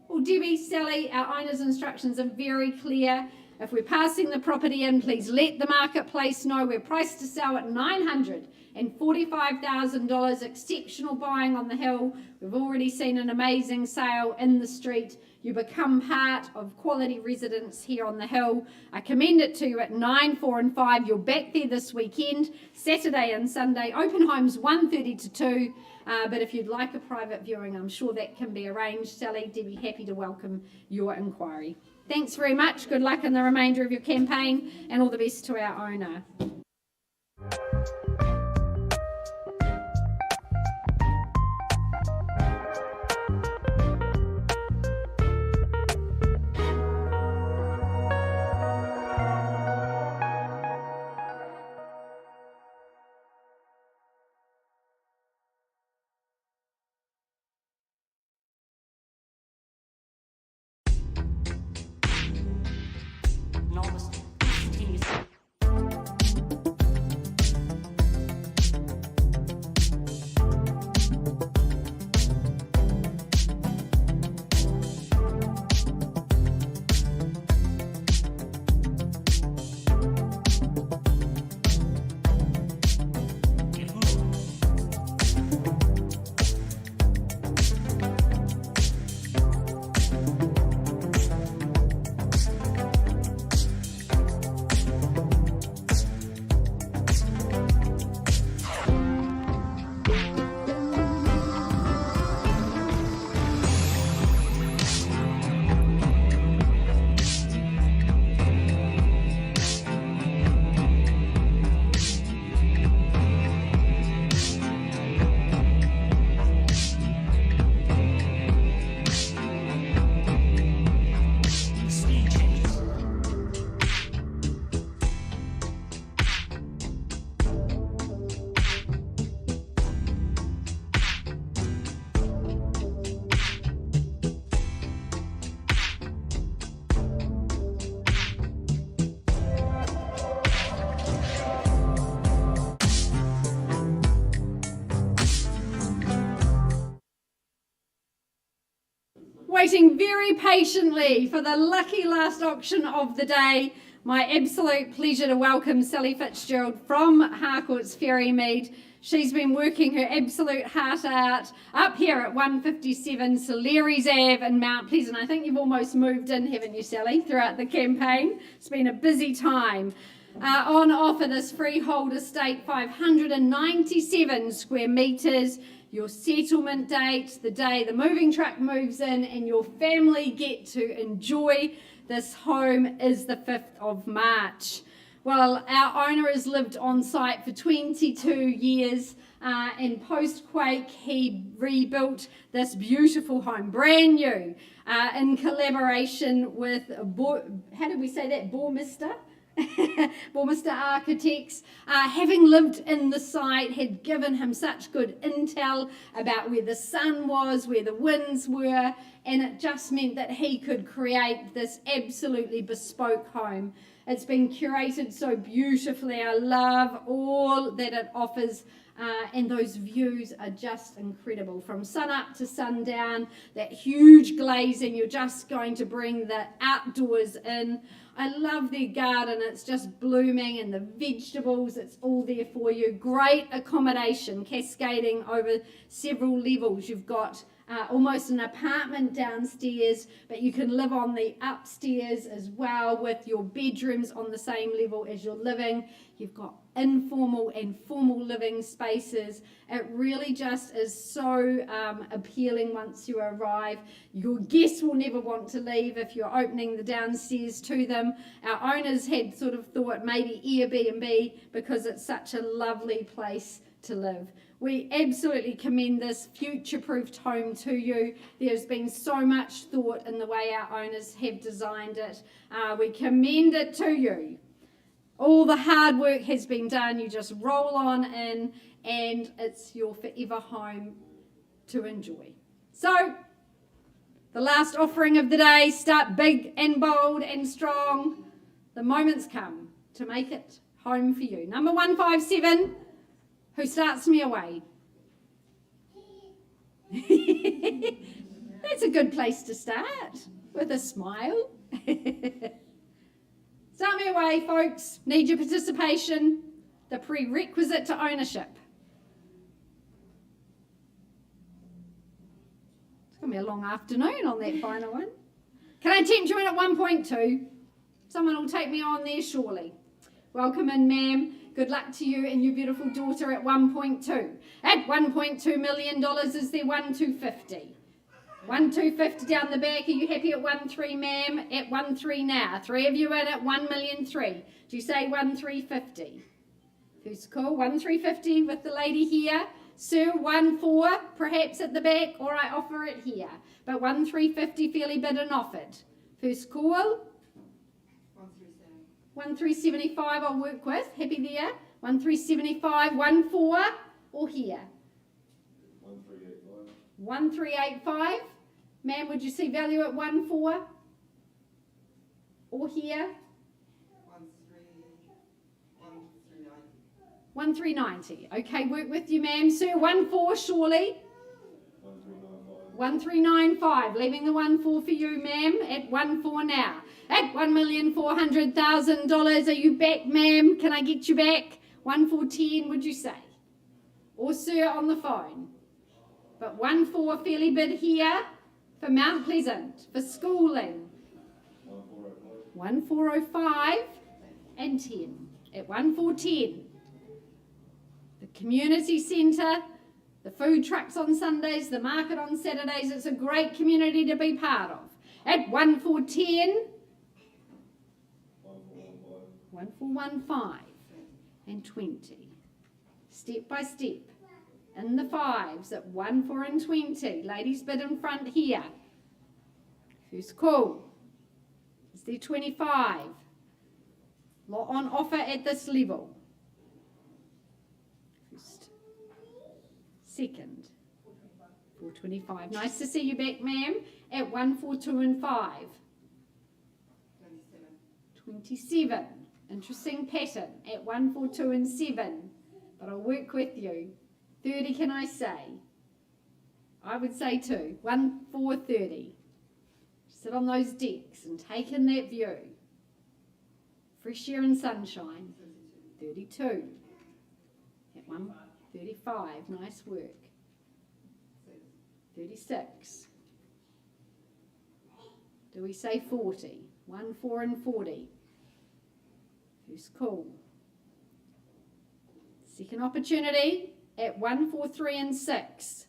Well, Debbie, Sally, our owner's instructions are very clear. If we're passing the property in, please let the marketplace know. We're priced to sell at $945,000, exceptional buying on the hill. We've already seen an amazing sale in the street. You become part of quality residents here on the hill. I commend it to you at 9, 4 and 5. You're back there this weekend, Saturday and Sunday. Open homes 1:30 to 2. But if you'd like a private viewing, I'm sure that can be arranged. Sally, Debbie, happy to welcome your inquiry. Thanks very much. Good luck in the remainder of your campaign, and all the best to our owner. Waiting very patiently for the lucky last auction of the day. My absolute pleasure to welcome Sally Fitzgerald from Harcourt's Ferrymead. She's been working her absolute heart out up here at 157 Soleri's Ave in Mount Pleasant. I think you've almost moved in, haven't you, Sally, throughout the campaign? It's been a busy time. On offer this freehold estate, 597 square metres. Your settlement date, the day the moving truck moves in and your family get to enjoy this home is the 5th of March. Well, our owner has lived on site for 22 years and post-quake he rebuilt this beautiful home, brand new, in collaboration with, how did we say that, Bormister? Bormister Architects, having lived in the site, had given him such good intel about where the sun was, where the winds were, and it just meant that he could create this absolutely bespoke home. It's been curated so beautifully. I love all that it offers, and those views are just incredible. From sun up to sundown, that huge glazing, you're just going to bring the outdoors in. I love their garden, it's just blooming, and the vegetables, it's all there for you. Great accommodation, cascading over several levels. You've got almost an apartment downstairs, but you can live on the upstairs as well with your bedrooms on the same level as your living. You've got informal and formal living spaces. It really just is so appealing once you arrive. Your guests will never want to leave if you're opening the downstairs to them. Our owners had sort of thought maybe Airbnb because it's such a lovely place to live. We absolutely commend this future-proofed home to you. There's been so much thought in the way our owners have designed it. We commend it to you. All the hard work has been done. You just roll on in and it's your forever home to enjoy. So, the last offering of the day, start big and bold and strong. The moment's come to make it home for you. Number 157. Who starts me away? That's a good place to start, with a smile. Start me away, folks. Need your participation, the prerequisite to ownership. It's going to be a long afternoon on that final one. Can I tempt you in at 1.2? Someone will take me on there surely. Welcome in, ma'am. Good luck to you and your beautiful daughter at 1.2. At $1.2 million is there 1,250. 1,250 down the back. Are you happy at 1.3, ma'am? At 1.3 now. 3 of you in at 1,000,003. Do you say 1,350? Who's cool? 1,350 with the lady here. Sir, 1.4 perhaps at the back, or I offer it here. But 1,350 fairly bid and offered. First call. 1,375 I'll work with. Happy there. 1,375, 1.4 or here? 1,385. 1,385. Ma'am, would you see value at 1.4 or here? 1,390. Okay, work with you, ma'am. Sir, 1.4 surely. 1,395. Leaving the 1.4 for you, ma'am. At 1.4 now. At $1,400,000. Are you back, ma'am? Can I get you back? 1,410, would you say? Or sir on the phone. But 1.4 fairly bid here for Mount Pleasant, for schooling. 1,405 and 10. At 1,410. The community centre, the food trucks on Sundays, the market on Saturdays. It's a great community to be part of. At 1,410. 1,415 and 20. Step by step. In the fives at 1,4 and 20. Ladies bid in front here. Who's cool? Is there 25? Lot on offer at this level. First. Second. 425. Nice to see you back, ma'am. At 1,4,2 and 5. 27. Interesting pattern at 1,4,2 and 7. But I'll work with you. 30, can I say? I would say 2. 1,430. Sit on those decks and take in that view. Fresh air and sunshine. 32. That one. 35. Nice work. 36. Do we say 40? 1, 4 and 40. First call. Second opportunity at 1, 4, 3 and 6.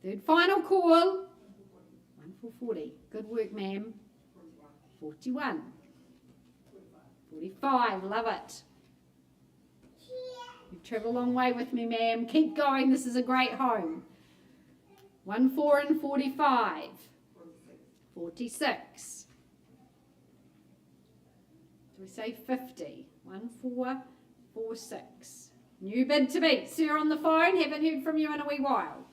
Third final call. 1, 4, 40. Good work, ma'am. 41. 45. Love it. You've travelled a long way with me, ma'am. Keep going. This is a great home. 1, 4 and 45. 46. Do we say 50? 1, 4, 4, 6. New bid to beat. Sir on the phone. Haven't heard from you in a wee while.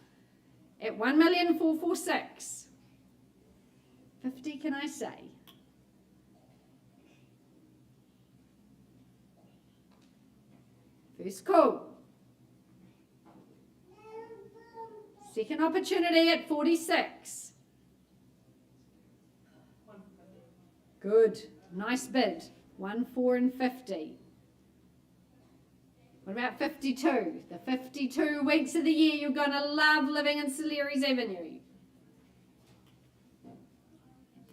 At 1,446,000. 50, can I say? First call. Second opportunity at 46. Good. Nice bid. 1, 4 and 50. What about 52? The 52 weeks of the year you're going to love living in St Leary's Avenue.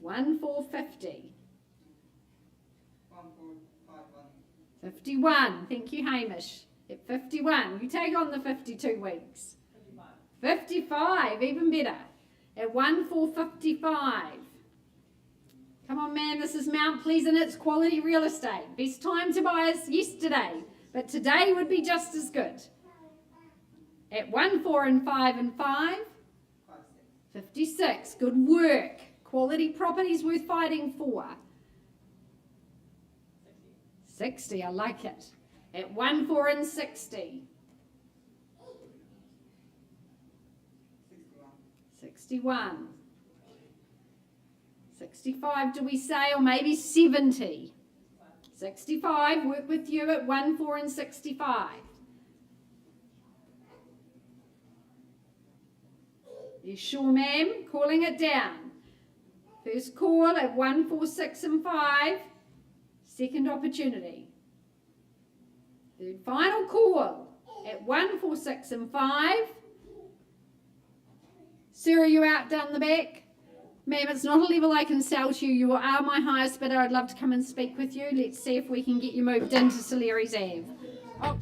1, 4, 50. 51. Thank you, Hamish. At 51. You take on the 52 weeks. 55. Even better. At 1, 4, 55. Come on, man. This is Mount Pleasant. It's quality real estate. Best time to buy is yesterday. But today would be just as good. At 1, 4 and 5 and 5. 56. Good work. Quality properties worth fighting for. 60. I like it. At 1, 4 and 60. 61. 65, do we say, or maybe 70? 65, work with you at 1, 4 and 65. You sure, ma'am? Calling it down. First call at 1, 4, 6 and 5. Second opportunity. Third final call at 1, 4, 6 and 5. Sir, are you out down the back? Ma'am, it's not a level I can sell to you. You are my highest bidder. I'd love to come and speak with you. Let's see if we can get you moved into St Leary's Ave. Oh.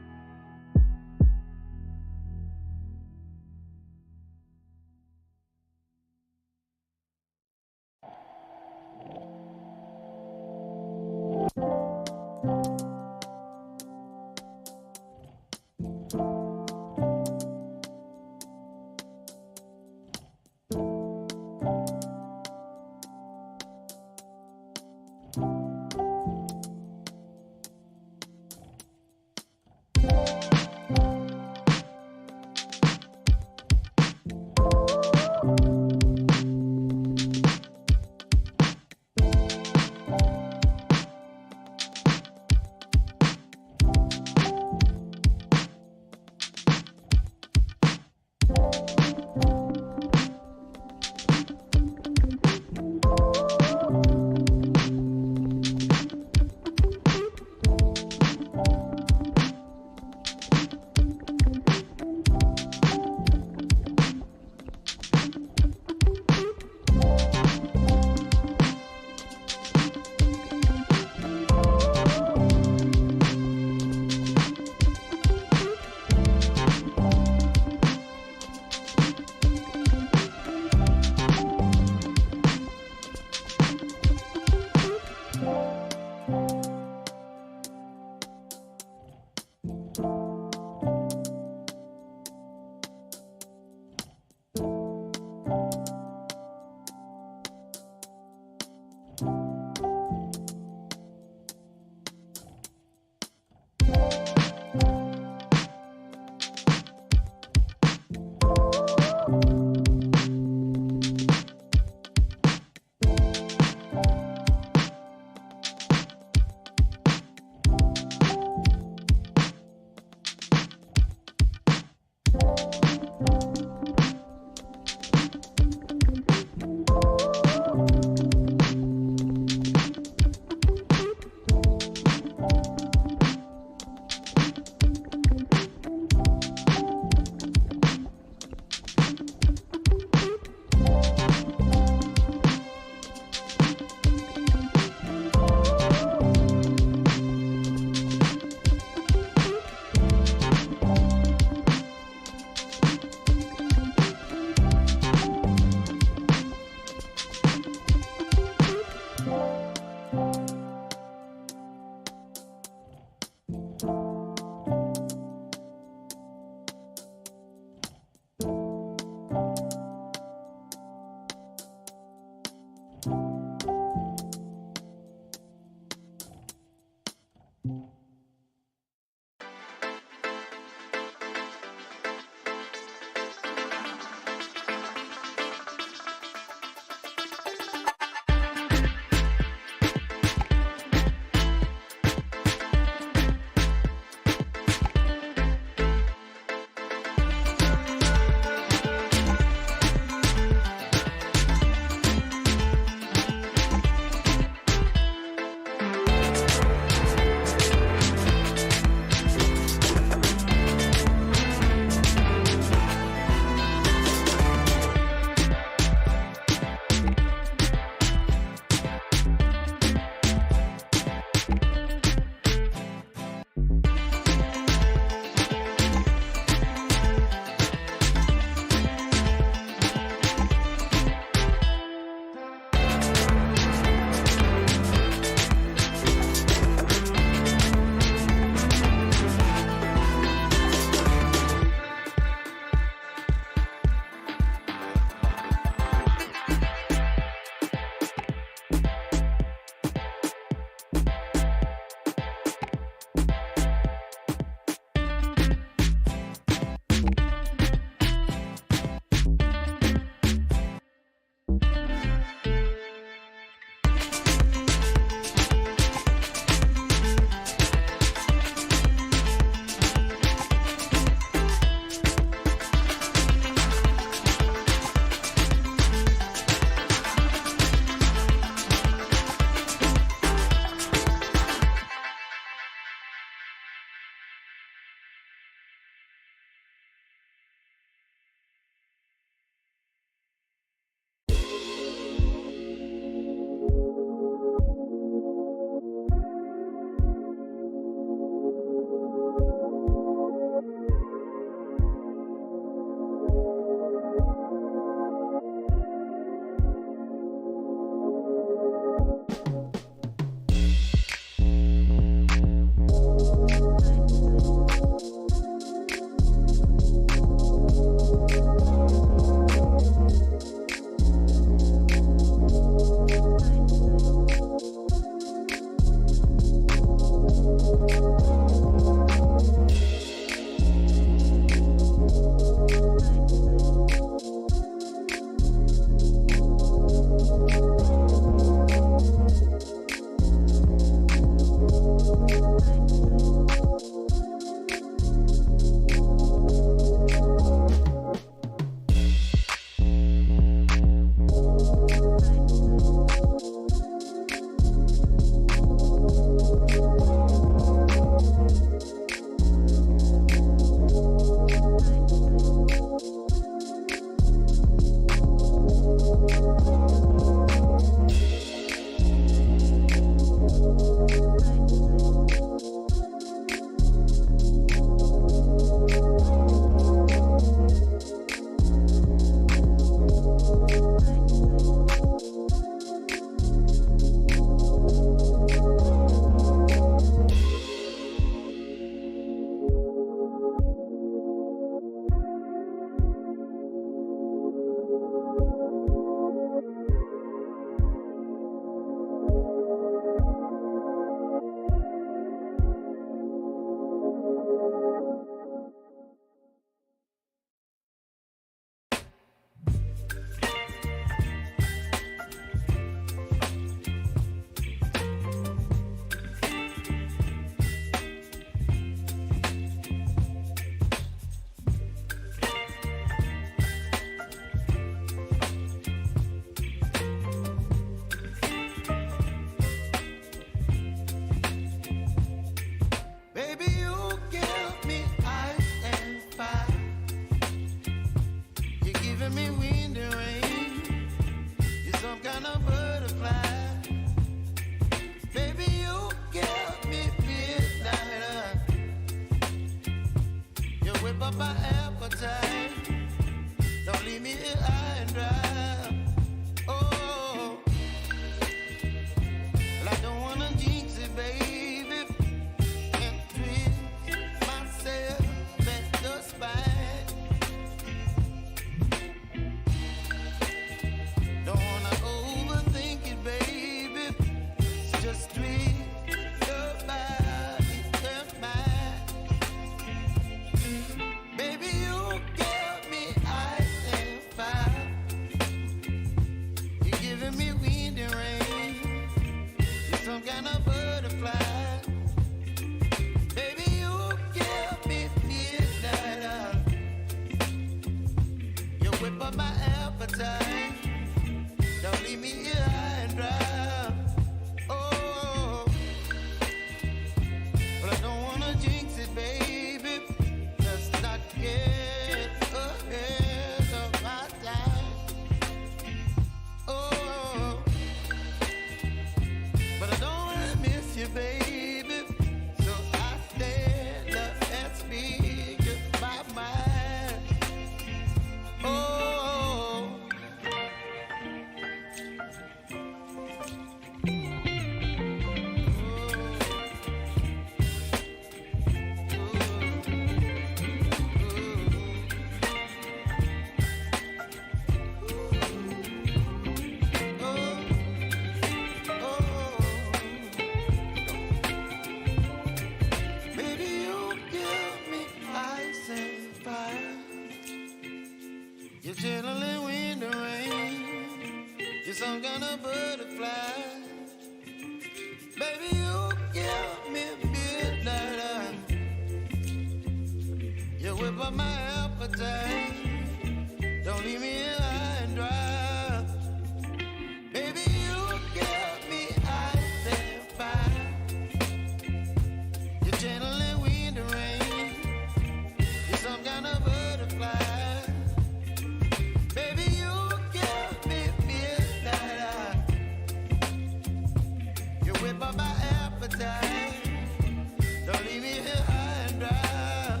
Don't leave me here high and dry.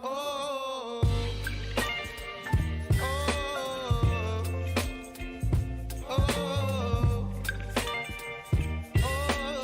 Oh, oh, oh, oh,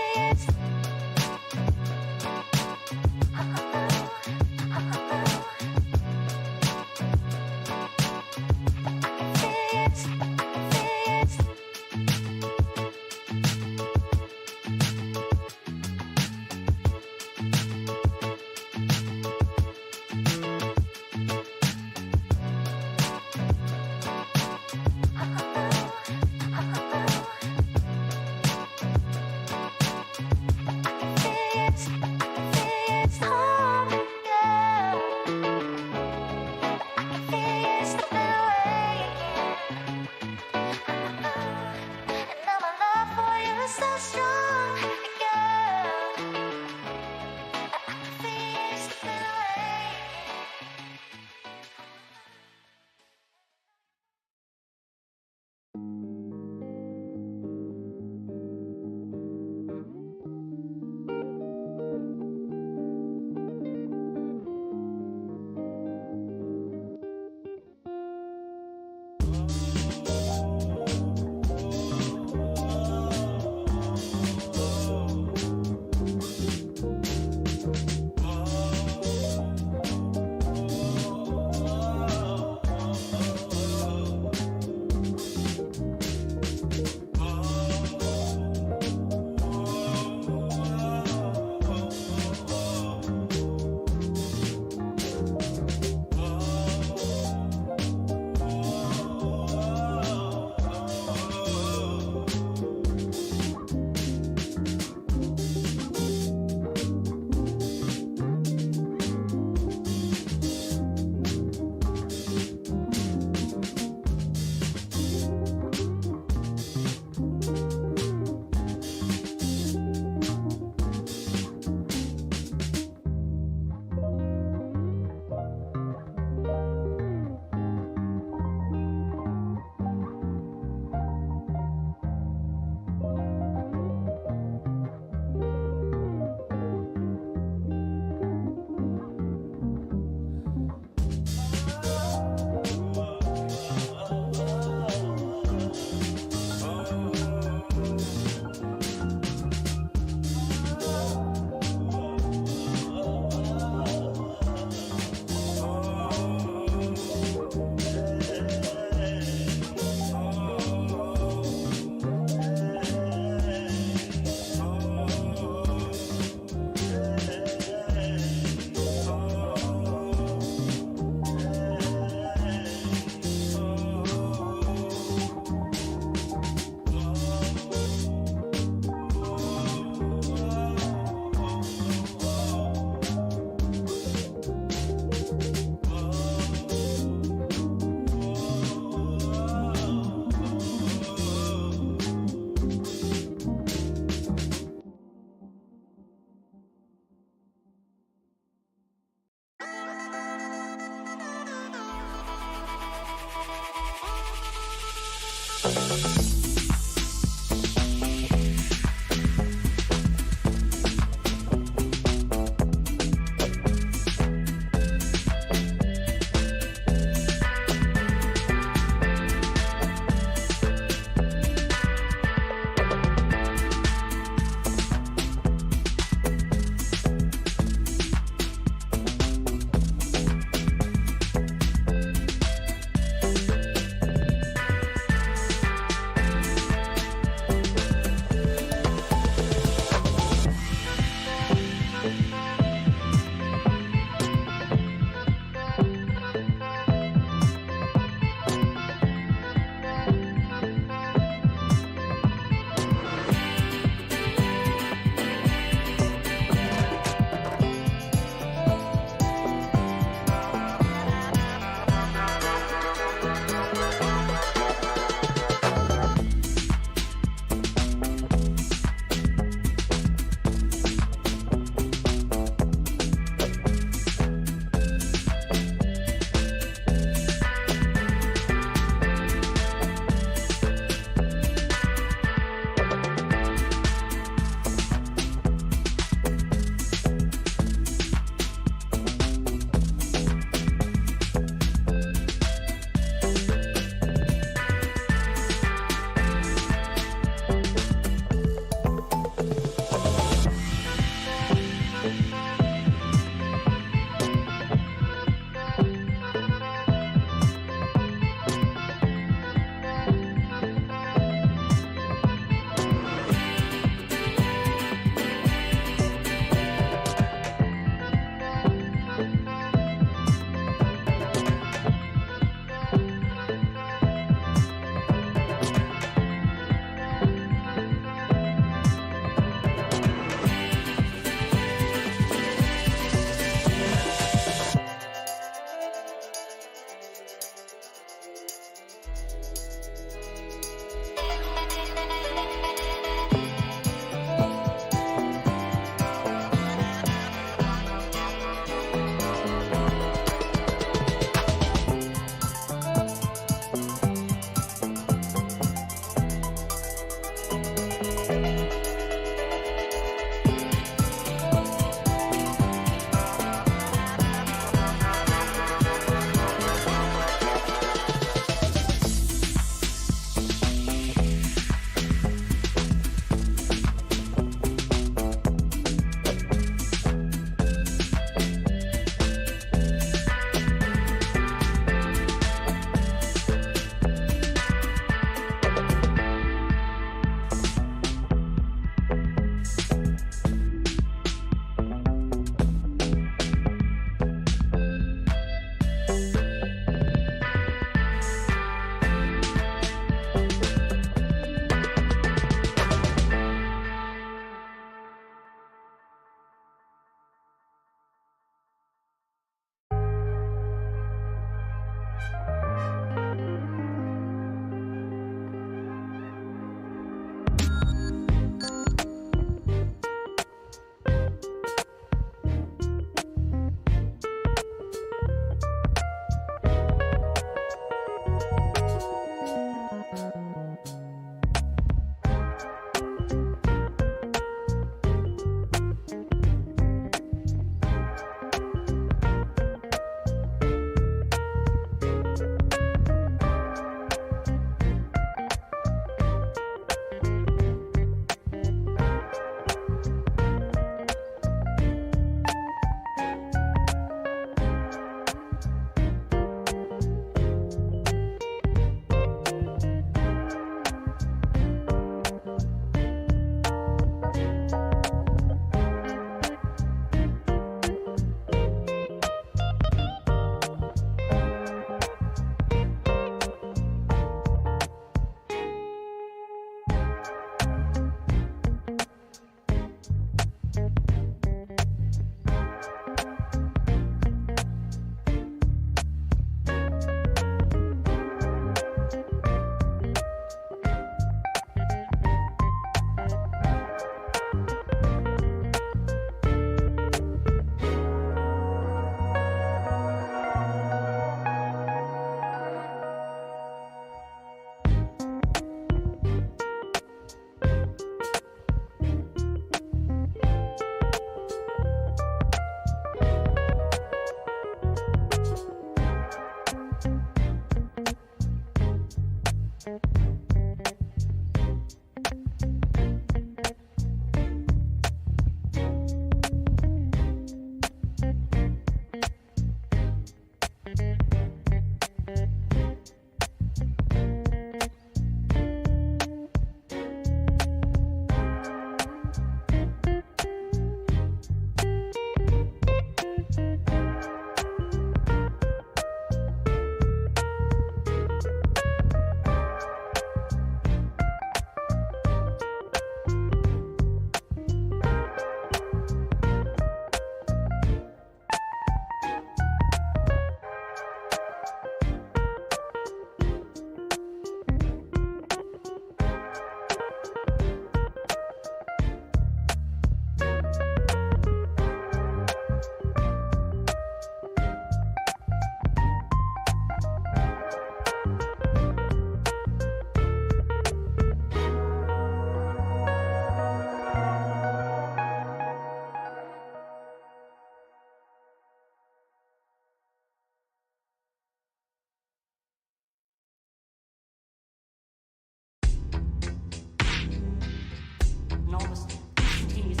Enormous instantaneous.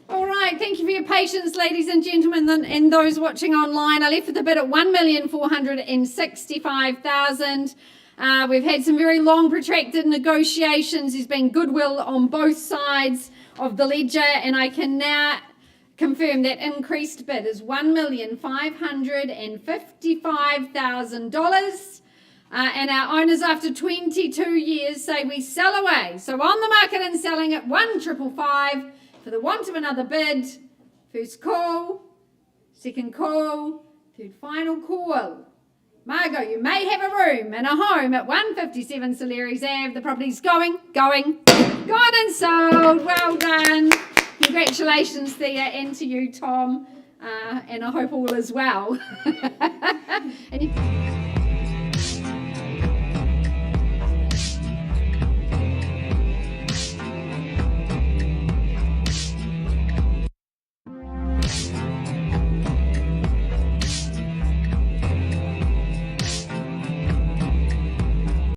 All right, thank you for your patience, ladies and gentlemen, and those watching online. I left with a bid at $1,465,000. We've had some very long, protracted negotiations. There's been goodwill on both sides of the ledger, and I can now confirm that increased bid is $1,555,000. And our owners, after 22 years, say we sell away. So on the market and selling at $1,555,000. For the want of another bid, first call, second call, third final call. Margot, you may have a room and a home at 157 Solaris Ave. The property's gone and sold. Well done. Congratulations there, and to you, Tom. And I hope all is well. And you